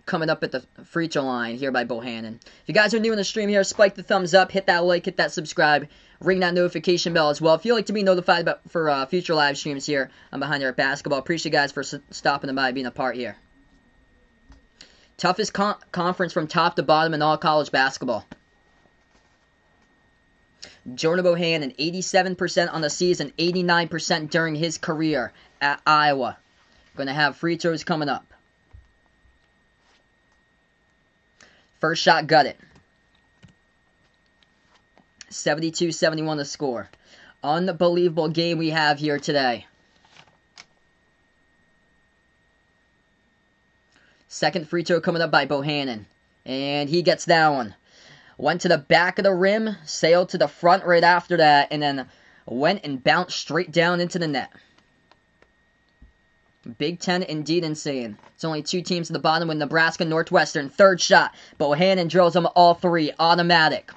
coming up at the free throw line here by Bohannon. If you guys are new in the stream here, spike the thumbs up, hit that like, hit that subscribe, ring that notification bell as well. If you'd like to be notified for future live streams here on Behind the Arc Basketball, appreciate you guys for stopping by, being a part here. Toughest conference from top to bottom in all college basketball. Jordan Bohannon, 87% on the season, 89% during his career at Iowa. Going to have free throws coming up. First shot gutted. 72-71 the score. Unbelievable game we have here today. Second free throw coming up by Bohannon. And he gets that one. Went to the back of the rim, sailed to the front right after that, and then went and bounced straight down into the net. Big Ten indeed insane. It's only 2 teams at the bottom with Nebraska Northwestern. Third shot. Bohannon drills them all 3. Automatic.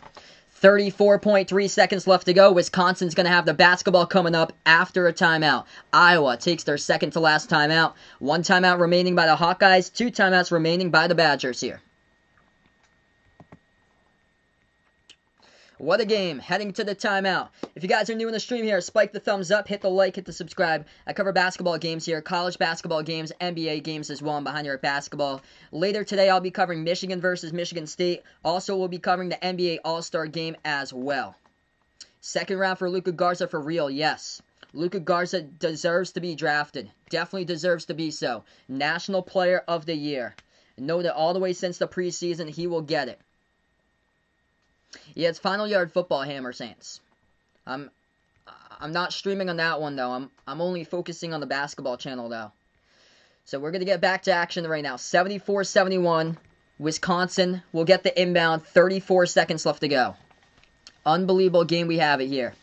34.3 seconds left to go. Wisconsin's going to have the basketball coming up after a timeout. Iowa takes their second to last timeout. 1 timeout remaining by the Hawkeyes. 2 timeouts remaining by the Badgers here. What a game. Heading to the timeout. If you guys are new in the stream here, spike the thumbs up, hit the like, hit the subscribe. I cover basketball games here, college basketball games, NBA games as well. I'm behind here at basketball. Later today, I'll be covering Michigan versus Michigan State. Also, we'll be covering the NBA All-Star game as well. Second round for Luka Garza for real, yes. Luka Garza deserves to be drafted. Definitely deserves to be so. National Player of the Year. Know that all the way since the preseason, he will get it. Yeah, it's Final Yard Football, Hammer Saints. I'm not streaming on that one though. I'm only focusing on the basketball channel though. So we're gonna get back to action right now. 74-71. Wisconsin will get the inbound. 34 seconds left to go. Unbelievable game we have it here.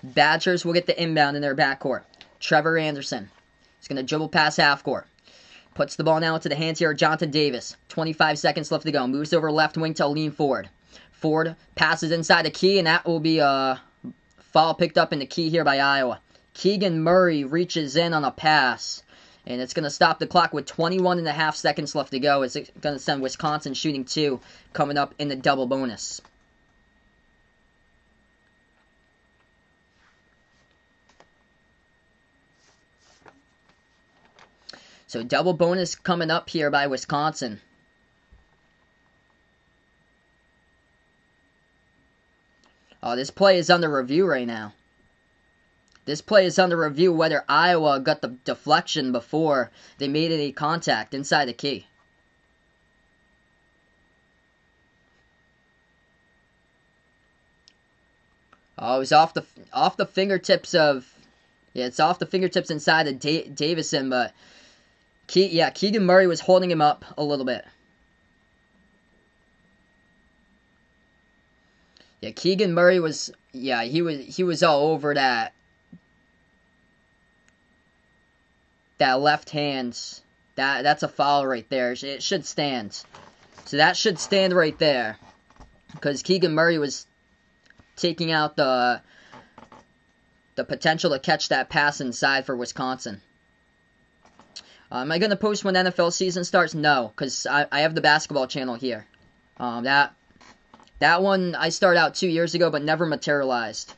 Badgers will get the inbound in their backcourt. Trevor Anderson is gonna dribble past half court. Puts the ball now into the hands here of Jonathan Davis. 25 seconds left to go. Moves over left wing to lean forward. Ford passes inside the key, and that will be a foul picked up in the key here by Iowa. Keegan Murray reaches in on a pass, and it's going to stop the clock with 21.5 seconds left to go. It's going to send Wisconsin shooting 2 coming up in the double bonus. So double bonus coming up here by Wisconsin. Oh, this play is under review right now. This play is under review whether Iowa got the deflection before they made any contact inside the key. Oh, it was off the fingertips of... Yeah, it's off the fingertips inside of Davison, but... Keegan Murray was holding him up a little bit. Yeah, Keegan Murray was... Yeah, he was all over that... That left hand. That's a foul right there. It should stand. So that should stand right there. Because Keegan Murray was taking out the potential to catch that pass inside for Wisconsin. Am I going to post when NFL season starts? No, because I have the basketball channel here. That one I started out 2 years ago, but never materialized.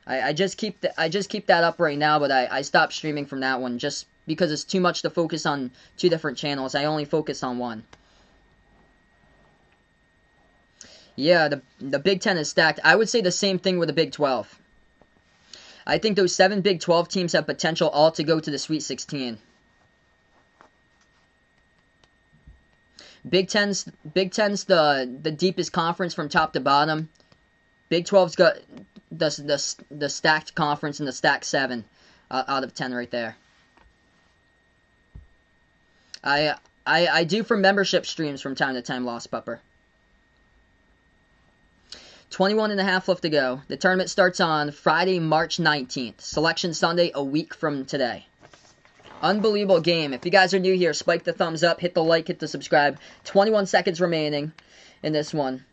I just keep that up right now, but I stopped streaming from that one just because it's too much to focus on 2 different channels. I only focus on one. Yeah, the Big Ten is stacked. I would say the same thing with the Big 12. I think those 7 Big 12 teams have potential all to go to the Sweet 16. Big Ten's the deepest conference from top to bottom. Big 12's got the stacked conference and the stacked 7 out of 10 right there. I do for membership streams from time to time, Lost Pupper. 21.5 left to go. The tournament starts on Friday, March 19th. Selection Sunday, a week from today. Unbelievable game. If you guys are new here, spike the thumbs up, hit the like, hit the subscribe. 21 seconds remaining in this one.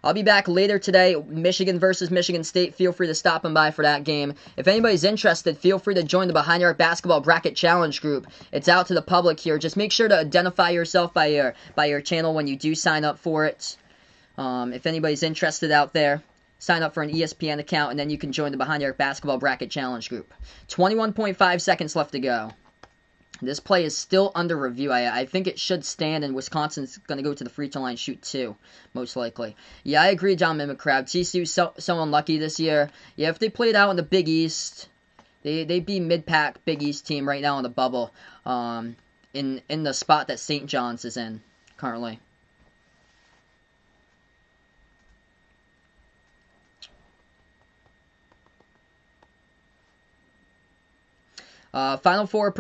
I'll be back later today, Michigan versus Michigan State. Feel free to stop and by for that game. If anybody's interested, feel free to join the Behind Your Basketball Bracket Challenge group. It's out to the public here. Just make sure to identify yourself by your channel when you do sign up for it. If anybody's interested out there, sign up for an ESPN account, and then you can join the Behind Your Basketball Bracket Challenge group. 21.5 seconds left to go. This play is still under review. I think it should stand, and Wisconsin's going to go to the free throw line shoot 2, most likely. Yeah, I agree, John Mimicrab. TCU's so unlucky this year. Yeah, if they played out in the Big East, they'd be mid-pack Big East team right now in the bubble, in the spot that St. John's is in currently. Final 4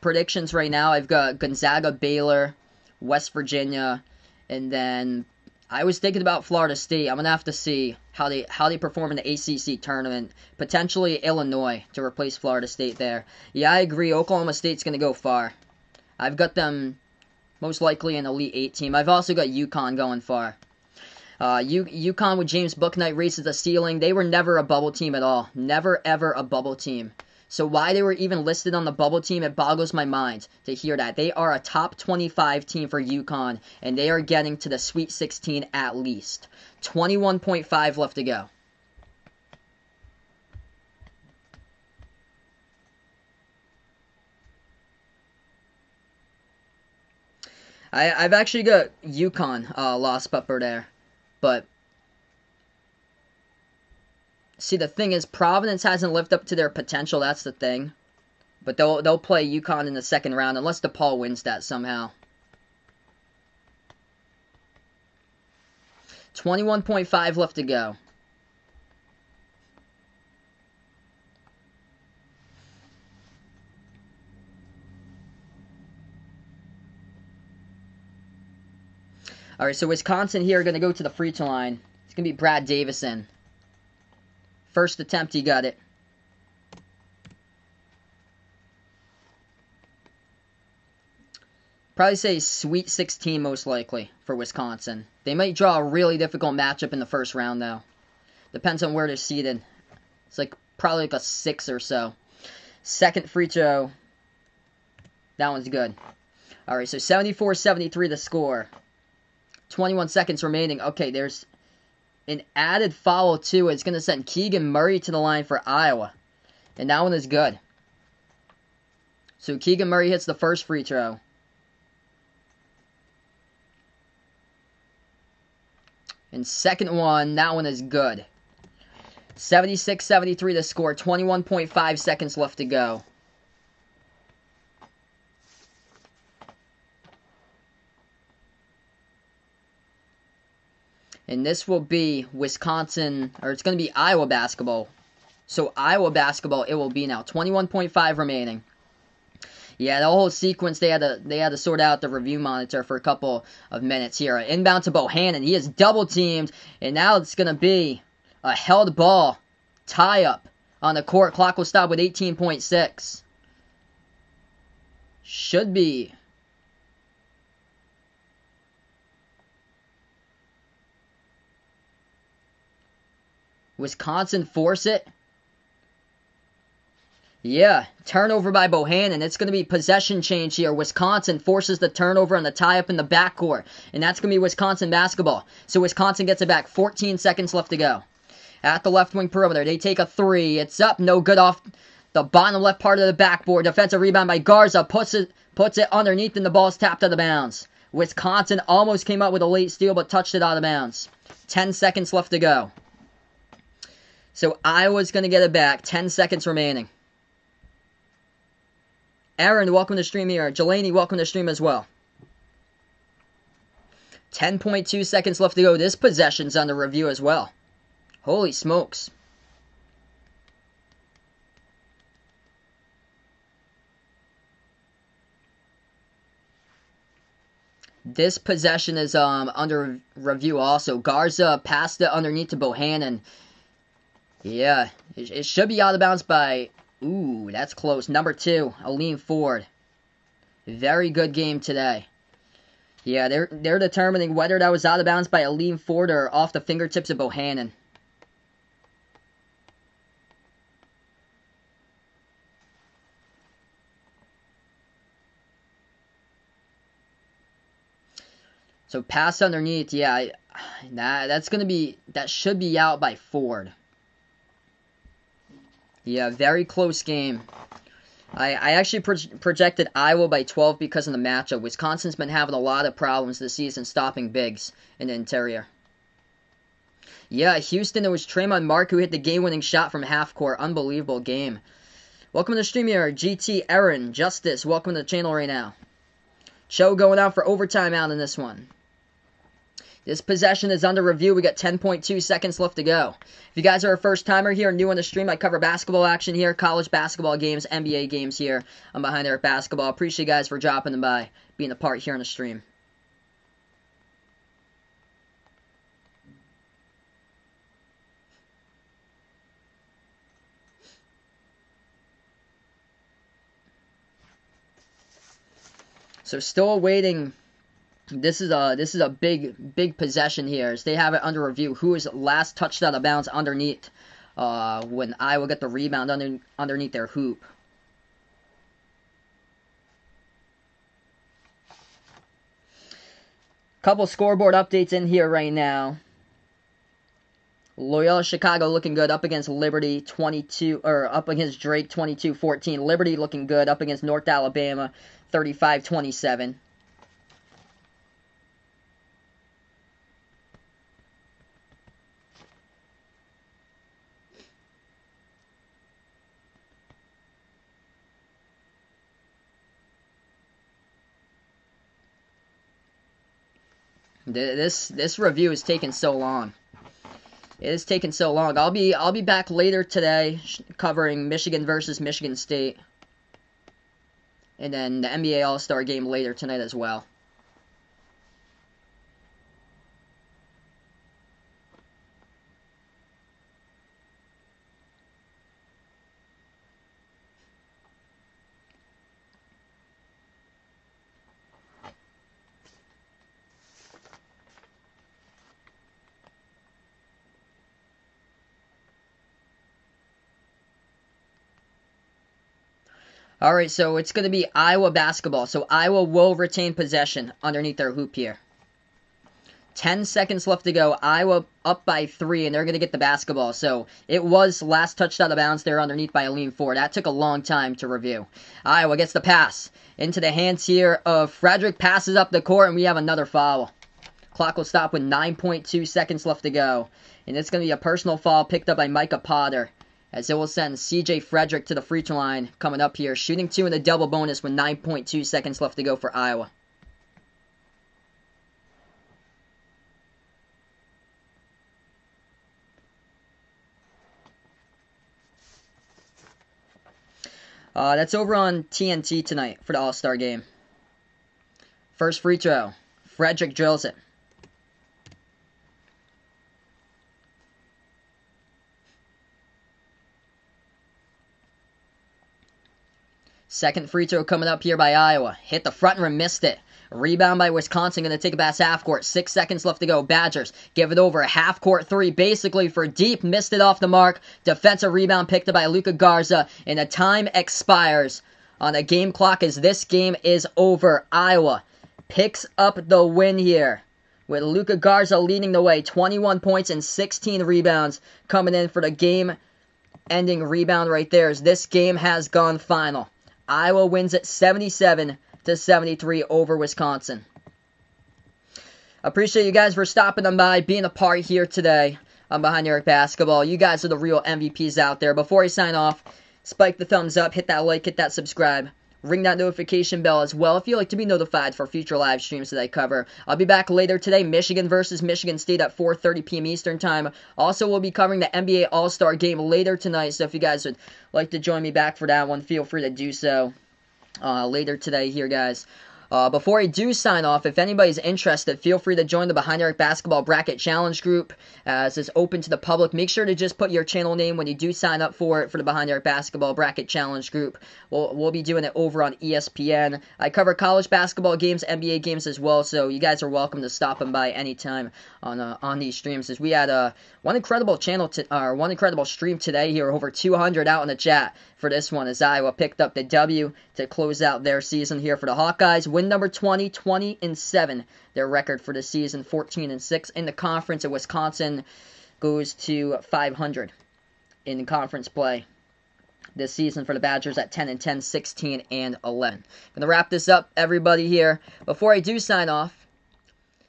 predictions right now. I've got Gonzaga, Baylor, West Virginia, and then I was thinking about Florida State. I'm gonna have to see how they perform in the ACC tournament. Potentially Illinois to replace Florida State there. Yeah, I agree. Oklahoma State's gonna go far. I've got them most likely an Elite 8 team. I've also got UConn going far. UConn with James Bouknight raises the ceiling. They were never a bubble team at all. Never, ever a bubble team. So why they were even listed on the bubble team, it boggles my mind to hear that. They are a top 25 team for UConn, and they are getting to the Sweet 16 at least. 21.5 left to go. I've actually got UConn lost pupper there. But, see, the thing is, Providence hasn't lived up to their potential. That's the thing. But they'll play UConn in the second round, unless DePaul wins that somehow. 21.5 left to go. Alright, so Wisconsin here are going to go to the free throw line. It's going to be Brad Davison. First attempt, he got it. Probably say Sweet 16 most likely for Wisconsin. They might draw a really difficult matchup in the first round, though. Depends on where they're seated. It's like probably like a 6 or so. Second free throw. That one's good. Alright, so 74-73 the score. 21 seconds remaining. Okay, there's an added foul, too. It's going to send Keegan Murray to the line for Iowa. And that one is good. So Keegan Murray hits the first free throw. And second one, that one is good. 76-73 the score. 21.5 seconds left to go. And this will be Wisconsin, or it's going to be Iowa basketball. So Iowa basketball it will be now. 21.5 remaining. Yeah, the whole sequence, they had to sort out the review monitor for a couple of minutes here. Inbound to Bohannon. He is double-teamed, and now it's going to be a held ball tie-up on the court. Clock will stop with 18.6. Should be. Wisconsin force it. Yeah, turnover by Bohannon. It's going to be possession change here. Wisconsin forces the turnover and the tie-up in the backcourt. And that's going to be Wisconsin basketball. So Wisconsin gets it back. 14 seconds left to go. At the left wing perimeter, they take a three. It's up. No good off the bottom left part of the backboard. Defensive rebound by Garza. Puts it underneath and the ball's tapped out of bounds. Wisconsin almost came up with a late steal but touched it out of bounds. 10 seconds left to go. So Iowa's going to get it back. 10 seconds remaining. Aaron, welcome to stream here. Jelani, welcome to stream as well. 10.2 seconds left to go. This possession's under review as well. Holy smokes. This possession is under review also. Garza passed it underneath to Bohannon. Yeah, it should be out of bounds by... Ooh, that's close. Number 2, Aleem Ford. Very good game today. Yeah, they're determining whether that was out of bounds by Aleem Ford or off the fingertips of Bohannon. So pass underneath, yeah, that should be out by Ford. Yeah, very close game. I actually projected Iowa by 12 because of the matchup. Wisconsin's been having a lot of problems this season stopping bigs in the interior. Yeah, Houston, it was Tremont Mark who hit the game-winning shot from half-court. Unbelievable game. Welcome to the stream here, GT Aaron, Justice. Welcome to the channel right now. Cho going out for overtime out in this one. This possession is under review. We got 10.2 seconds left to go. If you guys are a first-timer here, new on the stream, I cover basketball action here, college basketball games, NBA games here. I'm behind Eric Basketball. Appreciate you guys for dropping them by, being a part here on the stream. So still awaiting This is a big possession here, as they have it under review. Who is last touched out of bounds underneath when Iowa get the rebound underneath their hoop. Couple scoreboard updates in here right now. Loyola Chicago looking good up against Liberty 22, or up against Drake 22-14. Liberty looking good up against North Alabama 35-27. This review is taking so long. It is taking so long. I'll be back later today covering Michigan versus Michigan State, and then the NBA All-Star game later tonight as well. Alright, so it's going to be Iowa basketball. So Iowa will retain possession underneath their hoop here. 10 seconds left to go. Iowa up by 3, and they're going to get the basketball. So it was last touched out of bounds there underneath by Aline Ford. That took a long time to review. Iowa gets the pass into the hands here of Frederick. Passes up the court, and we have another foul. Clock will stop with 9.2 seconds left to go. And it's going to be a personal foul picked up by Micah Potter, as it will send C.J. Frederick to the free throw line coming up here. Shooting 2 in the double bonus with 9.2 seconds left to go for Iowa. That's over on TNT tonight for the All-Star game. First free throw. Frederick drills it. Second free throw coming up here by Iowa. Hit the front rim, missed it. Rebound by Wisconsin, going to take it past half court. 6 seconds left to go. Badgers give it over a half court 3, basically for deep. Missed it off the mark. Defensive rebound picked up by Luka Garza, and the time expires on the game clock as this game is over. Iowa picks up the win here, with Luka Garza leading the way. 21 points and 16 rebounds coming in for the game-ending rebound right there, as this game has gone final. Iowa wins it 77-73 over Wisconsin. Appreciate you guys for stopping on by, being a part here today on Behind the Arc Basketball. You guys are the real MVPs out there. Before I sign off, spike the thumbs up, hit that like, hit that subscribe. Ring that notification bell as well if you'd like to be notified for future live streams that I cover. I'll be back later today, Michigan versus Michigan State at 4:30 p.m. Eastern Time. Also, we'll be covering the NBA All-Star Game later tonight, so if you guys would like to join me back for that one, feel free to do so later today here, guys. Before I do sign off, if anybody's interested, feel free to join the Behind the Arc Basketball Bracket Challenge group, as it's open to the public. Make sure to just put your channel name when you do sign up for it for the Behind the Arc Basketball Bracket Challenge group. We'll be doing it over on ESPN. I cover college basketball games, NBA games as well, so you guys are welcome to stop by anytime on these streams. As we had one incredible one incredible stream today here, over 200 out in the chat for this one, as Iowa picked up the W to close out their season here for the Hawkeyes. Win number 20, 20-7, their record for the season, 14-6 in the conference. And Wisconsin goes to 500 in conference play this season for the Badgers at 10-10, 16-11. Gonna wrap this up, everybody here. Before I do sign off,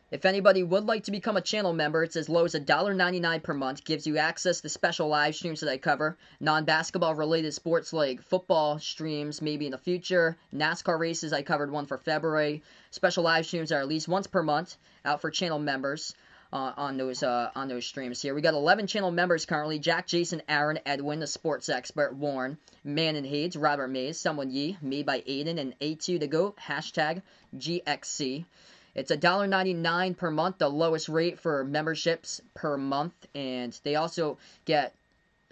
if anybody would like to become a channel member, it's as low as $1.99 per month. Gives you access to special live streams that I cover, non-basketball related sports like football streams maybe in the future, NASCAR races. I covered one for February. Special live streams are at least once per month out for channel members on those streams here. We got 11 channel members currently: Jack, Jason, Aaron, Edwin, the sports expert, Warren, Man and Hades, Robert Mays, Someone Ye, made by Aiden, and A2 to go, hashtag GXC. It's $1.99 per month, the lowest rate for memberships per month, and they also get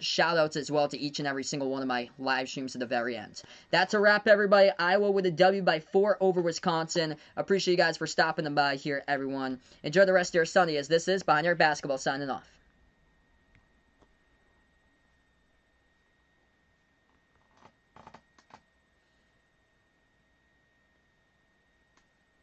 shout-outs as well to each and every single one of my live streams at the very end. That's a wrap, everybody. Iowa with a W by 4 over Wisconsin. Appreciate you guys for stopping by here, everyone. Enjoy the rest of your Sunday, as this is Behind Your Basketball signing off.